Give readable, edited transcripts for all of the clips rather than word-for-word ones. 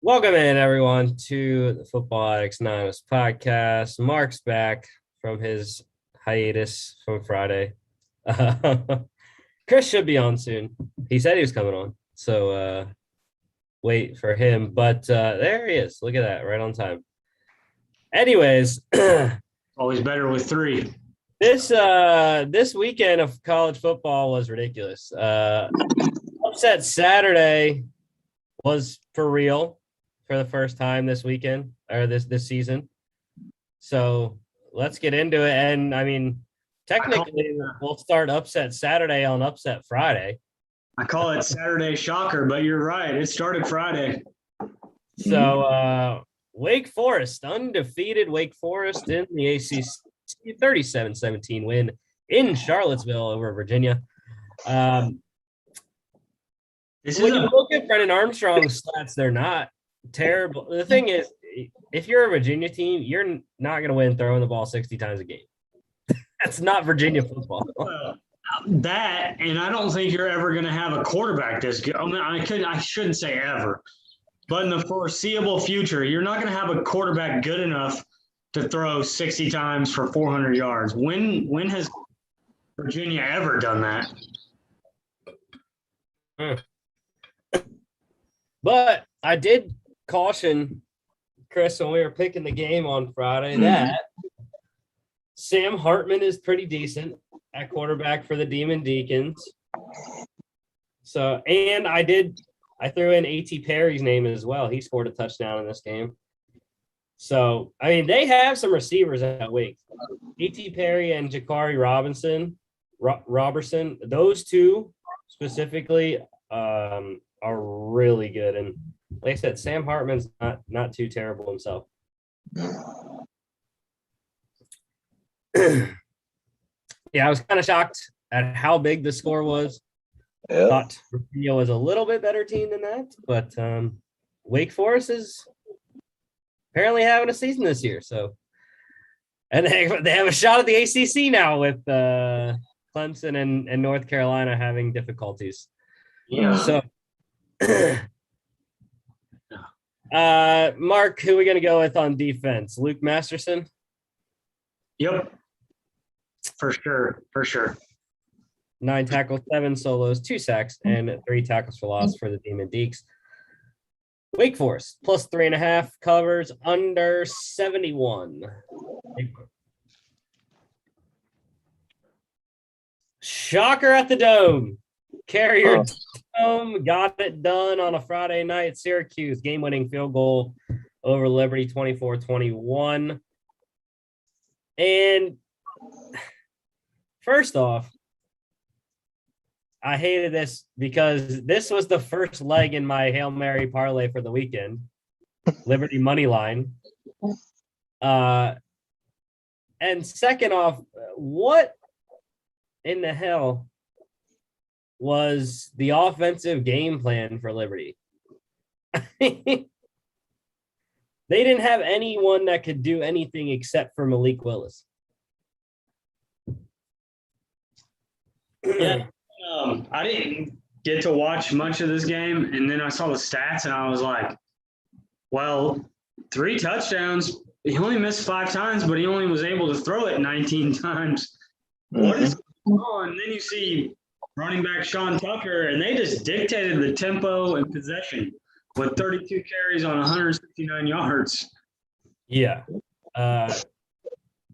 Welcome in, everyone, to the Football Addicts Anonymous podcast. Mark's back from his hiatus from Friday. Chris should be on soon. He said he was coming on, so wait for him. But there he is. Look at that, right on time. Anyways, Always better with three. this weekend of college football was ridiculous. Upset Saturday was for real. For the first time this weekend or this season. So let's get into it. And I mean, technically we'll start upset Saturday on upset Friday. I call it Saturday shocker, but you're right. It started Friday. So Wake Forest, undefeated Wake Forest in the ACC 37-17 win in Charlottesville over Virginia. When you look at Brennan Armstrong's stats, they're not terrible. The thing is, if you're a Virginia team, you're not going to win throwing the ball 60 times a game. That's not Virginia football. That, and I don't think you're ever going to have a quarterback this good. I mean, I shouldn't say ever, but in the foreseeable future, you're not going to have a quarterback good enough to throw 60 times for 400 yards. When has Virginia ever done that? But I did caution Chris when we were picking the game on Friday that Sam Hartman is pretty decent at quarterback for the Demon Deacons. So, and I threw in A.T. Perry's name as well. He scored a touchdown in this game. So, I mean, they have some receivers at Wake. A.T. Perry and Jakari Robertson, those two specifically are really good. And like I said, Sam Hartman's not too terrible himself. Yeah, I was kind of shocked at how big the score was. Yeah. Thought Virginia was a little bit better team than that, but Wake Forest is apparently having a season this year. So, and they have a shot at the ACC now with Clemson and North Carolina having difficulties. Yeah. So, Mark, who are we going to go with on defense? Luke Masterson? Yep. For sure. 9 tackles, 7 solos, 2 sacks, and 3 tackles for loss for the Demon Deeks. Wake Forest, plus 3.5, covers under 71. Shocker at the Dome. Carrier Dome got it done on a Friday night at Syracuse. Game-winning field goal over Liberty, 24-21. And first off, I hated this because this was the first leg in my Hail Mary parlay for the weekend. Liberty money line. And second off, what in the hell was the offensive game plan for Liberty? They didn't have anyone that could do anything except for Malik Willis. Yeah. I didn't get to watch much of this game, and then I saw the stats, and I was like, well, 3 touchdowns. He only missed 5 times, but he only was able to throw it 19 times. What is going on? And then you see running back Sean Tucker, and they just dictated the tempo and possession with 32 carries on 169 yards. Yeah.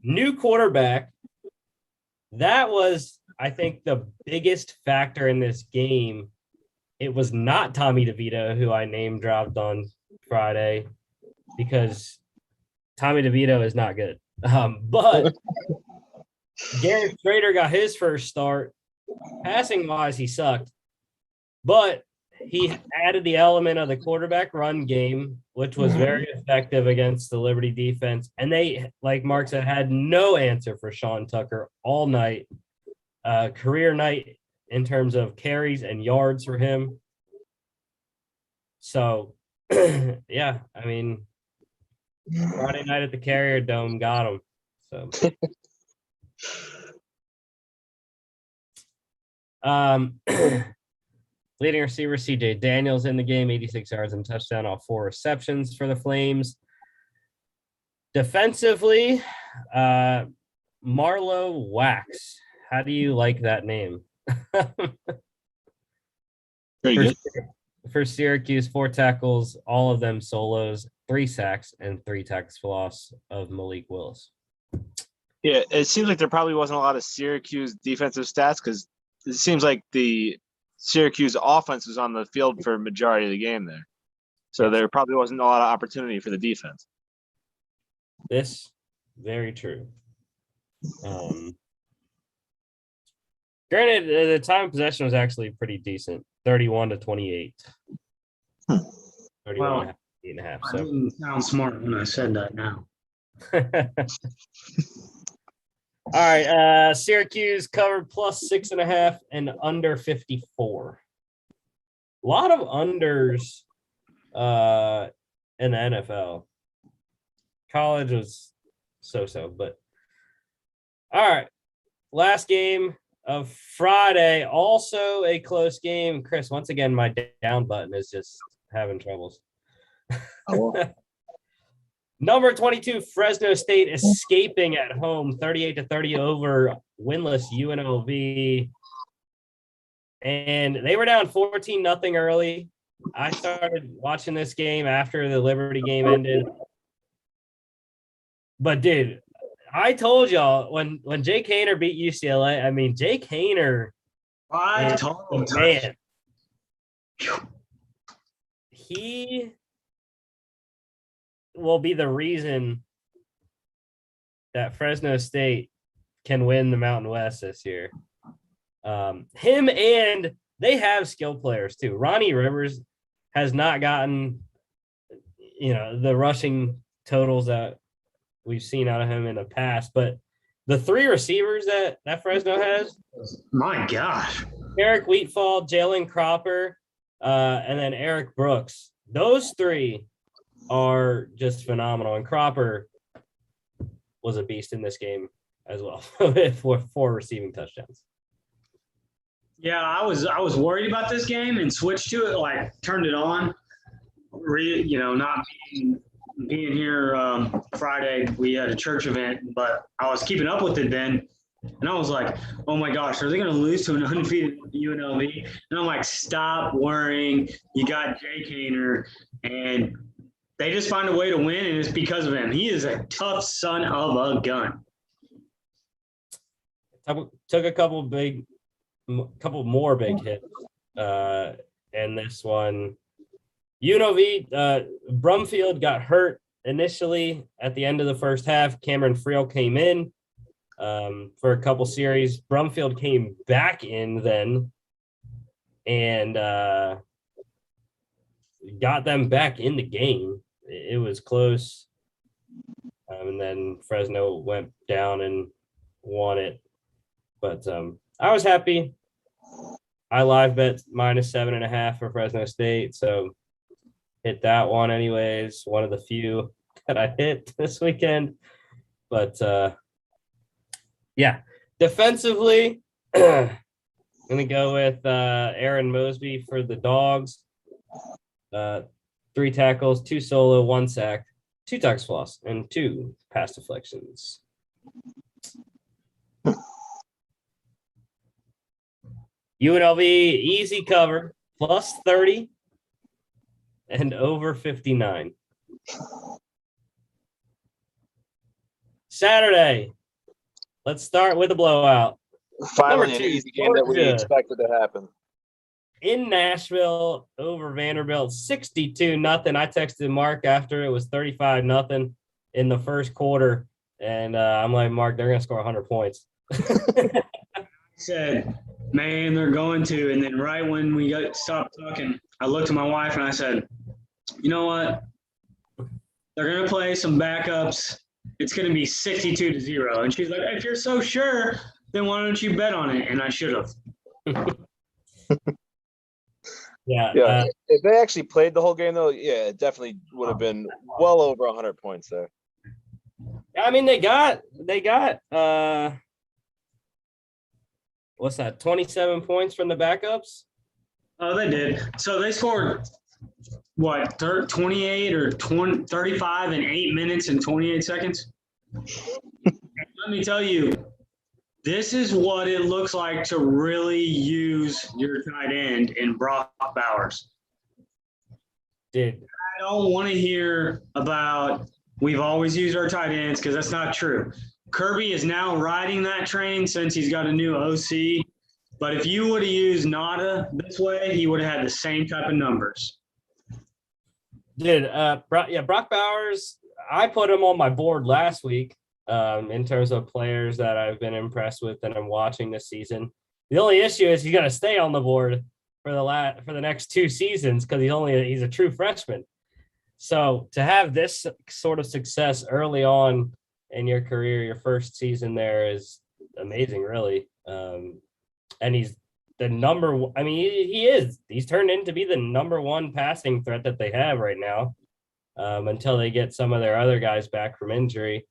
New quarterback. That was, I think, the biggest factor in this game. It was not Tommy DeVito, who I name dropped on Friday, because Tommy DeVito is not good. But Garrett Strader got his first start. Passing wise, he sucked, but he added the element of the quarterback run game, which was very effective against the Liberty defense. And they, like Mark said, had no answer for Sean Tucker all night. Career night in terms of carries and yards for him. So, yeah, I mean, Friday night at the Carrier Dome got him. So, Leading receiver C.J. Daniels in the game, 86 yards and touchdown off 4 receptions for the Flames. Defensively, Marlowe Wax. How do you like that name? Very good. For Syracuse, 4 tackles, all of them solos, 3 sacks, and 3 tackles for loss of Malik Willis. Yeah, it seems like there probably wasn't a lot of Syracuse defensive stats because it seems like the Syracuse offense was on the field for a majority of the game there. So there probably wasn't a lot of opportunity for the defense. This, very true. Granted, the time of possession was actually pretty decent, 31-28. 31 and a half. I So didn't sound smart when I said that now. all right, Syracuse covered plus 6.5 and under 54. A lot of unders in the NFL. College was so, but all right. Last game of Friday, also a close game. Chris, once again, my down button is just having troubles. Number 22, Fresno State escaping at home, 38-30 over winless UNLV. And they were down 14-0 early. I started watching this game after the Liberty game ended. But, dude, I told y'all when Jake Haener beat UCLA, I mean, Jake Haener, man, he will be the reason that Fresno State can win the Mountain West this year. Him, and they have skill players too. Ronnie Rivers has not gotten, the rushing totals that we've seen out of him in the past, but the 3 receivers that Fresno has, my gosh, Eric Wheatfall, Jalen Cropper, and then Eric Brooks. Those 3 are just phenomenal. And Cropper was a beast in this game as well for 4 receiving touchdowns. Yeah, I was worried about this game and switched to it, like turned it on. Not being here Friday, we had a church event, but I was keeping up with it then. And I was like, oh my gosh, are they going to lose to an undefeated UNLV? And I'm like, stop worrying. You got Jake Haener, and they just find a way to win, and it's because of him. He is a tough son of a gun. Took a couple more big hits. And this one, UNLV, Brumfield got hurt initially at the end of the first half. Cameron Friel came in for a couple series. Brumfield came back in then and got them back in the game. It was close. And then Fresno went down and won it. But I was happy. I live bet minus 7.5 for Fresno State. So hit that one anyways. One of the few that I hit this weekend. But yeah, defensively, I'm going to go with Aaron Mosby for the Dogs. 3 tackles, 2 solo, 1 sack, 2 tackles for loss, and 2 pass deflections. UNLV easy cover, plus 30 and over 59. Saturday, let's start with a blowout. Finally, an easy game that we expected to happen. In Nashville over Vanderbilt, 62-0. I texted Mark after it was 35-0 in the first quarter. And I'm like, Mark, they're going to score 100 points. I said, man, they're going to. And then right when we stopped talking, I looked at my wife and I said, you know what? They're going to play some backups. It's going to be 62-0. And she's like, if you're so sure, then why don't you bet on it? And I should have. Yeah. If they actually played the whole game, though, yeah, it definitely would have been well over 100 points there. I mean, they got what's that? 27 points from the backups. Oh, they did. So they scored, what, 28 or 35 in 8 minutes and 28 seconds? Let me tell you, this is what it looks like to really use your tight end in Brock Bowers. Dude, I don't want to hear about we've always used our tight ends because that's not true. Kirby is now riding that train since he's got a new OC. But if you would have used Nada this way, he would have had the same type of numbers. dude, Brock Bowers, I put him on my board last week in terms of players that I've been impressed with and I'm watching this season. The only issue is he's going to stay on the board for the next 2 seasons because he's a true freshman. So to have this sort of success early on in your career, your first season there is amazing, really. And he's the he's turned into be the number 1 passing threat that they have right now until they get some of their other guys back from injury.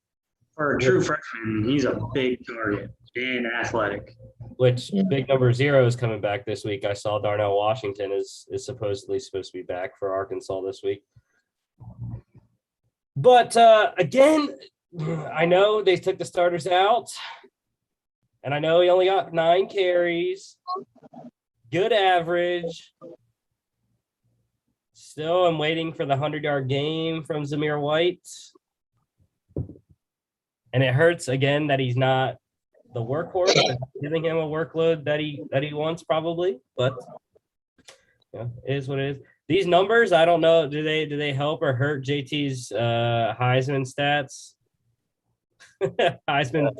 For a true freshman, he's a big target and athletic. Which big number 0 is coming back this week. I saw Darnell Washington is supposedly supposed to be back for Arkansas this week. But again, I know they took the starters out. And I know he only got 9 carries. Good average. Still, I'm waiting for the 100-yard game from Zamir White. And it hurts again that he's not the workhorse, giving him a workload that he wants probably. But it is what it is. These numbers, I don't know. Do they help or hurt JT's Heisman stats? Heisman.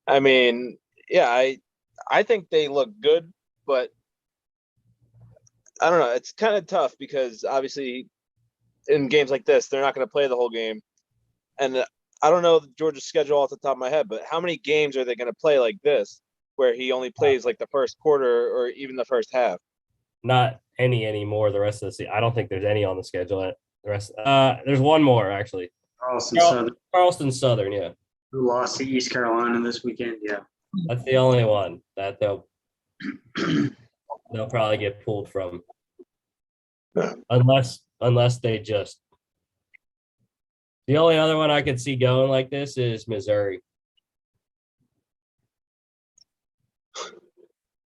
I mean, yeah, I think they look good, but I don't know. It's kind of tough because obviously in games like this, they're not going to play the whole game. And I don't know Georgia's schedule off the top of my head, but how many games are they going to play like this where he only plays like the first quarter or even the first half? Not any anymore the rest of the season. I don't think there's any on the schedule. The rest, there's one more actually. Charleston Southern, yeah. Who lost to East Carolina this weekend? Yeah, that's the only one that they'll probably get pulled from, unless they just. The only other one I could see going like this is Missouri.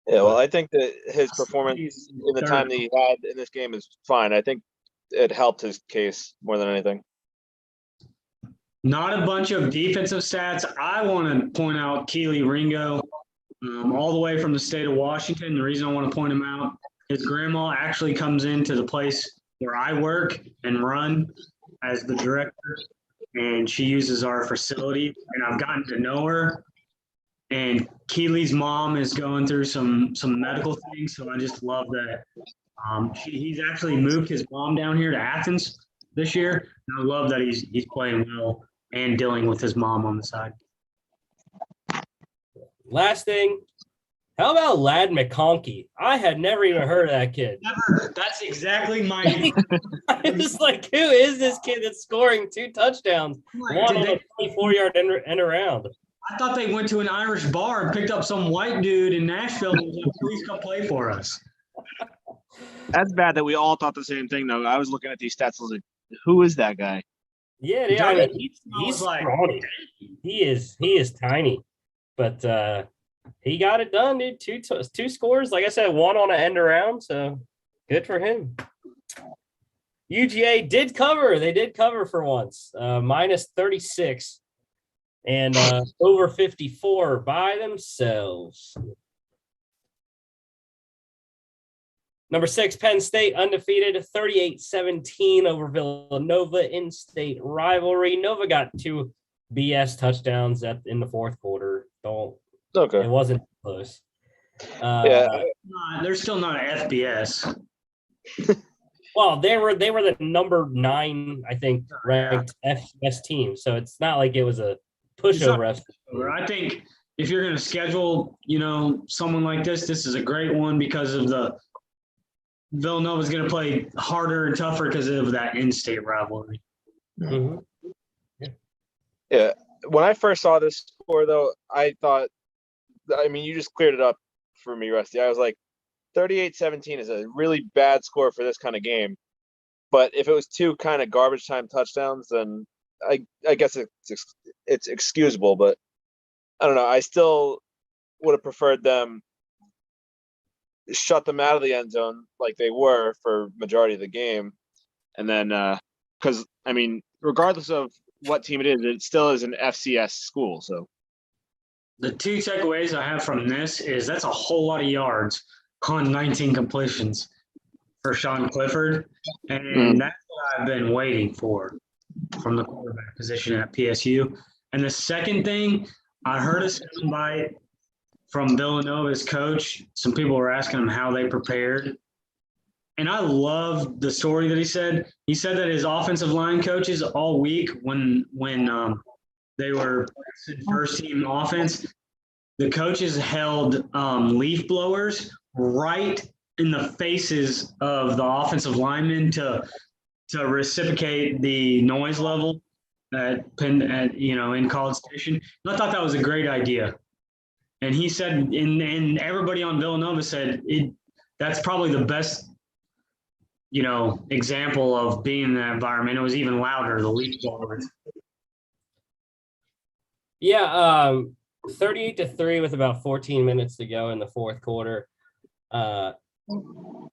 Yeah, well, I think that his performance in the time that he had in this game is fine. I think it helped his case more than anything. Not a bunch of defensive stats. I want to point out Keely Ringo, all the way from the state of Washington. The reason I want to point him out, his grandma actually comes into the place where I work and run as the director, and she uses our facility, and I've gotten to know her. And Keely's mom is going through some medical things, so I just love that. He's actually moved his mom down here to Athens this year, and I love that he's playing well and dealing with his mom on the side. Last thing, how about Lad McConkey? I had never even heard of that kid. Never. That's exactly my. I was like, who is this kid that's scoring 2 touchdowns, one on a 24-yard end around? I thought they went to an Irish bar and picked up some white dude in Nashville and was like, please come play for us. That's bad that we all thought the same thing, though. I was looking at these stats. I was like, who is that guy? Yeah, I mean, he's scrawny. He is tiny, but he got it done, dude. 2 scores. Like I said, 1 on an end around, so good for him. UGA did cover. They did cover for once. Minus 36 and over 54 by themselves. Number 6, Penn State, undefeated, 38-17 over Villanova, in-state rivalry. Nova got 2 BS touchdowns in the fourth quarter. Okay. It wasn't close. They're still not an FBS. Well, they were the number 9, I think, ranked FBS team. So it's not like it was a pushover. I think if you're going to schedule, someone like this is a great one because of the Villanova's going to play harder and tougher because of that in-state rivalry. Mm-hmm. Yeah. When I first saw this score, though, I thought, you just cleared it up for me, Rusty. I was like, 38-17 is a really bad score for this kind of game. But if it was two kind of garbage time touchdowns, then I guess it's excusable. But I don't know. I still would have preferred them shut them out of the end zone like they were for majority of the game. And then, because, I mean, regardless of what team it is, it still is an FCS school. So The two takeaways I have from this is that's a whole lot of yards on 19 completions for Sean Clifford. And that's what I've been waiting for from the quarterback position at PSU. And the second thing, I heard a soundbite from Villanova's coach. Some people were asking him how they prepared. And I love the story that he said. He said that his offensive line coaches all week when they were first team offense, the coaches held leaf blowers right in the faces of the offensive linemen to reciprocate the noise level in College Station. And I thought that was a great idea. And he said, and everybody on Villanova said that's probably the best, example of being in that environment. It was even louder, the leaf blowers. Yeah, 38-3 with about 14 minutes to go in the fourth quarter.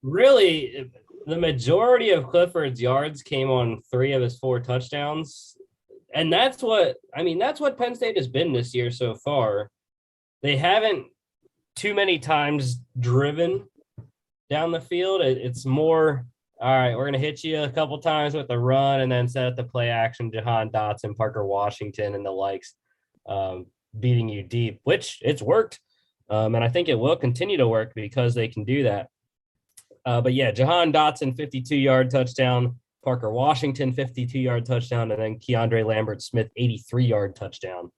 Really, the majority of Clifford's yards came on 3 of his 4 touchdowns. And that's what Penn State has been this year so far. They haven't too many times driven down the field. It's more, all right, we're going to hit you a couple times with the run and then set up the play action, Jahan Dotson, Parker Washington, and the likes, beating you deep, which it's worked. And I think it will continue to work because they can do that. But yeah, Jahan Dotson, 52-yard touchdown, Parker Washington, 52-yard touchdown, and then Keandre Lambert-Smith, 83-yard touchdown.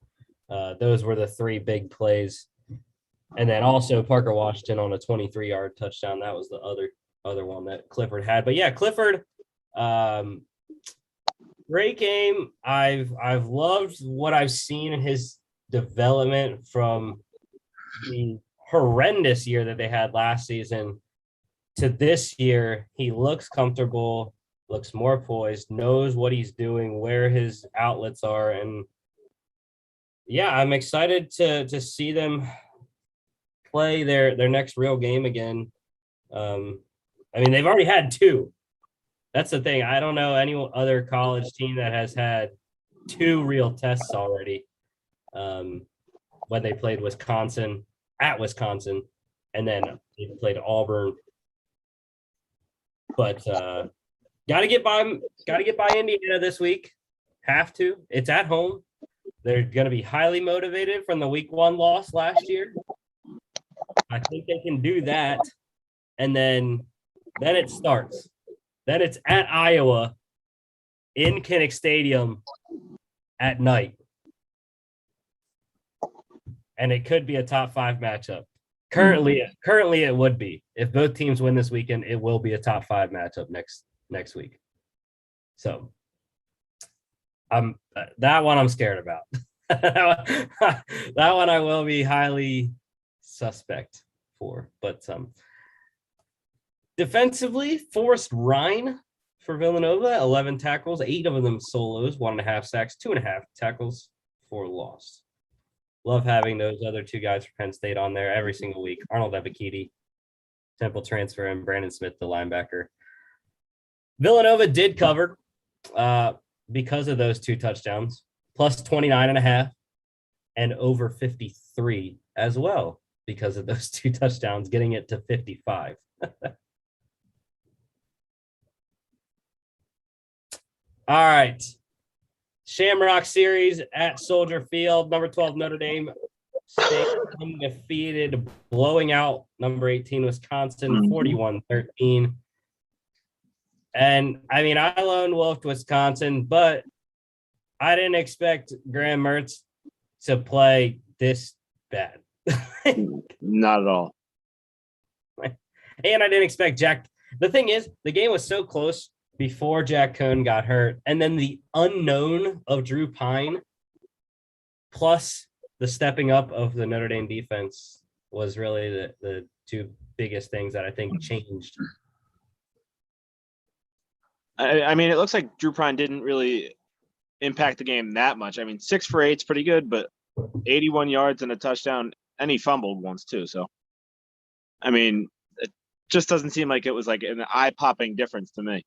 Those were the 3 big plays. And then also Parker Washington on a 23-yard touchdown. That was the other one that Clifford had. But yeah, Clifford, great game. I've loved what I've seen in his development from the horrendous year that they had last season to this year. He looks comfortable, looks more poised, knows what he's doing, where his outlets are. And yeah, I'm excited to see them play their next real game again. They've already had 2. That's the thing. I don't know any other college team that has had 2 real tests already. When they played Wisconsin at Wisconsin, and then they played Auburn. But gotta get by Indiana this week. Have to. It's at home. They're gonna be highly motivated from the week 1 loss last year. I think they can do that. And then it starts. Then it's at Iowa in Kinnick Stadium at night. And it could be a top 5 matchup. Currently it would be. If both teams win this weekend, it will be a top 5 matchup next week. So that one I'm scared about. That one I will be highly suspect for. But defensively, Forrest Rhine for Villanova, 11 tackles, 8 of them solos, 1.5 sacks, 2.5 tackles for loss. Love having those other 2 guys for Penn State on there every single week. Arnold Ebiketie, Temple transfer, and Brandon Smith, the linebacker. Villanova did cover because of those 2 touchdowns, plus 29.5 and over 53 as well because of those 2 touchdowns, getting it to 55. All right. Shamrock Series at Soldier Field. Number 12 Notre Dame stayed undefeated, blowing out number 18 Wisconsin 41-13. And I lone wolfed Wisconsin, but I didn't expect Graham Mertz to play this bad. Not at all. And I didn't expect Jack. The thing is, the game was so close before Jack Cohn got hurt. And then the unknown of Drew Pine plus the stepping up of the Notre Dame defense was really the two biggest things that I think changed. I mean, it looks like Drew Prine didn't really impact the game that much. I mean, 6 for 8 is pretty good, but 81 yards and a touchdown, and he fumbled once too. So, I mean, it just doesn't seem like it was like an eye-popping difference to me.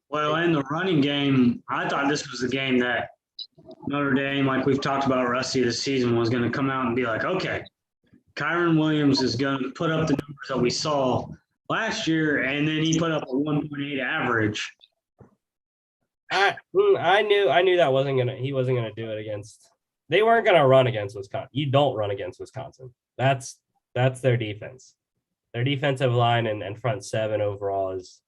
Well, in the running game, I thought this was a game that Notre Dame, like we've talked about Rusty this season, was going to come out and be like, okay, Kyron Williams is going to put up the numbers that we saw last year, and then he put up a 1.8 average. I knew that he wasn't gonna do it against. They weren't gonna run against Wisconsin. You don't run against Wisconsin. That's their defense. Their defensive line and front seven overall is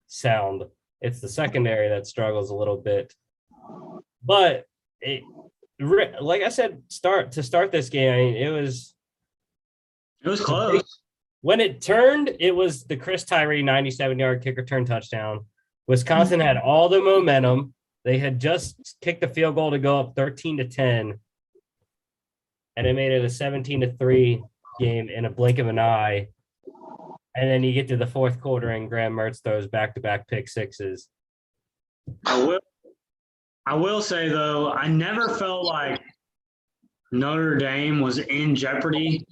sound. It's the secondary that struggles a little bit. But like I said, start this game, I mean, it was close. When it turned, it was the Chris Tyree 97-yard kick return touchdown. Wisconsin had all the momentum. They had just kicked the field goal to go up 13-10, and it made it a 17-3 game in a blink of an eye. And then you get to the fourth quarter, and Graham Mertz throws back-to-back pick sixes. I will say, though, I never felt like Notre Dame was in jeopardy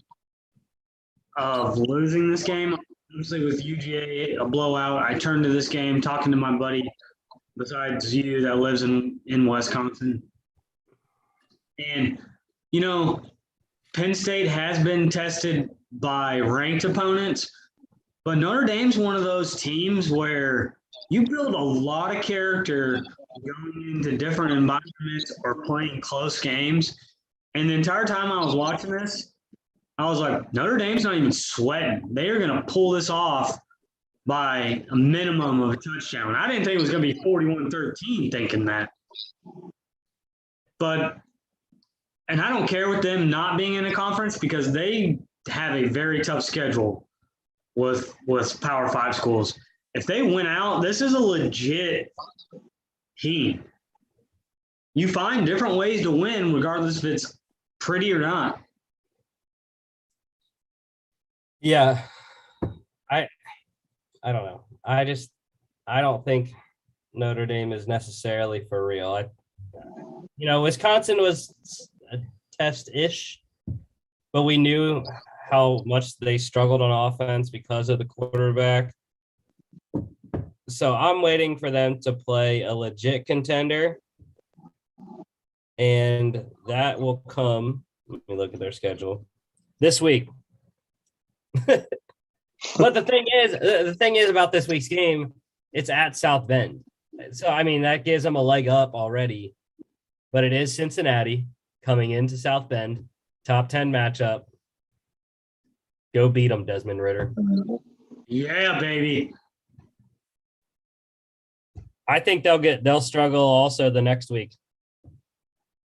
of losing this game. Obviously, with UGA, a blowout, I turned to this game talking to my buddy, besides you, that lives in Wisconsin. And, you know, Penn State has been tested by ranked opponents, but Notre Dame's one of those teams where you build a lot of character going into different environments or playing close games. And the entire time I was watching this, I was like, Notre Dame's not even sweating. They are going to pull this off by a minimum of a touchdown. I didn't think it was going to be 41-13 thinking that. But, and I don't care with them not being in a conference because they have a very tough schedule with Power 5 schools. If they win out, this is a legit team. You find different ways to win regardless if it's pretty or not. Yeah, I don't know. I don't think Notre Dame is necessarily for real. Wisconsin was a test-ish, but we knew how much they struggled on offense because of the quarterback. So I'm waiting for them to play a legit contender, and that will come. Let me look at their schedule this week. But the thing is about this week's game, it's at South Bend. So, I mean, that gives them a leg up already. But it is Cincinnati coming into South Bend, top 10 matchup. Go beat them, Desmond Ridder. Yeah, baby. I think they'll struggle also the next week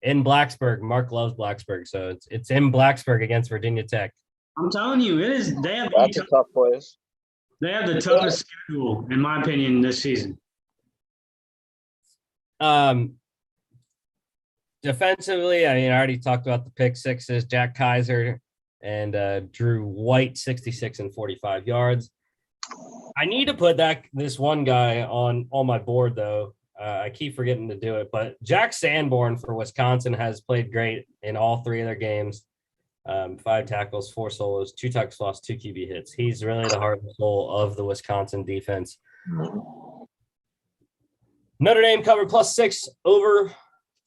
in Blacksburg. Mark loves Blacksburg, so it's in Blacksburg against Virginia Tech. I'm telling you, it is. That's a tough place. They have the toughest schedule, in my opinion, this season. Defensively, I mean, I already talked about the pick sixes. Jack Kaiser and Drew White, 66 and 45 yards. I need to put this one guy on my board, though. I keep forgetting to do it, but Jack Sanborn for Wisconsin has played great in all three of their games. 5 tackles, 4 solos, 2 tucks lost, 2 QB hits. He's really the heart and soul of the Wisconsin defense. Notre Dame covered +6 over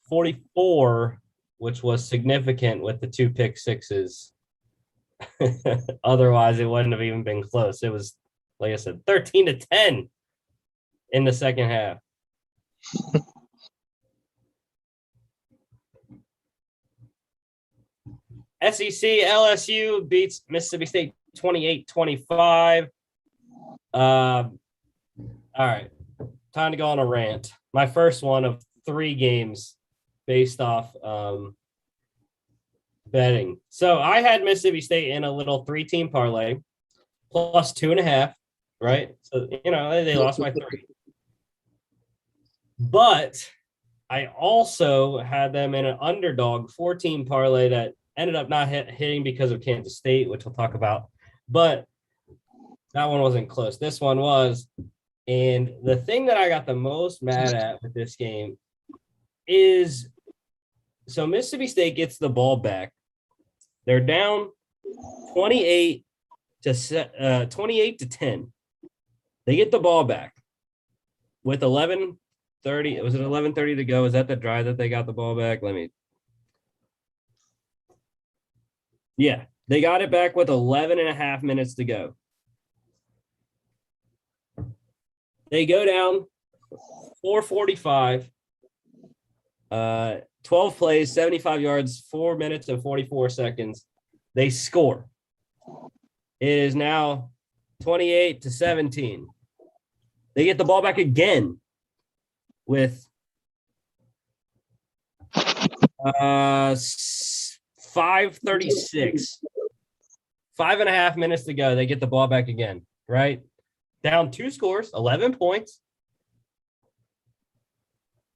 44, which was significant with the 2 pick sixes. Otherwise, it wouldn't have even been close. It was, like I said, 13-10 in the second half. SEC LSU beats Mississippi State 28-25. All right, time to go on a rant. My first one of 3 games based off betting. So I had Mississippi State in a little 3-team parlay plus 2.5, right? So, they lost by 3. But I also had them in an underdog 4-team parlay that ended up not hitting because of Kansas State, which we'll talk about. But that one wasn't close. This one was. And the thing that I got the most mad at with this game is, so Mississippi State gets the ball back. They're down 28 to 10. They get the ball back with 11:30. Was it 11:30 to go? Is that the drive that they got the ball back? Yeah, they got it back with 11 and a half minutes to go. They go down 4:45, 12 plays, 75 yards, 4 minutes and 44 seconds. They score. It is now 28 to 17. They get the ball back again with 5:36. 5.5 minutes to go. They get the ball back again, right? Down 2 scores, 11 points.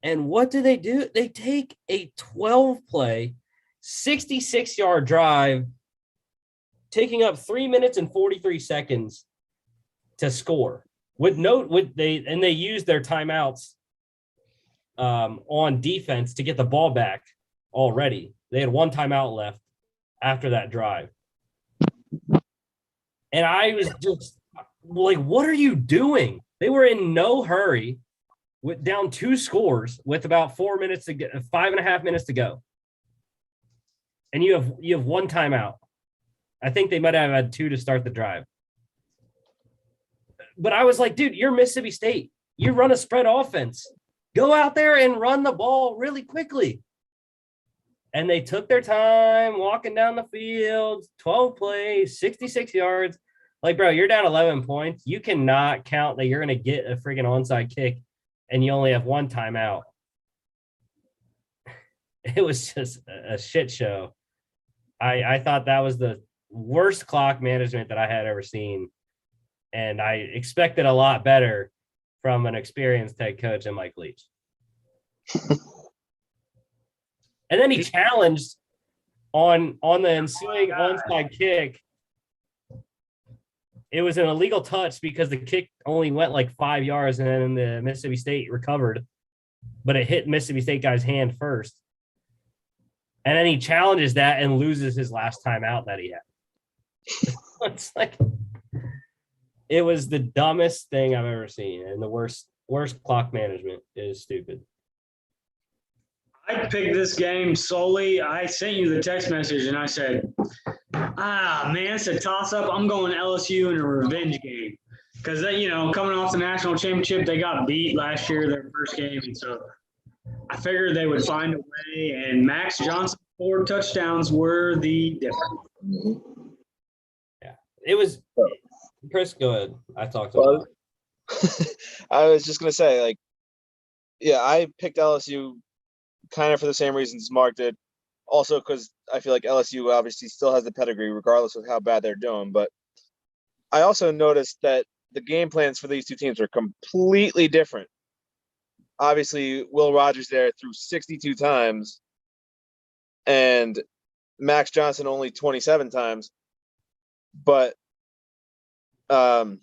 And what do? They take a 12-play, 66-yard drive, taking up 3 minutes and 43 seconds to score. They use their timeouts on defense to get the ball back already. They had 1 timeout left after that drive. And I was just like, what are you doing? They were in no hurry, with down 2 scores with about 4 minutes to go, 5.5 minutes to go. And you have 1 timeout. I think they might have had 2 to start the drive. But I was like, dude, you're Mississippi State. You run a spread offense. Go out there and run the ball really quickly. And they took their time walking down the field, 12 plays, 66 yards. Like, bro, you're down 11 points. You cannot count that you're going to get a freaking onside kick and you only have 1 timeout. It was just a shit show. I thought that was the worst clock management that I had ever seen. And I expected a lot better from an experienced head coach and Mike Leach. And then he challenged on the ensuing onside kick. It was an illegal touch because the kick only went like 5 yards and then the Mississippi State recovered, but it hit Mississippi State guy's hand first. And then he challenges that and loses his last time out that he had. It's like, it was the dumbest thing I've ever seen. And the worst clock management is stupid. I picked this game solely. I sent you the text message and I said, man, it's a toss-up. I'm going LSU in a revenge game. Because, coming off the national championship, they got beat last year, their first game. And so I figured they would find a way. And Max Johnson's 4 touchdowns were the difference. Yeah. It was – Chris, go ahead. I talked about it. I was just going to say, I picked LSU kind of for the same reasons Mark did. Also, because I feel like LSU obviously still has the pedigree, regardless of how bad they're doing. But I also noticed that the game plans for these 2 teams are completely different. Obviously, Will Rogers there threw 62 times, and Max Johnson only 27 times. But, Will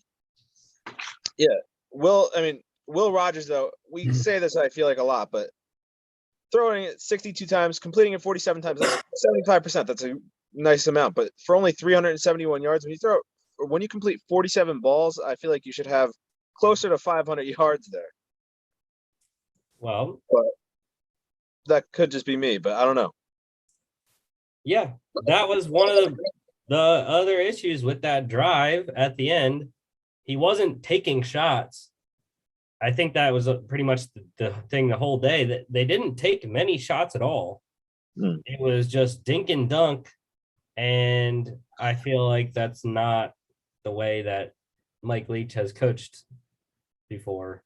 Rogers, though, we say this, I feel like, a lot, but throwing it 62 times, completing it 47 times, that's 75%. That's a nice amount. But for only 371 yards, when you complete 47 balls, I feel like you should have closer to 500 yards there. Well, but that could just be me, but I don't know. Yeah, that was one of the other issues with that drive at the end. He wasn't taking shots. I think that was pretty much the thing the whole day, that they didn't take many shots at all. It was just dink and dunk. And I feel like that's not the way that Mike Leach has coached before.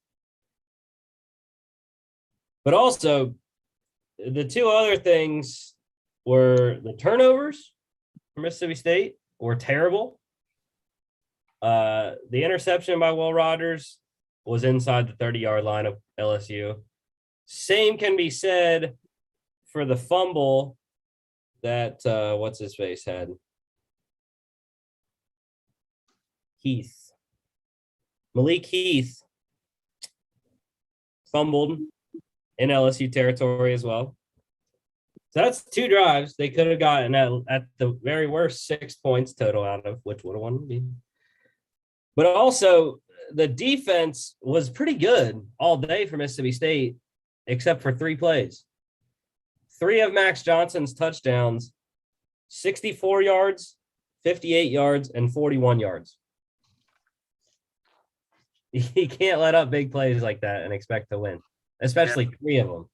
But also, the 2 other things were the turnovers for Mississippi State were terrible. The interception by Will Rogers was inside the 30-yard line of LSU. Same can be said for the fumble that what's his face had. Malik Heath fumbled in LSU territory as well. So that's 2 drives. They could have gotten at the very worst 6 points total out of, which would have won the game. But also, the defense was pretty good all day for Mississippi State, except for 3 plays. 3 of Max Johnson's touchdowns, 64 yards, 58 yards, and 41 yards. You can't let up big plays like that and expect to win, especially 3 of them.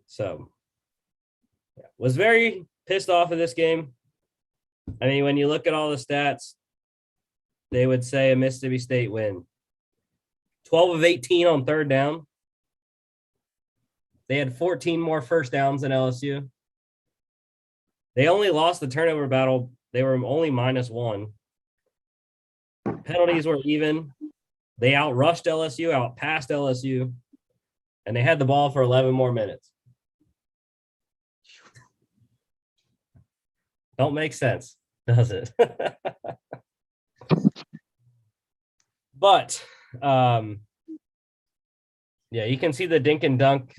So, yeah, was very pissed off of this game. I mean, when you look at all the stats, they would say a Mississippi State win. 12 of 18 on third down. They had 14 more first downs than LSU. They only lost the turnover battle. They were only -1. Penalties were even. They outrushed LSU, outpassed LSU, and they had the ball for 11 more minutes. Don't make sense, does it? But, yeah, you can see the dink and dunk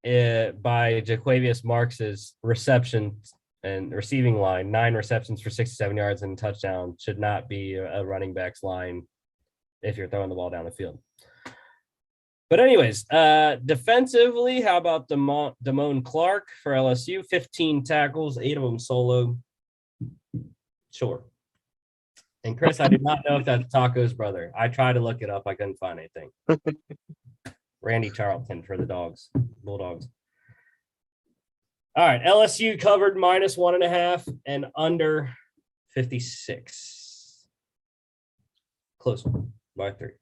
by Jaquavius Marks's reception and receiving line. 9 receptions for 67 yards and a touchdown should not be a running back's line if you're throwing the ball down the field. But anyways, defensively, how about Damone Clark for LSU? 15 tackles, 8 of them solo. Sure. And Chris, I did not know if that's Taco's brother. I tried to look it up. I couldn't find anything. Randy Charlton for the Bulldogs. All right. LSU covered -1.5 and under 56. Close one by 3.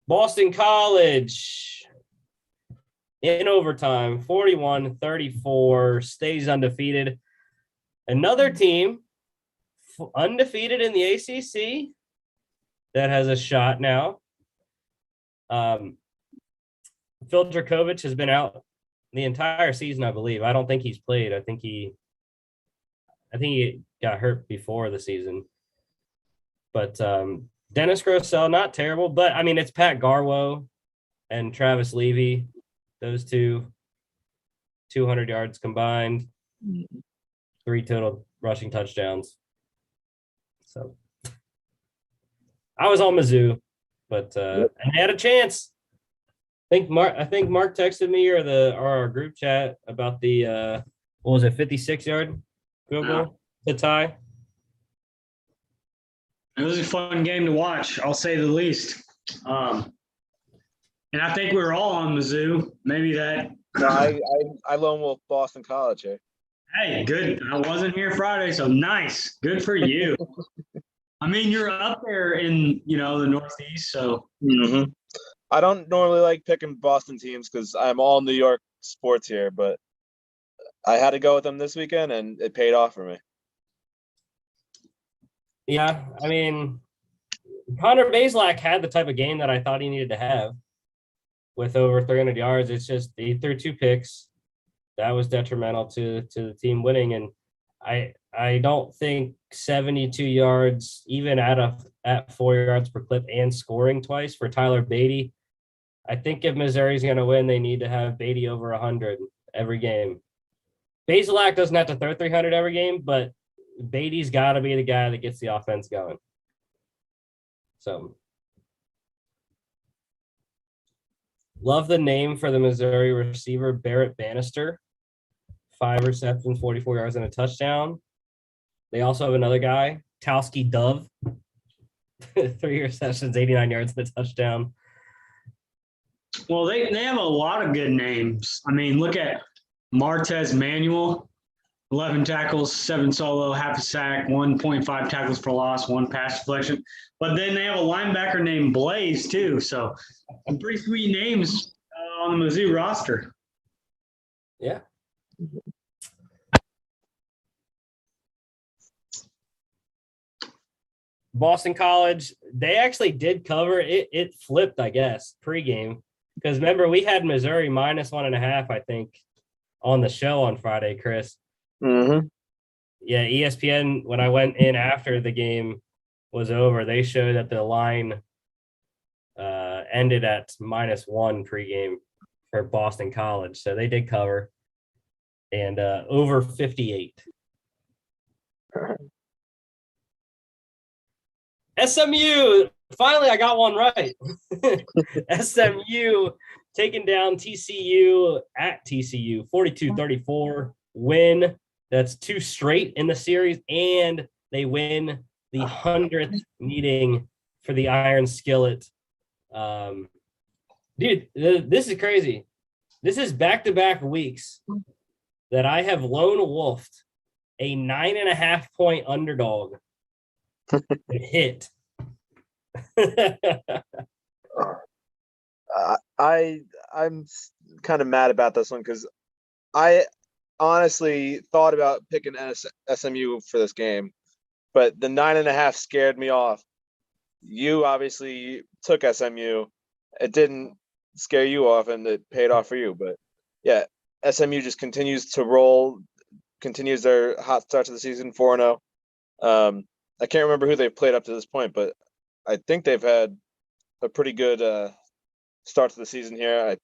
Boston College in overtime, 41-34, stays undefeated. Another team undefeated in the ACC that has a shot now. Phil Dracovic has been out the entire season, I believe. I don't think he's played. I think he got hurt before the season. But Dennis Grosel, not terrible, but I mean, it's Pat Garwo and Travis Levy. Those two, 200 yards combined, 3 total rushing touchdowns. So I was on Mizzou, but and they had a chance. I think Mark texted me or our group chat about the 56-yard field goal to tie. It was a fun game to watch, I'll say the least. And I think we were all on Mizzou. Maybe that. No, I lone wolf Boston College here. Hey, good. I wasn't here Friday, so nice. Good for you. I mean, you're up there in, the Northeast, so. Mm-hmm. I don't normally like picking Boston teams because I'm all New York sports here, but I had to go with them this weekend, and it paid off for me. Yeah, I mean, Connor Bazelak had the type of game that I thought he needed to have with over 300 yards. It's just he threw 2 picks. That was detrimental to the team winning. And I don't think 72 yards, even at 4 yards per clip and scoring twice for Tyler Beatty. I think if Missouri's going to win, they need to have Beatty over 100 every game. Bazelak doesn't have to throw 300 every game, but Beatty's got to be the guy that gets the offense going. So, love the name for the Missouri receiver, Barrett Bannister. 5 receptions, 44 yards, and a touchdown. They also have another guy, Towski Dove. 3 receptions, 89 yards, and a touchdown. Well, they have a lot of good names. I mean, look at Martez Manuel, 11 tackles, 7 solo, half a sack, 1.5 tackles for loss, 1 pass deflection. But then they have a linebacker named Blaze, too. So, some pretty sweet names on the Mizzou roster. Yeah. Boston College, they actually did cover it. It flipped, I guess, pregame. Because remember, we had Missouri -1.5, I think, on the show on Friday, Chris. Mm-hmm. Yeah, ESPN, when I went in after the game was over, they showed that the line ended at -1 pregame for Boston College. So they did cover. And over 58. SMU, finally, I got one right. SMU taking down TCU at TCU, 42-34 win. That's 2 straight in the series, and they win the 100th meeting for the Iron Skillet. Dude, this is crazy. This is back-to-back weeks that I have lone wolfed a 9.5-point underdog hit. I'm kind of mad about this one because I honestly thought about picking SMU for this game, but the 9.5 scared me off. You obviously took SMU. It didn't scare you off, and it paid off for you. But yeah, SMU just continues to roll, continues their hot start to the season, 4-0. I can't remember who they've played up to this point, but I think they've had a pretty good start to the season here,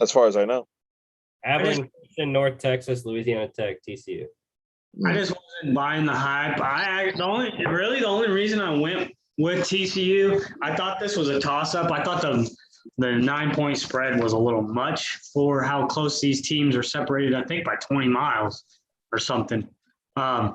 as far as I know. Abilene, North Texas, Louisiana Tech, TCU. I just wasn't buying the hype. The only reason I went with TCU, I thought this was a toss-up. I thought the 9-point spread was a little much for how close these teams are separated, I think by 20 miles or something. I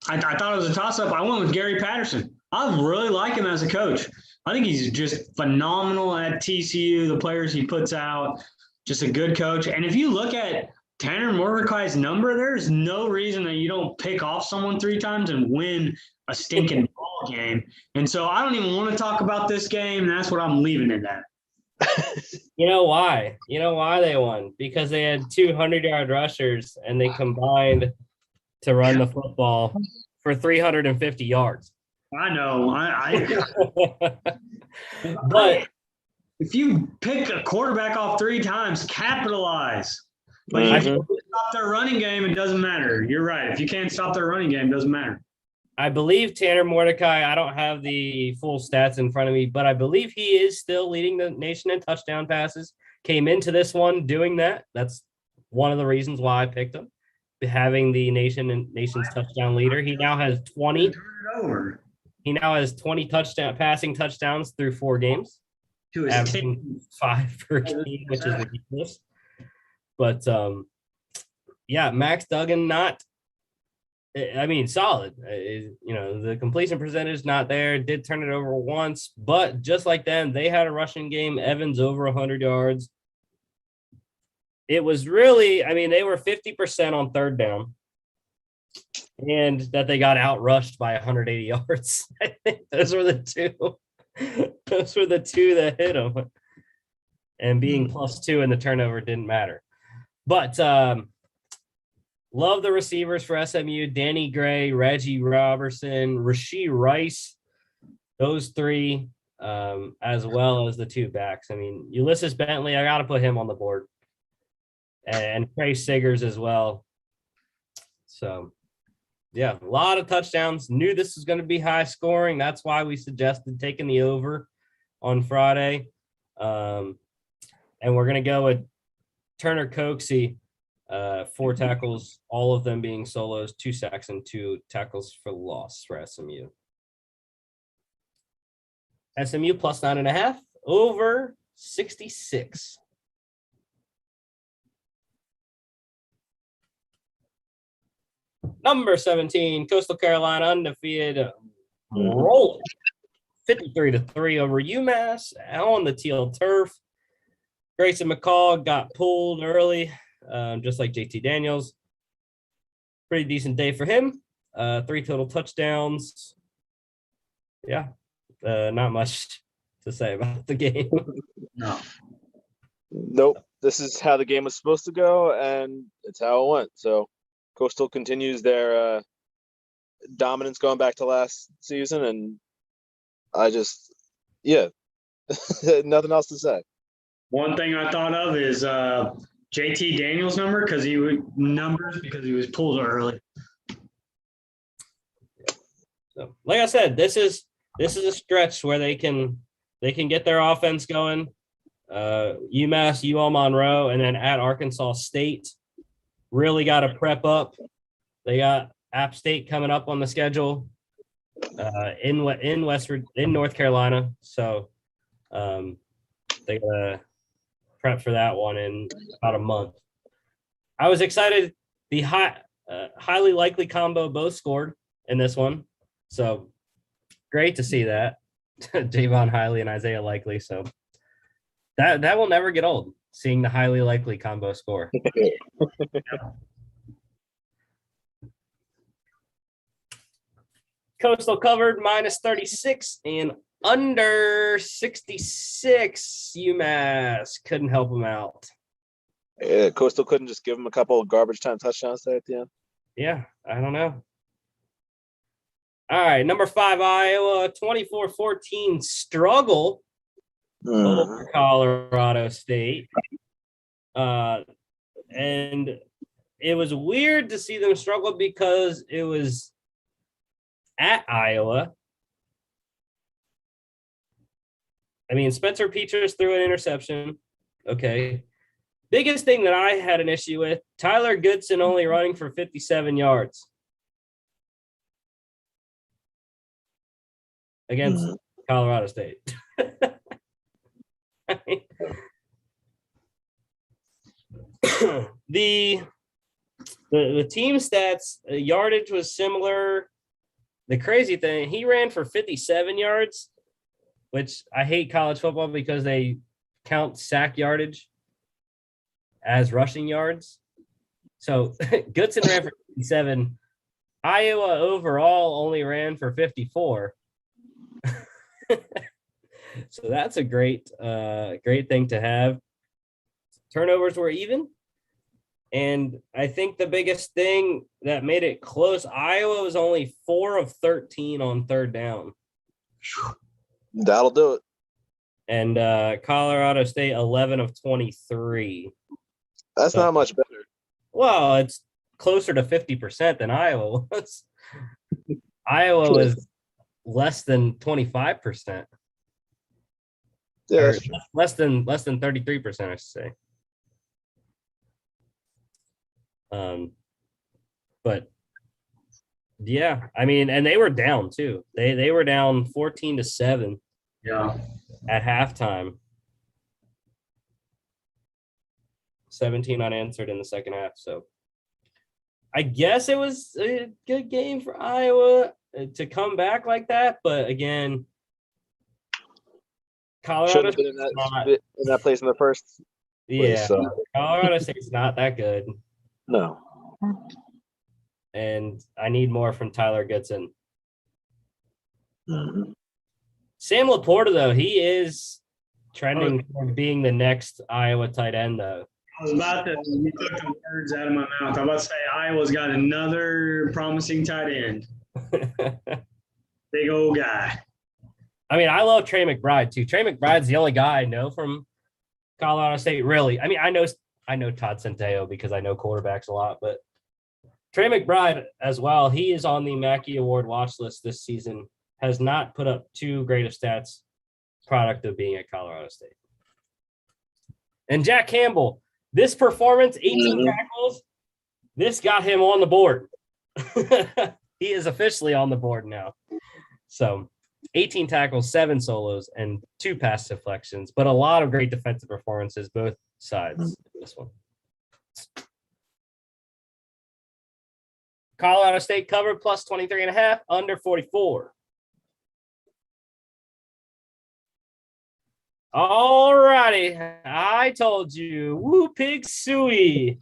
thought it was a toss-up. I went with Gary Patterson. I really like him as a coach. I think he's just phenomenal at TCU, the players he puts out, just a good coach. And if you look at Tanner Mordecai's number, there's no reason that you don't pick off someone 3 times and win a stinking ball game. And so I don't even want to talk about this game. That's what I'm leaving it at. You know why? You know why they won? Because they had 200-yard rushers and they combined to run the football for 350 yards. I know. But if you pick a quarterback off 3 times, capitalize. But if you stop their running game, it doesn't matter. You're right. If you can't stop their running game, it doesn't matter. I believe Tanner Mordecai, I don't have the full stats in front of me, but I believe he is still leading the nation in touchdown passes. Came into this one doing that. That's one of the reasons why I picked him, having the nation's touchdown leader. He now has 20. He now has 20 passing touchdowns through 4 games, averaging 5 per game, which is ridiculous. But yeah, Max Duggan solid. The completion percentage is not there. Did turn it over once, but just like them, they had a rushing game. Evans over 100 yards. It was really, they were 50% on 3rd down, and that they got outrushed by 180 yards. I think those were the 2. Those were the 2 that hit them. And being +2 in the turnover didn't matter. But love the receivers for SMU: Danny Gray, Reggie Robertson, Rashee Rice. Those 3, as well as the 2 backs. Ulysses Bentley, I got to put him on the board. And Trey Siggers as well. So, yeah, a lot of touchdowns. Knew this was going to be high scoring. That's why we suggested taking the over on Friday. And we're going to go with Turner Coxey, 4 tackles, all of them being solos, 2 sacks, and 2 tackles for loss for SMU. SMU +9.5, over 66. Number 17, Coastal Carolina undefeated, rolling 53-3 over UMass on the teal turf. Grayson McCall got pulled early, just like JT Daniels. Pretty decent day for him. 3 total touchdowns. Yeah, not much to say about the game. No. Nope. This is how the game was supposed to go, and it's how it went. So Coastal continues their dominance going back to last season, and Nothing else to say. One thing I thought of is JT Daniels' number because he was pulled early. So, like I said, this is a stretch where they can get their offense going. UMass, UL Monroe, and then at Arkansas State. Really got to prep up. They got App State coming up on the schedule in North Carolina. So they gotta prep for that one in about a month. I was excited. The highly likely combo both scored in this one. So great to see that. Javon Hiley and Isaiah Likely. So that will never get old, seeing the highly likely combo score. Coastal covered -36 and under 66. UMass couldn't help them out. Yeah, Coastal couldn't just give them a couple of garbage time touchdowns there at the end. Yeah, I don't know. All right, number 5, Iowa, 24-14 struggle over Colorado State. And it was weird to see them struggle because it was at Iowa. I mean, Spencer Petras threw an interception. Okay. Biggest thing that I had an issue with, Tyler Goodson only running for 57 yards against Colorado State. I mean, the team stats, yardage was similar. The crazy thing, he ran for 57 yards, which I hate college football because they count sack yardage as rushing yards. So Goodson ran for 57. Iowa overall only ran for 54. So that's a great thing to have. Turnovers were even. And I think the biggest thing that made it close, Iowa was only 4 of 13 on third down. That'll do it. And Colorado State, 11 of 23. That's not much better. Well, it's closer to 50% than Iowa was. Iowa was less than 25%. Yeah, less than 33%, I should say. But yeah, I mean, and they were down too. They were down 14-7. Yeah. At halftime. 17 unanswered in the second half. So I guess it was a good game for Iowa to come back like that. But again, Colorado shouldn't have been in that place in the first place. So. Colorado State's not that good. No. And I need more from Tyler Goodson. Mm-hmm. Sam Laporta, though, he is trending toward being the next Iowa tight end, though. I was about to, you took the words out of my mouth. I was about to say Iowa's got another promising tight end. Big old guy. I mean, I love Trey McBride, too. Trey McBride's the only guy I know from Colorado State, really. I mean, I know Todd Centeio because I know quarterbacks a lot, but Trey McBride as well, he is on the Mackey Award watch list this season. Has not put up too great of stats, product of being at Colorado State. And Jack Campbell, this performance, 18 tackles, this got him on the board. He is officially on the board now. So 18 tackles, 7 solos, and 2 pass deflections, but a lot of great defensive performances, both sides. This one. Colorado State covered plus 23.5, under 44. All righty. I told you. Woo pig suey.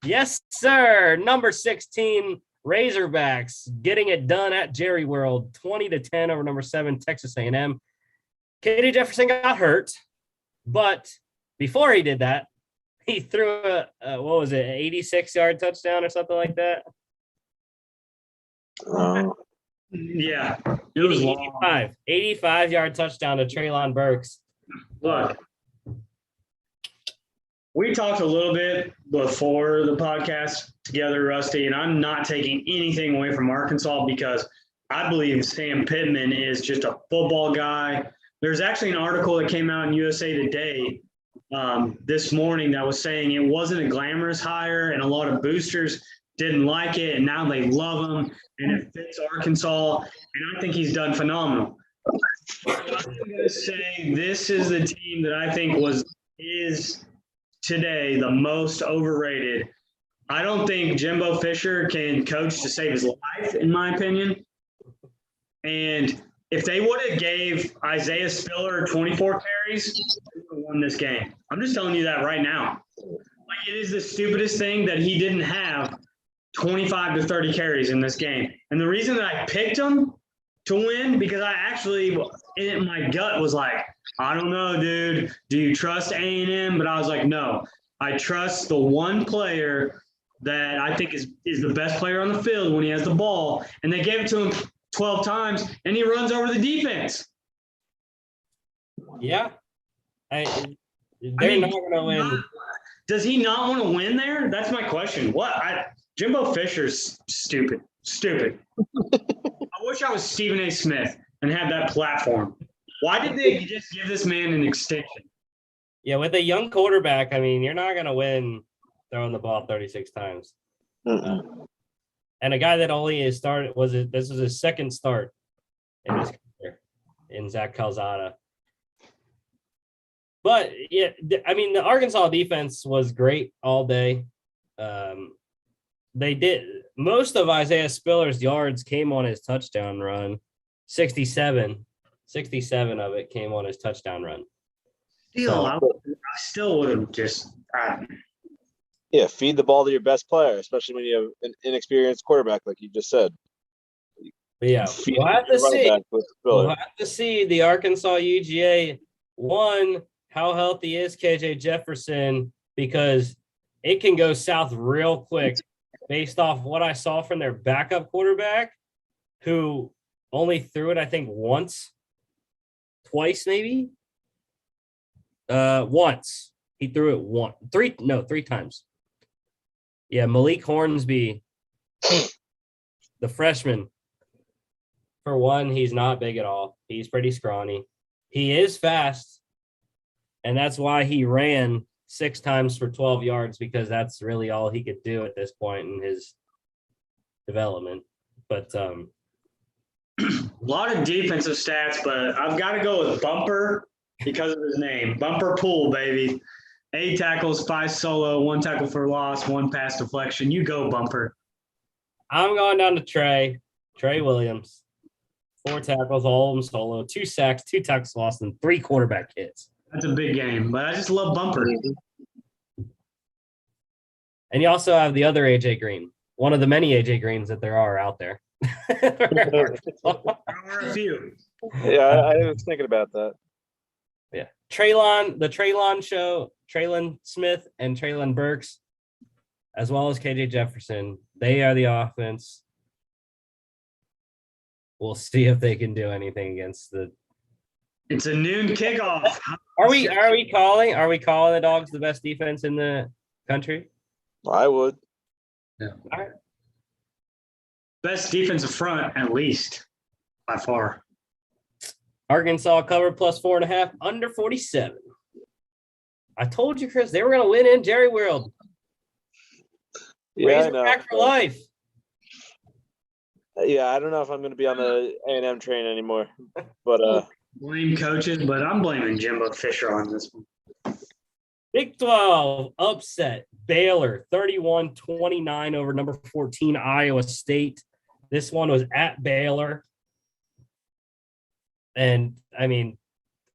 Yes, sir. Number 16, Razorbacks getting it done at Jerry World, 20-10 over number 7, Texas A&M. Katie Jefferson got hurt, but before he did that, he threw a 86-yard touchdown or something like that? Yeah. It was 85-yard touchdown to Treylon Burks. Look, we talked a little bit before the podcast together, Rusty, and I'm not taking anything away from Arkansas because I believe Sam Pittman is just a football guy. There's actually an article that came out in USA Today this morning that was saying it wasn't a glamorous hire and a lot of boosters didn't like it, and now they love him, and it fits Arkansas, and I think he's done phenomenal. I'm going to say this is the team that I think is today the most overrated. I don't think Jimbo Fisher can coach to save his life, in my opinion. And if they would have gave Isaiah Spiller 24 carries, they would have won this game. I'm just telling you that right now. Like, it is the stupidest thing that he didn't have 25 to 30 carries in this game. And the reason that I picked him to win, because I actually, in my gut was like, I don't know, dude. Do you trust A&M? But I was like, no. I trust the one player that I think is the best player on the field when he has the ball. And they gave it to him 12 times, and he runs over the defense. Yeah. They're not going to win. Does he not want to win there? That's my question. Jimbo Fisher's stupid. Stupid. I wish I was Stephen A. Smith and had that platform. Why did they just give this man an extension? Yeah, with a young quarterback, I mean, you're not going to win throwing the ball 36 times. And a guy that only has started this was his second start in his career in Zach Calzada. But yeah, I mean, the Arkansas defense was great all day. They did most of Isaiah Spiller's yards came on his touchdown run. 67 of it came on his touchdown run. I still would have just. Yeah, feed the ball to your best player, especially when you have an inexperienced quarterback, like you just said. But yeah, we'll have to see. We'll have to see the Arkansas UGA. One, how healthy is KJ Jefferson? Because it can go south real quick based off what I saw from their backup quarterback, who only threw it, I think, twice maybe. Once. He threw it three times. Yeah, Malik Hornsby, the freshman. For one, he's not big at all. He's pretty scrawny. He is fast, and that's why he ran 6 times for 12 yards, because that's really all he could do at this point in his development. But a lot of defensive stats, but I've got to go with Bumper because of his name. Bumper Pool, baby. 8 tackles, 5 solo, 1 tackle for loss, 1 pass deflection. You go, Bumper. I'm going down to Trey Williams. 4 tackles, all of them solo, 2 sacks, 2 tackles lost, and 3 quarterback hits. That's a big game, but I just love Bumper. And you also have the other AJ Green, one of the many AJ Greens that there are out there. There are a few. Yeah, I was thinking about that. Yeah. The Traylon show, Traylon Smith and Traylon Burks, as well as KJ Jefferson, they are the offense. We'll see if they can do anything against the. It's a noon kickoff. Are we calling the Dogs the best defense in the country? I would. Yeah. All right. Best defensive front, at least, by far. Arkansas covered +4.5, under 47. I told you, Chris, they were going to win in Jerry World. Yeah, I know. Back for life. Yeah, I don't know if I'm going to be on the A&M train anymore, but Blame coaches, but I'm blaming Jimbo Fisher on this one. Big 12 upset. Baylor 31-29 over number 14 Iowa State. This one was at Baylor. And I mean,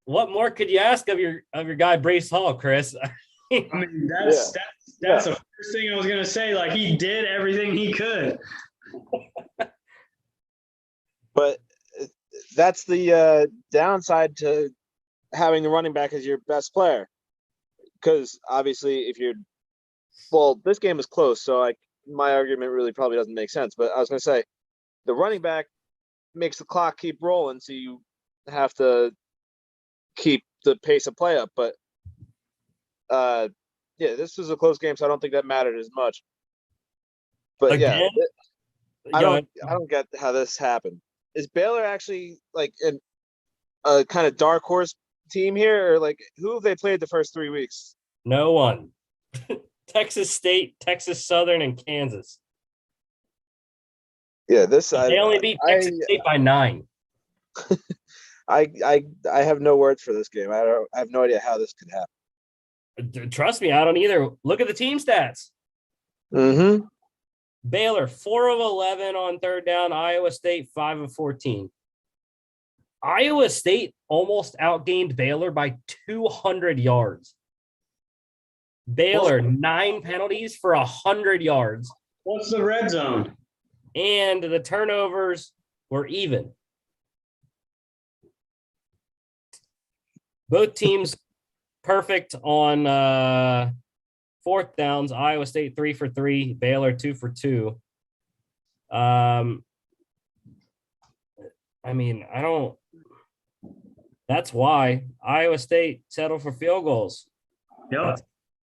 what more could you ask of your guy Brace Hall, Chris? I mean, that's the first thing I was gonna say. Like, he did everything he could. But that's the downside to having the running back as your best player, because obviously this game is close, so my argument really probably doesn't make sense. But I was gonna say the running back makes the clock keep rolling, so you have to keep the pace of play up. But yeah, this was a close game, so I don't think that mattered as much. But yeah, Again, I yo, don't get how this happened. Is Baylor actually like a kind of dark horse team here, or like who have they played the first 3 weeks? no one. Texas State, Texas Southern, and Kansas. Yeah, They only beat Texas State by 9. I have no words for this game. I have no idea how this could happen. Trust me, I don't either. Look at the team stats. Mm-hmm. Baylor 4 of 11 on third down. Iowa State 5 of 14. Iowa State almost outgained Baylor by 200 yards. Baylor 9 penalties for 100 yards. What's the red zone? And the turnovers were even. Both teams perfect on fourth downs. Iowa State 3 for 3, Baylor 2 for 2. That's why Iowa State settled for field goals. Yep.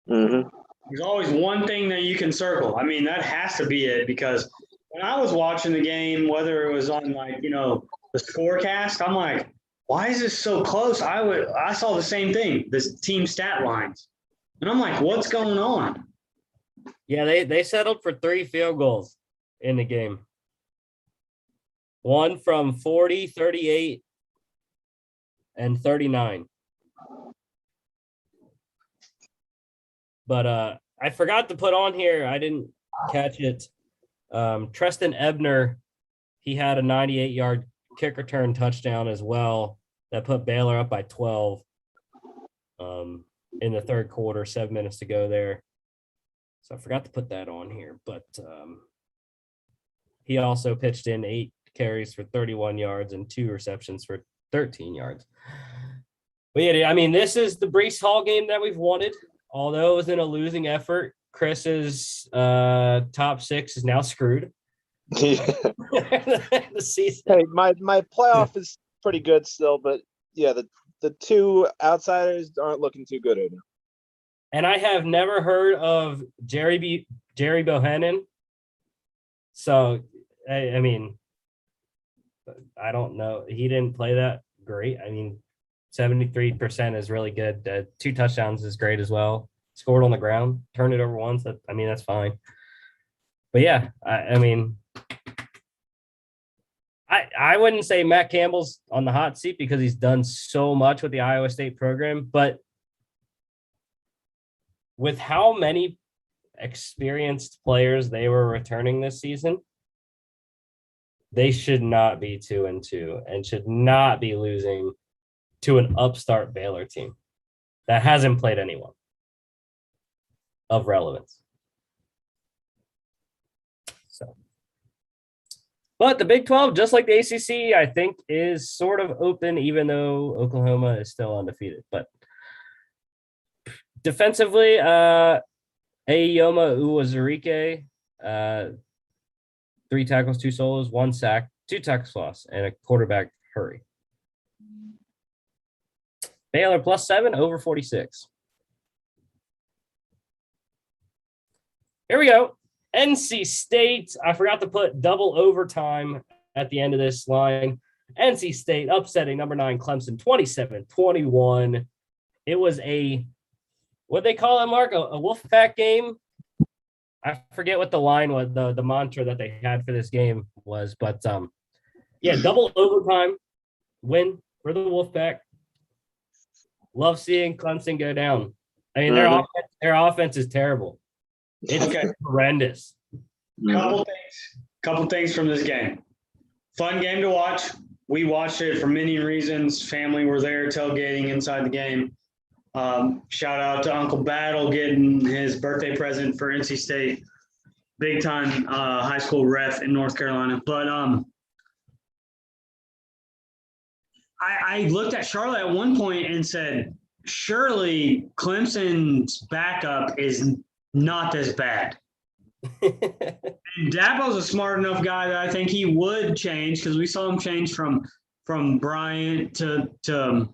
Mm-hmm. There's always one thing that you can circle. I mean, that has to be it, because when I was watching the game, whether it was on the scorecast, I'm like, why is this so close? I saw the same thing, this team stat lines. And I'm like, what's going on? Yeah, they settled for 3 field goals in the game. One from 40, 38, and 39. But I forgot to put on here, I didn't catch it. Treston Ebner, he had a 98-yard kick return touchdown as well that put Baylor up by 12 in the third quarter, 7 minutes to go there. So I forgot to put that on here, but he also pitched in 8 carries for 31 yards and 2 receptions for 13 yards. But yeah, I mean, this is the Breece Hall game that we've wanted. Although it was in a losing effort, Chris's top 6 is now screwed. The season. Hey, my playoff is pretty good still, but yeah, the 2 outsiders aren't looking too good right now. And I have never heard of Jerry Bohannon. So, I mean, I don't know. He didn't play that great. I mean, 73% is really good. 2 touchdowns is great as well. Scored on the ground, turned it over once. That's fine. But yeah, I wouldn't say Matt Campbell's on the hot seat because he's done so much with the Iowa State program, but with how many experienced players they were returning this season, they should not be 2-2 and should not be losing to an upstart Baylor team that hasn't played anyone of relevance. So, but the Big 12, just like the ACC, I think is sort of open, even though Oklahoma is still undefeated. But defensively, Ayoma Uwazurike, 3 tackles, 2 solos, 1 sack, 2 tackles lost, and a quarterback hurry. Baylor +7 over 46. Here we go. NC State. I forgot to put double overtime at the end of this line. NC State upsetting number 9 Clemson 27-21. It was what they call it, Mark? A Wolfpack game. I forget what the line was, the mantra that they had for this game was, but yeah, double overtime win for the Wolfpack. Love seeing Clemson go down. I mean, their offense is terrible. It's horrendous. Couple things from this game. Fun game to watch. We watched it for many reasons. Family were there tailgating inside the game. Shout out to Uncle Battle getting his birthday present for NC State. Big time high school ref in North Carolina. But I looked at Charlotte at one point and said, surely Clemson's backup is not this bad. And Dabo's a smart enough guy that I think he would change, because we saw him change from Bryant to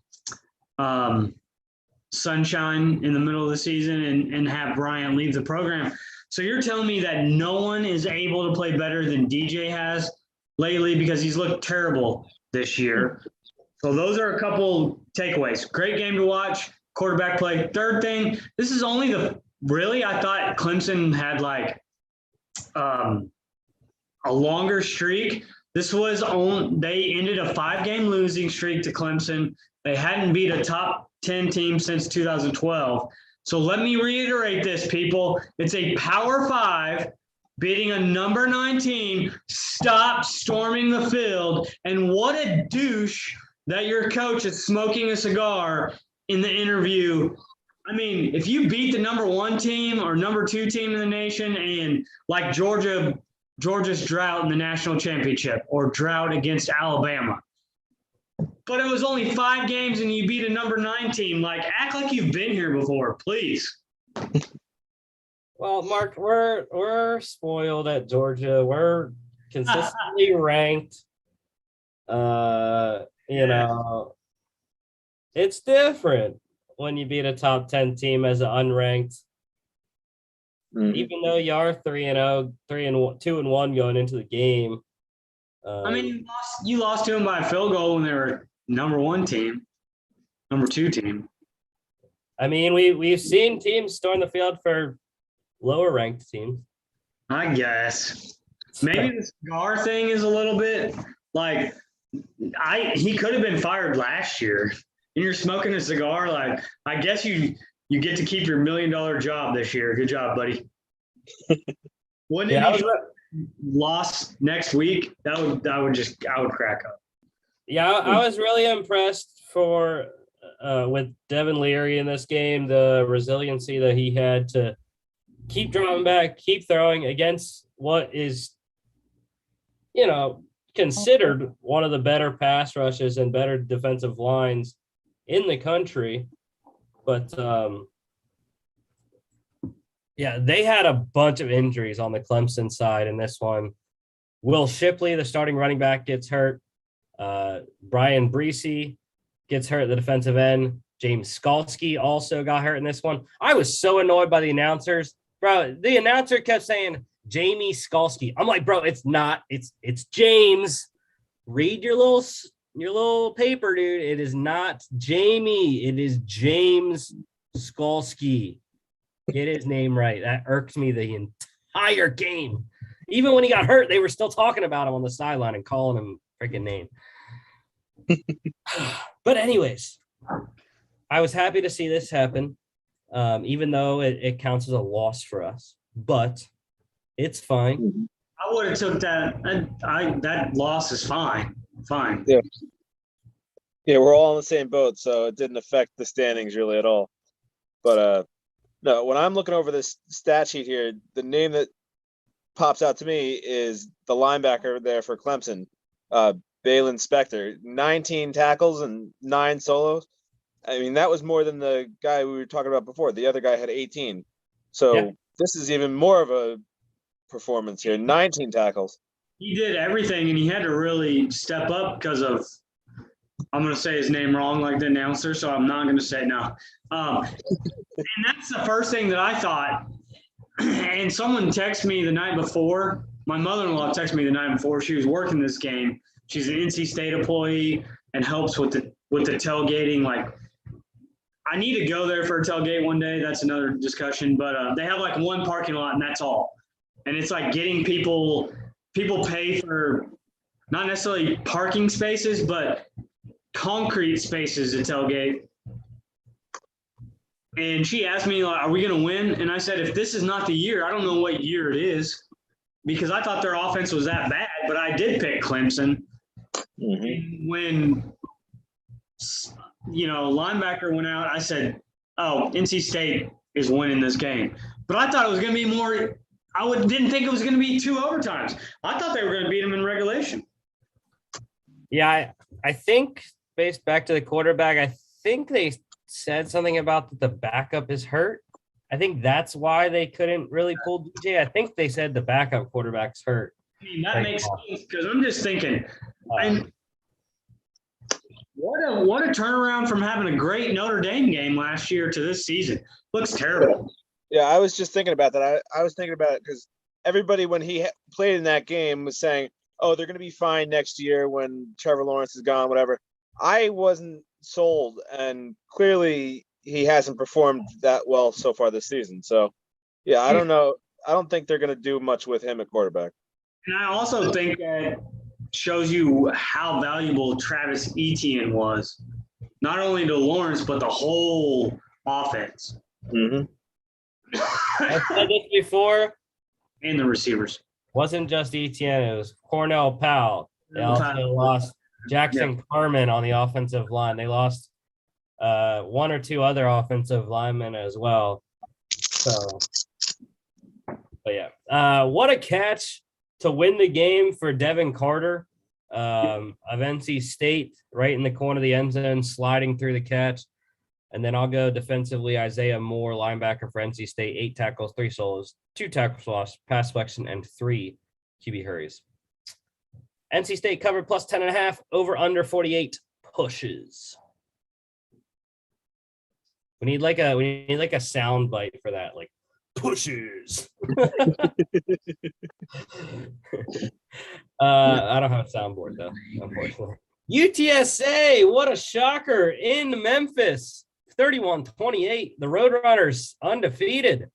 sunshine in the middle of the season and have Bryant leave the program. So you're telling me that no one is able to play better than DJ has lately because he's looked terrible this year. So those are a couple takeaways. Great game to watch. Quarterback play. Third thing, this is only I thought Clemson had like a longer streak. They ended a 5-game losing streak to Clemson. They hadn't beat a top 10 team since 2012. So let me reiterate this, people. It's a Power 5 beating a number 9 team. Stop storming the field. And what a douche that your coach is smoking a cigar in the interview. I mean, if you beat the number 1 team or number 2 team in the nation and like Georgia's drought in the national championship or drought against Alabama, but it was only 5 games and you beat a number 9 team, like act like you've been here before, please. Well, Mark, we're spoiled at Georgia. We're consistently ranked. You know, it's different when you beat a top 10 team as an unranked. Even though you are 3-0, 2-1 going into the game. I mean, you lost to them by a field goal when they were number 1 team, number 2 team. I mean, we've seen teams storm the field for lower ranked teams. I guess maybe the cigar thing is a little bit like he could have been fired last year. And you're smoking a cigar, like I guess you get to keep your $1 million job this year. Good job, buddy. Wouldn't it be lost next week? I would crack up. Yeah, I was really impressed with Devin Leary in this game, the resiliency that he had to keep dropping back, keep throwing against what is, considered one of the better pass rushes and better defensive lines in the country. But they had a bunch of injuries on the Clemson side in this one. Will Shipley, the starting running back, gets hurt. Brian Breesy gets hurt at the defensive end. James Skalski also got hurt in this one. I was so annoyed by the announcers. Bro, the announcer kept saying Jamie Skalski. I'm like, bro, it's not. It's James. Read your little paper, dude. It is not Jamie. It is James Skalski. Get his name right. That irked me the entire game. Even when he got hurt, they were still talking about him on the sideline and calling him freaking name. But anyways, I was happy to see this happen, even though it counts as a loss for us. But it's fine. I would have took that. That loss is fine. Fine. Yeah, we're all in the same boat, so it didn't affect the standings really at all. But no, when I'm looking over this stat sheet here, the name that pops out to me is the linebacker there for Clemson, Balin Spector, 19 tackles and 9 solos. I mean, that was more than the guy we were talking about before. The other guy had 18. So This is even more of a performance here. 19 tackles. He did everything, and he had to really step up because of – I'm going to say his name wrong like the announcer, so I'm not going to say it now. And that's the first thing that I thought. And someone texted me the night before. My mother-in-law texted me the night before. She was working this game. She's an NC State employee and helps with the tailgating. Like, I need to go there for a tailgate one day. That's another discussion. But they have like one parking lot, and that's all. And it's like getting people pay for not necessarily parking spaces, but concrete spaces to tailgate. And she asked me, like, are we going to win? And I said, if this is not the year, I don't know what year it is, because I thought their offense was that bad, but I did pick Clemson. Mm-hmm. When, linebacker went out, I said, oh, NC State is winning this game. But I thought it was going to be more – didn't think it was going to be 2 overtimes. I thought they were going to beat them in regulation. Yeah, I think based back to the quarterback, I think they said something about that the backup is hurt. I think that's why they couldn't really pull DJ. I think they said the backup quarterback's hurt. I mean, that makes sense because I'm just thinking, What a turnaround from having a great Notre Dame game last year to this season. Looks terrible. Yeah, I was just thinking about that. I was thinking about it because everybody, when he played in that game, was saying, oh, they're going to be fine next year when Trevor Lawrence is gone, whatever. I wasn't sold, and clearly he hasn't performed that well so far this season. So, yeah, I don't know. I don't think they're going to do much with him at quarterback. And I also think that shows you how valuable Travis Etienne was, not only to Lawrence, but the whole offense. Mm-hmm. I've said this before. And the receivers. Wasn't just Etienne, it was Cornell Powell. They also lost Jackson Carman on the offensive line. They lost one or two other offensive linemen as well. So, but yeah. What a catch to win the game for Devin Carter of NC State, right in the corner of the end zone, sliding through the catch. And then I'll go defensively, Isaiah Moore, linebacker for NC State, 8 tackles, 3 solos, 2 tackles lost, pass deflection, and 3 QB hurries. NC State covered plus 10.5, over under 48 pushes. We need like a sound bite for that, like pushes. I don't have a soundboard though, unfortunately. UTSA, what a shocker in Memphis. 31-28. The Roadrunners undefeated.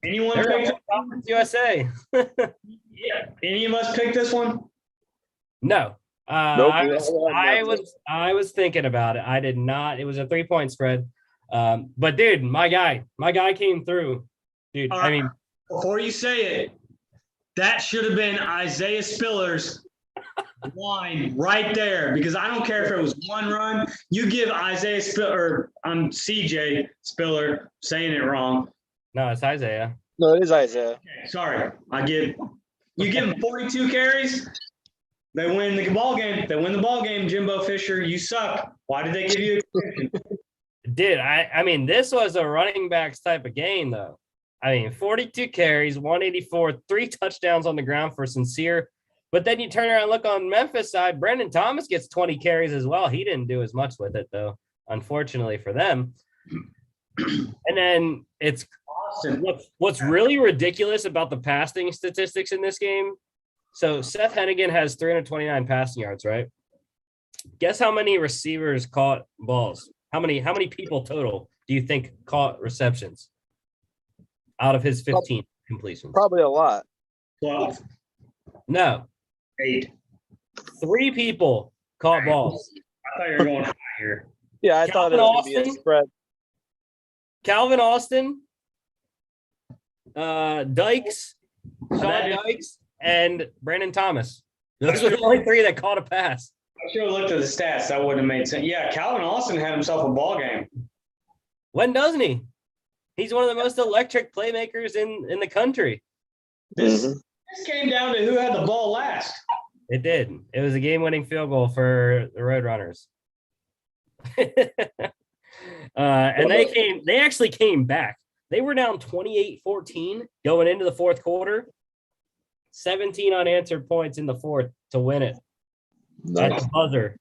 Anyone They're pick Conference USA. Yeah. Any of us pick this one? No. Nope, I was thinking about it. I did not. It was a 3-point spread. But dude, my guy came through. Dude, I mean, before you say it, that should have been Isaiah Spiller's line right there, because I don't care if it was one run. You give Isaiah Spiller, I'm CJ Spiller, saying it wrong. no, it's Isaiah. No, it is Isaiah. Okay, sorry. You give him 42 carries, they win the ball game. They win the ball game, Jimbo Fisher. You suck. Why did they give you extension? Dude, I mean, this was a running backs type of game, though. I mean, 42 carries, 184, 3 touchdowns on the ground for Sincere. But then you turn around and look on Memphis side, Brendan Thomas gets 20 carries as well. He didn't do as much with it, though, unfortunately for them. And then it's what's really ridiculous about the passing statistics in this game. So Seth Hennigan has 329 passing yards, right? Guess how many receivers caught balls? How many people total do you think caught receptions out of his 15 completions? Probably a lot. 12. No. 8. 3 people caught balls. I thought you were going higher. Yeah, I thought it was going to be a spread. Calvin Austin, Dykes, Sean Dykes, and Brandon Thomas. Those were the only 3 that caught a pass. I should have looked at the stats. That wouldn't have made sense. Yeah, Calvin Austin had himself a ball game. When doesn't he? He's one of the most electric playmakers in the country. This came down to who had the ball last. It did. It was a game-winning field goal for the Roadrunners. And they actually came back. They were down 28-14 going into the fourth quarter. 17 unanswered points in the fourth to win it. Nice. At the buzzer.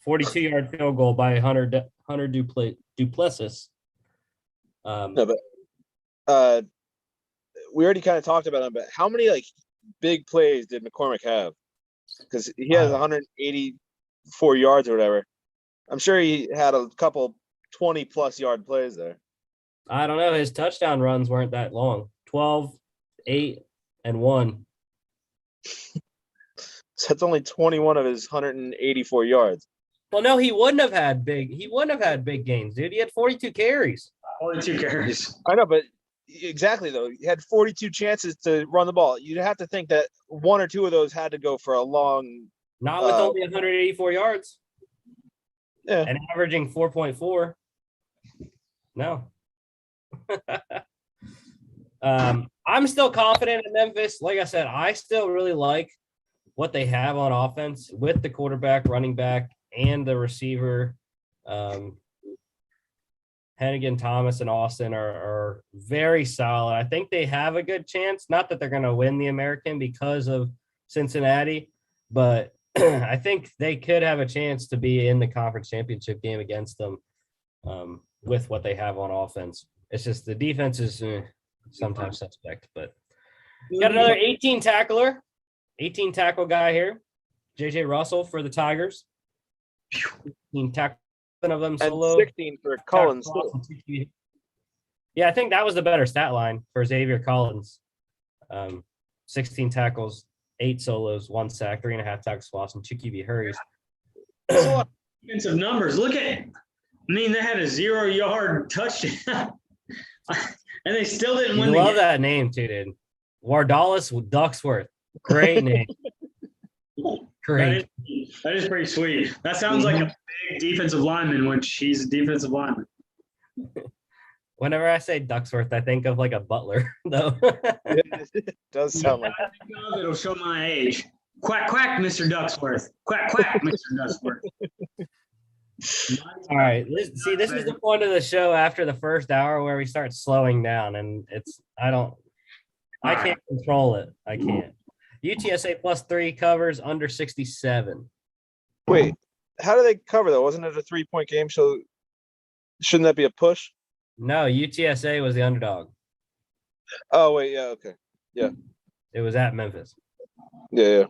42-yard field goal by Hunter Duplessis. We already kind of talked about him, but how many big plays did McCormick have? Because he has 184 yards or whatever. I'm sure he had a couple 20-plus yard plays there. I don't know. His touchdown runs weren't that long. 12, 8, and 1. So that's only 21 of his 184 yards. Well, no, he wouldn't have had big gains, dude. He had 42 carries. 42 carries. I know, but exactly, though. He had 42 chances to run the ball. You'd have to think that 1 or 2 of those had to go for a long. Not with only 184 yards. Yeah. And averaging 4.4. No. I'm still confident in Memphis. Like I said, I still really like what they have on offense with the quarterback, running back, and the receiver. Hennigan, Thomas, and Austin are very solid. I think they have a good chance. Not that they're going to win the American because of Cincinnati, but I think they could have a chance to be in the conference championship game against them with what they have on offense. It's just the defense is sometimes suspect, but got another 18 tackle guy here. JJ Russell for the Tigers. 18 tackle of them solo. And 16 for Collins too. Yeah, I think that was the better stat line for Xavier Collins. 16 tackles, 8 solos, 1 sack, 3.5 tackles for loss, and 2 QB hurries. That's a lot of defensive numbers. Look at it. I mean, they had a 0-yard touchdown, and they still didn't win. I love that name too, dude. Wardalis Ducksworth. Great name. Great. That is pretty sweet. That sounds like a big defensive lineman, which he's a defensive lineman. Whenever I say Ducksworth, I think of like a butler, though. It does sound like it'll show my age. Quack, quack, Mr. Ducksworth. Quack, quack, Mr. Ducksworth. All right. This is the point of the show after the first hour where we start slowing down, and I can't control it. I can't. UTSA +3 covers under 67. Wait, how do they cover that? Wasn't it a 3-point game? So shouldn't that be a push? No, UTSA was the underdog. Oh wait, yeah, okay. Yeah. It was at Memphis. Yeah.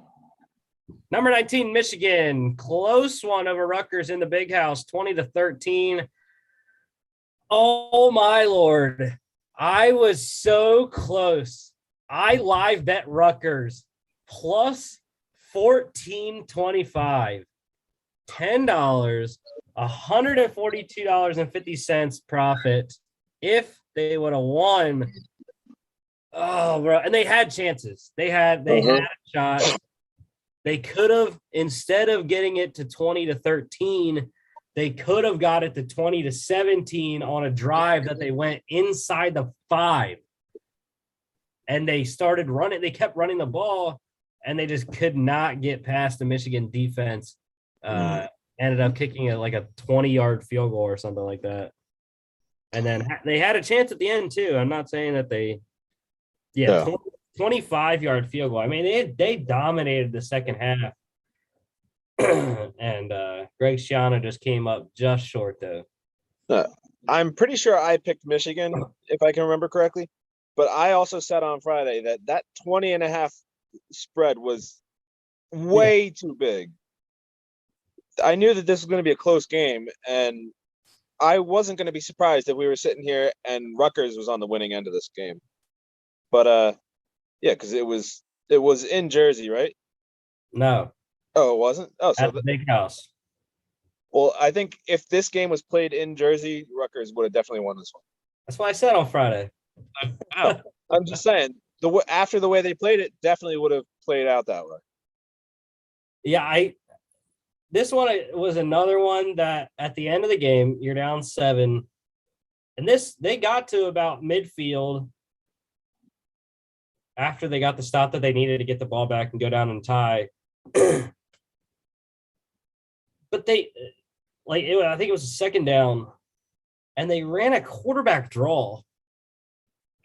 Number 19, Michigan. Close one over Rutgers in the Big House, 20-13. Oh my Lord. I was so close. I live bet Rutgers plus 14.25. $10, $142.50 profit if they would have won. Oh, bro. And they had chances. They had a shot. They could have, instead of getting it to 20-13, they could have got it to 20-17 on a drive that they went inside the 5. And they started running. They kept running the ball, and they just could not get past the Michigan defense. Ended up kicking it like a 20-yard field goal or something like that. And then they had a chance at the end, too. I'm not saying that they – 25-yard field goal. I mean, they dominated the second half. And Greg Schiano just came up just short, though. I'm pretty sure I picked Michigan, if I can remember correctly. But I also said on Friday that 20.5 spread was way too big. I knew that this was going to be a close game, and I wasn't going to be surprised if we were sitting here and Rutgers was on the winning end of this game. But yeah, because it was in Jersey, right? No. Oh, it wasn't? Oh, so at the Big House. Well, I think if this game was played in Jersey, Rutgers would have definitely won this one. That's what I said on Friday. I'm just saying, after the way they played it, definitely would have played out that way. Yeah, this one was another one that at the end of the game, you're down 7. And they got to about midfield after they got the stop that they needed to get the ball back and go down and tie. But I think it was a second down, and they ran a quarterback draw.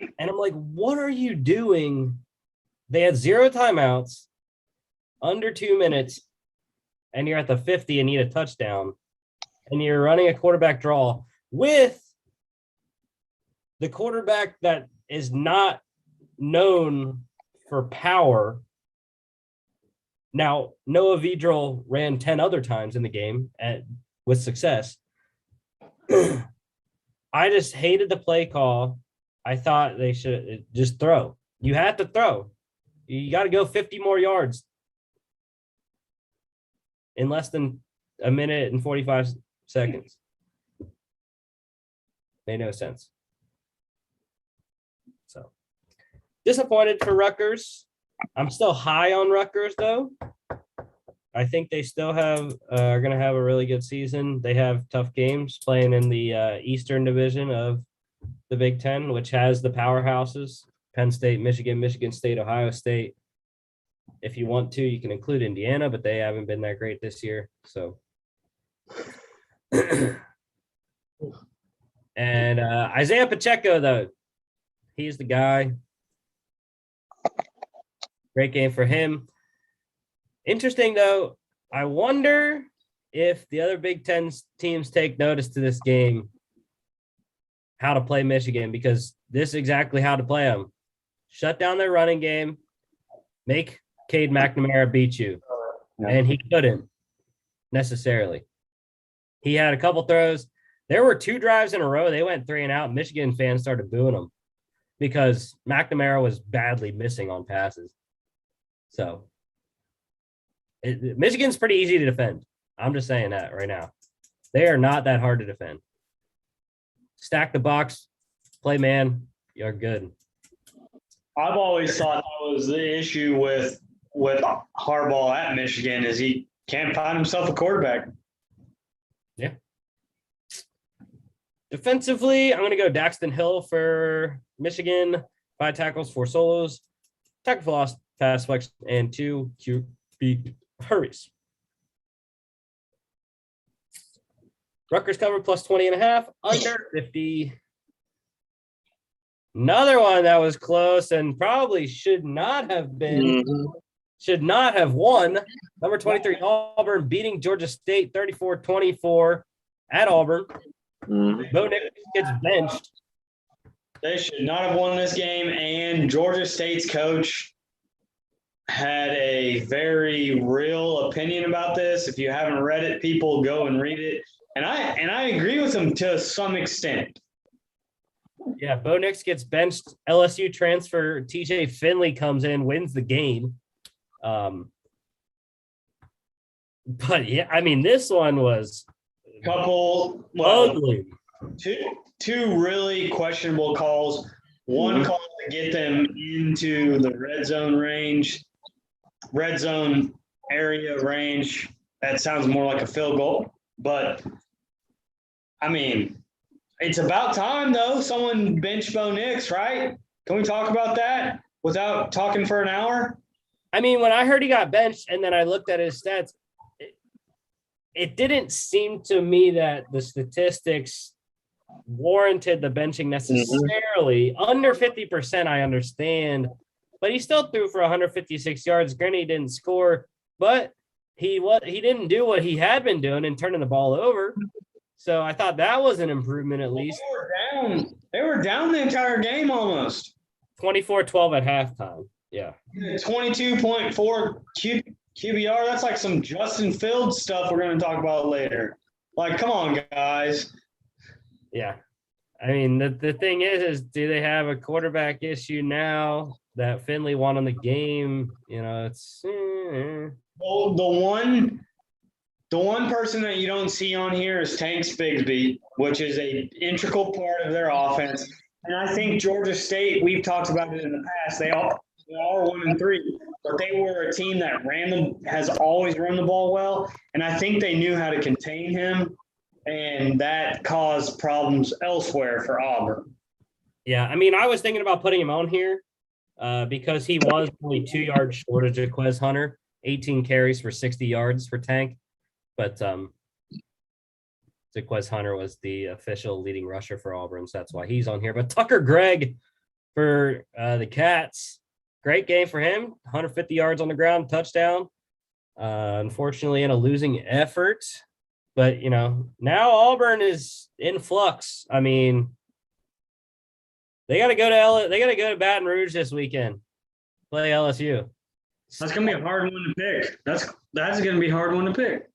And I'm like, what are you doing? They had 0 timeouts, under 2 minutes, and you're at the 50 and need a touchdown. And you're running a quarterback draw with the quarterback that is not known for power. Now, Noah Vedral ran 10 other times in the game with success. I just hated the play call. I thought they should just throw. You had to throw. You got to go 50 more yards in less than a minute and 45 seconds. Made no sense. So disappointed for Rutgers. I'm still high on Rutgers, though. I think they still are going to have a really good season. They have tough games playing in the Eastern Division of the Big Ten, which has the powerhouses: Penn State, Michigan, Michigan State, Ohio State. If you want to, you can include Indiana, but they haven't been that great this year. So, and Isaiah Pacheco, though, he's the guy. Great game for him. Interesting, though, I wonder if the other Big Ten teams take notice to this game, how to play Michigan, because this is exactly how to play them. Shut down their running game, make Cade McNamara beat you. And he couldn't necessarily. He had a couple throws. There were 2 drives in a row. They went 3 and out. Michigan fans started booing them because McNamara was badly missing on passes. So Michigan's pretty easy to defend. I'm just saying that right now. They are not that hard to defend. Stack the box, play man, you're good. I've always thought that was the issue with Harbaugh at Michigan is he can't find himself a quarterback. Yeah. Defensively, I'm going to go Daxton Hill for Michigan. 5 tackles, 4 solos, tackle for loss, pass flex, and 2 QB hurries. Rutgers cover plus 20.5, under 50. Another one that was close and probably should not have won. Number 23, Auburn beating Georgia State 34-24 at Auburn. Bo Nix gets benched. They should not have won this game, and Georgia State's coach had a very real opinion about this. If you haven't read it, people go and read it. And I agree with him to some extent. Yeah, Bo Nix gets benched. LSU transfer TJ Finley comes in, wins the game. But yeah, I mean, this one was ugly. Two really questionable calls. One call to get them into the red zone area range. That sounds more like a field goal. But, I mean, it's about time, though. Someone bench Bo Nix, right? Can we talk about that without talking for an hour? I mean, when I heard he got benched and then I looked at his stats, it didn't seem to me that the statistics warranted the benching necessarily. Under 50%, I understand. But he still threw for 156 yards. Granted, he didn't score, but he didn't do what he had been doing and turning the ball over. So I thought that was an improvement at least. They were down the entire game almost. 24-12 at halftime. Yeah. 22.4 QBR. That's like some Justin Fields stuff we're going to talk about later. Like, come on, guys. Yeah. I mean, the thing is do they have a quarterback issue now that Finley won on the game? You know, it's Well, the one person that you don't see on here is Tank Bigsby, which is a integral part of their offense. And I think Georgia State, we've talked about it in the past, they all are 1-3, but they were a team that has always run the ball well. And I think they knew how to contain him, and that caused problems elsewhere for Auburn. Yeah, I mean, I was thinking about putting him on here because he was only 2 yards short of Jaquez Hunter, 18 carries for 60 yards for Tank. But Jaquez Hunter was the official leading rusher for Auburn, so that's why he's on here. But Tucker Gregg for the Cats, great game for him, 150 yards on the ground, touchdown. Unfortunately, in a losing effort. But, you know, now Auburn is in flux. I mean, they got to go to Baton Rouge this weekend, play LSU. That's going to be a hard one to pick. That's going to be a hard one to pick.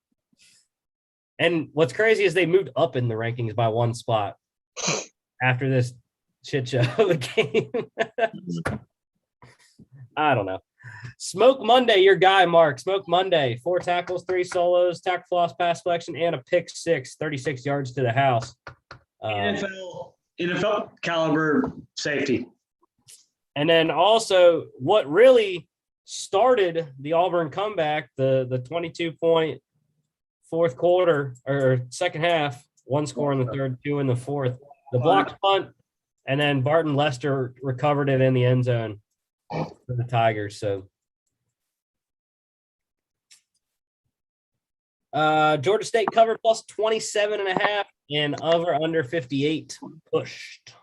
And what's crazy is they moved up in the rankings by 1 spot after this shit show of a game. I don't know. Smoke Monday, your guy, Mark. Smoke Monday, 4 tackles, 3 solos, tackle for loss, pass collection, and a pick 6, 36 yards to the house. NFL caliber safety. And then also what really started the Auburn comeback, the 22-point fourth quarter or second half, 1 score in the third, 2 in the fourth. The blocked punt, and then Barton Lester recovered it in the end zone for the Tigers. So Georgia State covered plus 27.5 and over under 58 pushed.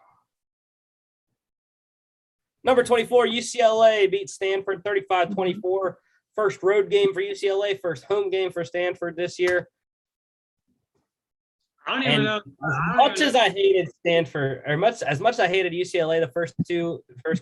Number 24, UCLA beat Stanford 35-24. first road game for UCLA, first home game for Stanford this year. I don't even And know. as much as I hated Stanford, or as much as I hated UCLA the first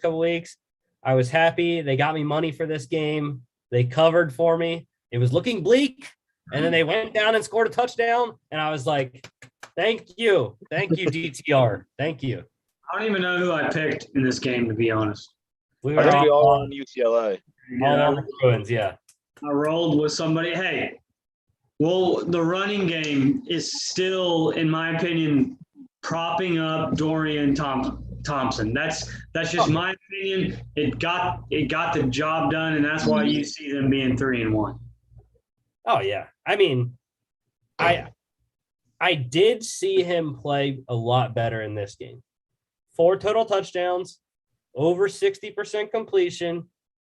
couple weeks, I was happy. They got me money for this game. They covered for me. It was looking bleak. And then they went down and scored a touchdown. And I was like, thank you. Thank you, DTR. Thank you. I don't even know who I picked in this game, to be honest. I think we all on UCLA. All on the Bruins, yeah. I rolled with somebody. Hey, well, the running game is still, in my opinion, propping up Dorian Thompson. That's just my opinion. It got the job done, and that's why you see them being 3-1. Oh yeah. I mean, I did see him play a lot better in this game. 4 total touchdowns, over 60% completion,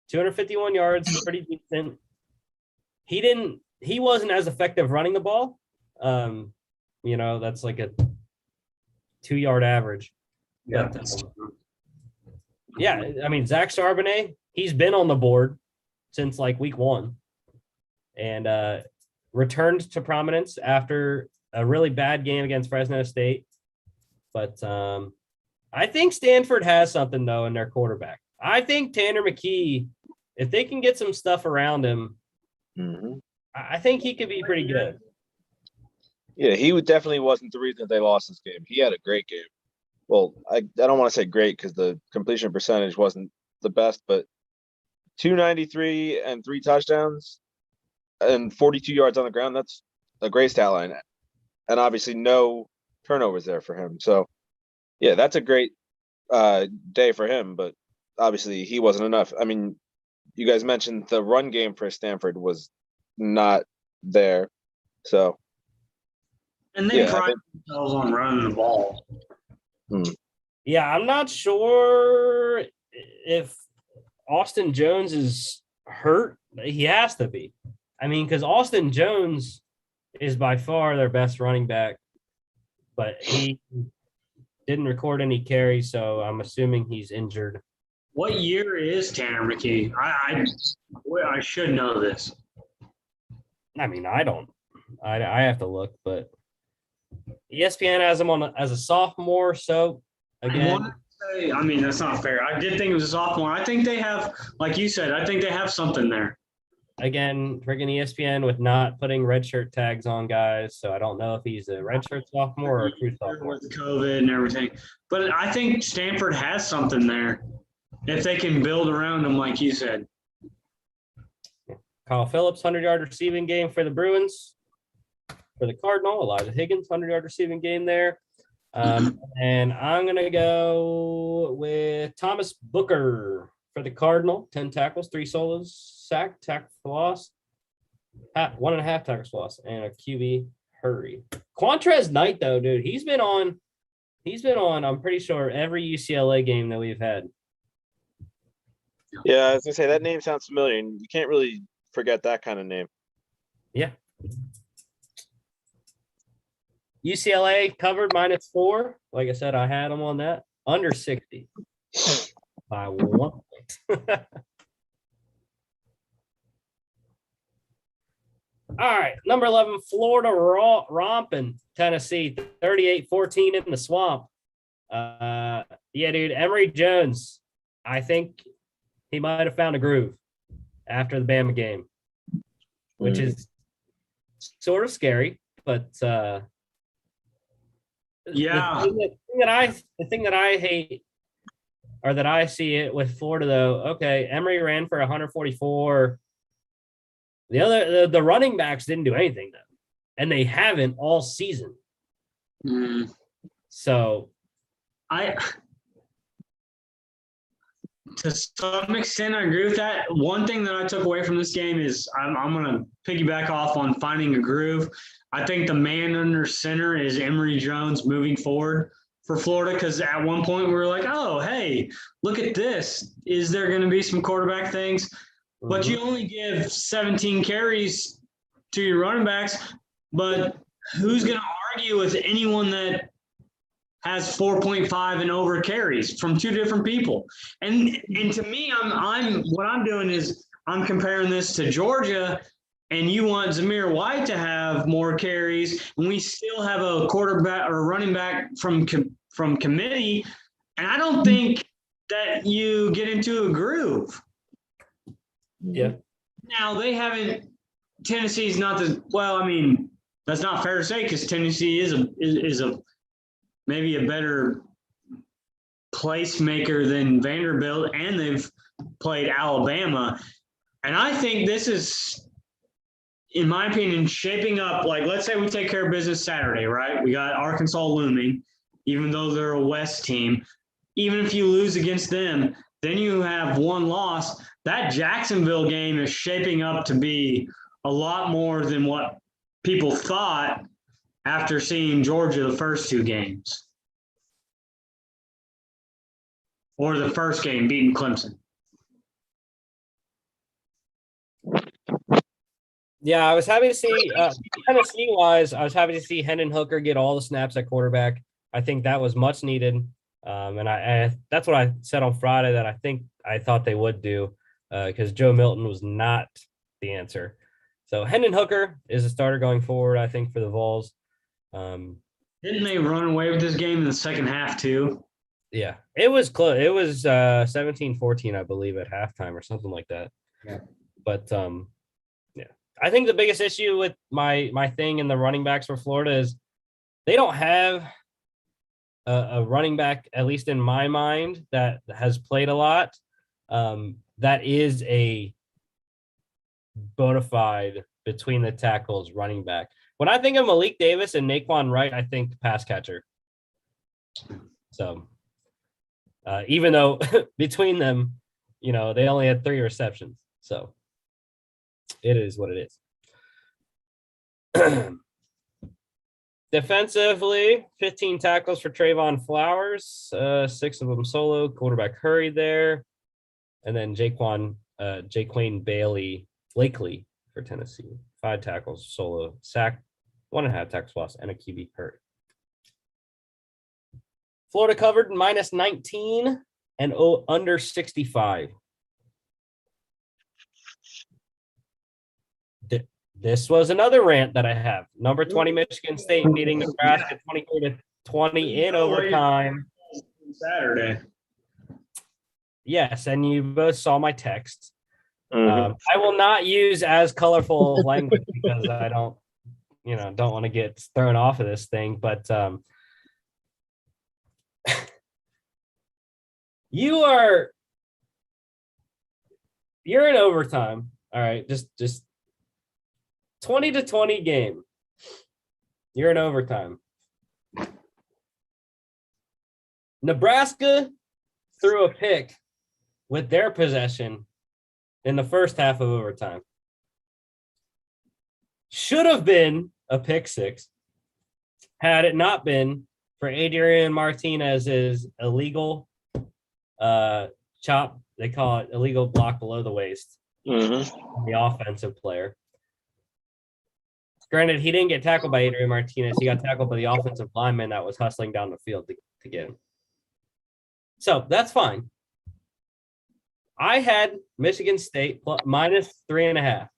251 yards, pretty decent. He wasn't as effective running the ball. That's like a 2-yard average. Yeah. But, I mean, Zach Charbonnet, he's been on the board since like week 1 and returned to prominence after a really bad game against Fresno State. But I think Stanford has something, though, in their quarterback. I think Tanner McKee, if they can get some stuff around him, I think he could be pretty good. Yeah, he definitely wasn't the reason that they lost this game. He had a great game. Well, I don't want to say great because the completion percentage wasn't the best, but 293 and 3 touchdowns and 42 yards on the ground, that's a great stat line. And obviously no turnovers there for him. So, yeah, that's a great day for him, but obviously he wasn't enough. I mean, you guys mentioned the run game for Stanford was not there. So, and they pride themselves on running the ball. Yeah, I'm not sure if Austin Jones is hurt. He has to be. I mean, because Austin Jones is by far their best running back, but he didn't record any carries, so I'm assuming he's injured. What year is Tanner McKee? I should know this. I mean, I don't. I have to look, but ESPN has him on as a sophomore. So again, that's not fair. I did think it was a sophomore. I think they have, like you said, I think they have something there. Again, friggin' ESPN with not putting redshirt tags on guys, so I don't know if he's a redshirt sophomore or a true sophomore. With COVID and everything, but I think Stanford has something there if they can build around him, like you said. Kyle Phillips, 100-yard receiving game for the Bruins. For the Cardinal, Elijah Higgins, 100-yard receiving game there. And I'm going to go with Thomas Booker for the Cardinal. 10 tackles, 3 solos, sack, tackle for loss, 1.5 tackles for loss, and a QB hurry. Quantrez Knight, though, dude, he's been on, I'm pretty sure, every UCLA game that we've had. Yeah, I was going to say, that name sounds familiar, and you can't really forget that kind of name. Yeah. UCLA covered -4. Like I said, I had them on that. Under 60 by 1 point. All right, number 11, Florida romping Tennessee, 38-14 in the swamp. Yeah, dude, Emory Jones, I think he might have found a groove after the Bama game, which is sort of scary, but yeah. The thing that I hate, or that I see it with Florida, though, okay, Emory ran for 144. The running backs didn't do anything, though, and they haven't all season. So to some extent, I agree with that. One thing that I took away from this game is I'm going to piggyback off on finding a groove. I think the man under center is Emory Jones moving forward for Florida, because at one point we were like, oh, hey, look at this. Is there going to be some quarterback things? But you only give 17 carries to your running backs, but who's going to argue with anyone that has 4.5 and over carries from 2 different people? And to me, what I'm doing is I'm comparing this to Georgia, and you want Zamir White to have more carries, and we still have a quarterback or running back from committee, and I don't think that you get into a groove. Yeah. Now they haven't. Tennessee's not the well. I mean, that's not fair to say because Tennessee is a maybe a better placemaker than Vanderbilt, and they've played Alabama. And I think this is, in my opinion, shaping up like, let's say we take care of business Saturday, right? We got Arkansas looming, even though they're a West team. Even if you lose against them, then you have one loss. That Jacksonville game is shaping up to be a lot more than what people thought after seeing Georgia the first two games. Or the first game beating Clemson. Yeah, I was happy to see Tennessee-wise, I was happy to see Hendon Hooker get all the snaps at quarterback. I think that was much needed. And I that's what I said on Friday that I thought they would do because Joe Milton was not the answer. So Hendon Hooker is a starter going forward, I think, for the Vols. Didn't they run away with this game in the second half too? Yeah, it was close. It was 17-14, I believe, at halftime or something like that. Yeah. But yeah, I think the biggest issue with my thing in the running backs for Florida is they don't have a running back, at least in my mind, that has played a lot. That is a bona fide between the tackles running back. When I think of Malik Davis and Naquan Wright, I think pass catcher. So even though between them, they only had 3 receptions. So it is what it is. Defensively, 15 tackles for Trayvon Flowers, 6 of them solo. Quarterback hurried there. And then Jaquan Blakely for Tennessee. 5 tackles solo, sack, 1.5 tackles lost, and a QB hurt. Florida covered -19 and under 65. This was another rant that I have. Number 20 Michigan State beating Nebraska 23-20 in overtime. Saturday. Yes, and you both saw my text. I will not use as colorful language because I don't want to get thrown off of this thing. But you're in overtime. All right, just 20-20 game. You're in overtime. Nebraska threw a pick with their possession in the first half of overtime. Should have been a pick six had it not been for Adrian Martinez's illegal chop. They call it illegal block below the waist. The offensive player. Granted, he didn't get tackled by Adrian Martinez. He got tackled by the offensive lineman that was hustling down the field to get him. So that's fine. I had Michigan State -3.5.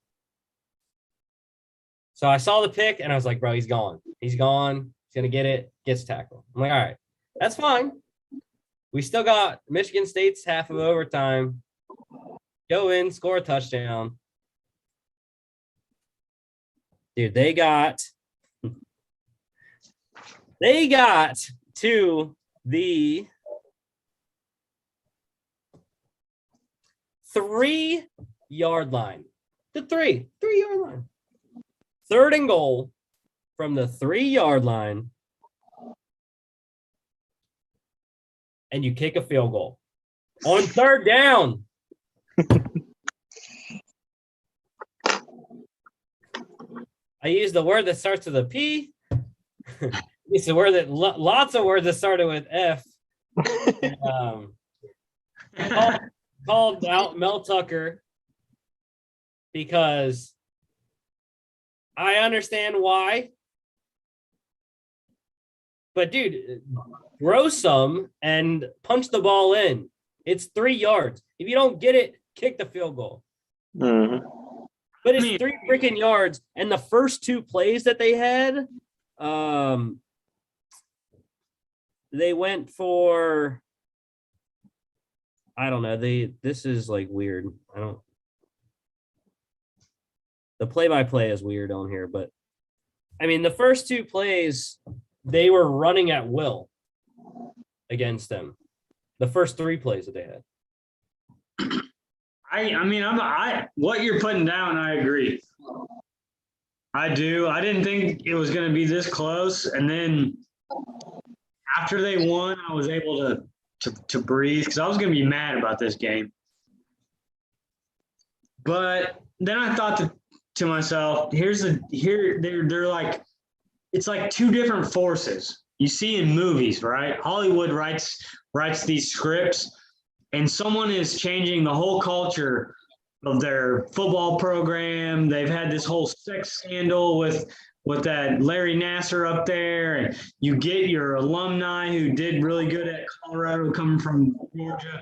So I saw the pick and I was like, bro, he's gone. He's gone. He's going to get it. Gets tackled. I'm like, all right, that's fine. We still got Michigan State's half of overtime. Go in, score a touchdown. Dude, they got to the 3-yard line. The 3-yard line. 3rd and goal from the 3-yard line. And you kick a field goal on 3rd down. I used the word that starts with a P. It's a word that lots of words that started with F. Called out Mel Tucker because I understand why. But dude, throw some and punch the ball in. It's 3 yards. If you don't get it, kick the field goal. Mhm. But it's 3 freaking yards. And the first 2 plays that they had, they went for, I don't know. This is like weird. The play-by-play is weird on here, but I mean, the first 2 plays, they were running at will against them. The first 3 plays that they had. What you're putting down, I agree. I do. I didn't think it was going to be this close. And then after they won, I was able to breathe because I was going to be mad about this game. But then I thought to myself, they're like, it's like 2 different forces you see in movies, right? Hollywood writes these scripts, and someone is changing the whole culture of their football program. They've had this whole sex scandal with that Larry Nasser up there, and you get your alumni who did really good at Colorado coming from Georgia.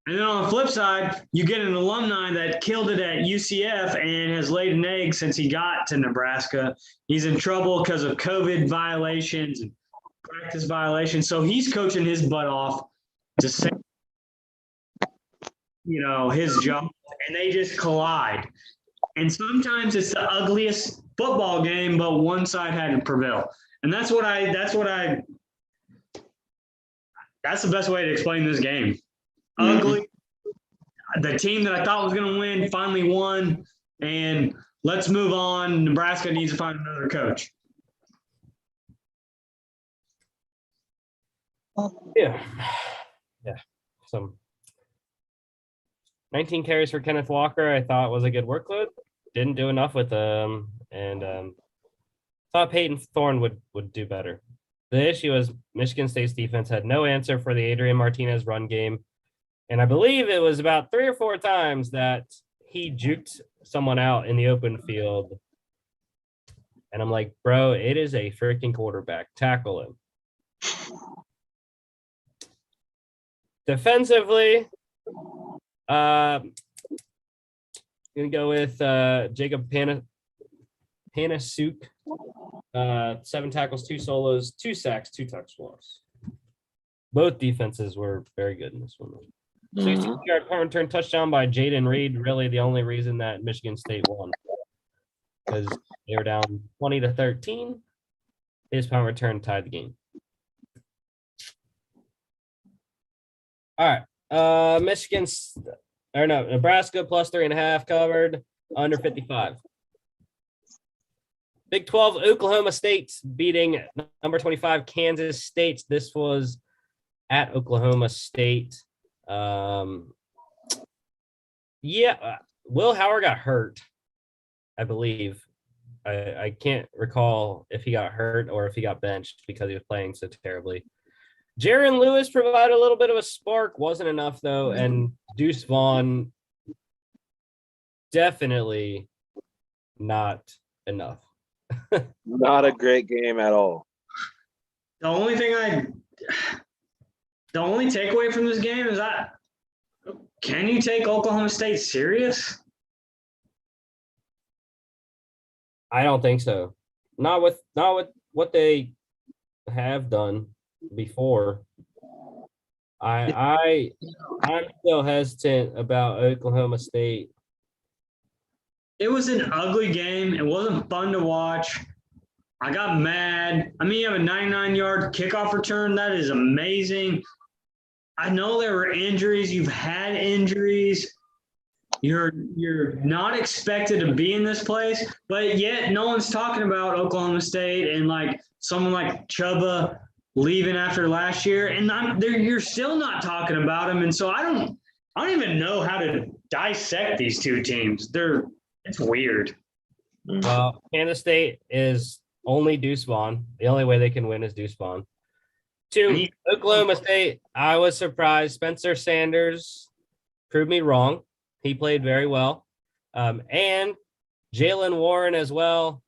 And then on the flip side, you get an alumni that killed it at UCF and has laid an egg since he got to Nebraska. He's in trouble because of COVID violations and practice violations. So he's coaching his butt off to save, his job, and they just collide. And sometimes it's the ugliest football game, but one side had to prevail. And that's the best way to explain this game. Ugly. The team that I thought was going to win finally won, and let's move on. Nebraska needs to find another coach. Yeah. Some 19 carries for Kenneth Walker, I thought was a good workload. Didn't do enough with them, and thought Peyton Thorne would do better. The issue is Michigan State's defense had no answer for the Adrian Martinez run game. And I believe it was about 3 or 4 times that he juked someone out in the open field. And I'm like, bro, it is a freaking quarterback. Tackle him. Defensively, going to go with Jacob Panasuk. 7 tackles, 2 solos, 2 sacks, 2 touch loss. Both defenses were very good in this one. 60-yard punt return touchdown by Jaden Reed. Really the only reason that Michigan State won, because they were down 20-13. His punt return tied the game. All right. Nebraska plus 3.5 covered, under 55. Big 12, Oklahoma State beating number 25 Kansas State. This was at Oklahoma State. Will Howard got hurt, I believe. I can't recall if he got hurt or if he got benched because he was playing so terribly. Jaron Lewis provided a little bit of a spark, wasn't enough though, and Deuce Vaughn definitely not enough. Not a great game at all. The only takeaway from this game is can you take Oklahoma State serious? I don't think so. Not with what they have done before. I'm still hesitant about Oklahoma State. It was an ugly game. It wasn't fun to watch. I got mad. I mean, you have a 99-yard kickoff return. That is amazing. I know there were injuries. You've had injuries. You're not expected to be in this place, but yet no one's talking about Oklahoma State and like someone like Chuba leaving after last year, and you're still not talking about them. And so I don't even know how to dissect these two teams. It's weird. Well, Kansas State is only Deuce Vaughn. The only way they can win is Deuce Vaughn. 2, Oklahoma State. I was surprised. Spencer Sanders proved me wrong. He played very well. And Jalen Warren as well,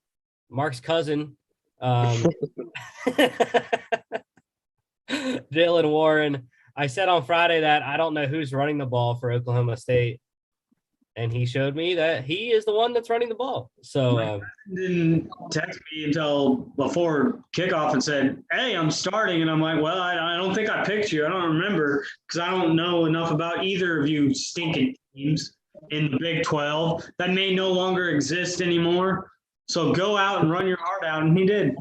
Mark's cousin. Jalen Warren. I said on Friday that I don't know who's running the ball for Oklahoma State. and he showed me that he is the one that's running the ball. So Didn't text me until before kickoff and said, "Hey, I'm starting," and I'm like, "Well, I don't think I picked you. I don't remember because I don't know enough about either of you stinking teams in the Big 12 that may no longer exist anymore. So go out and run your heart out," and he did.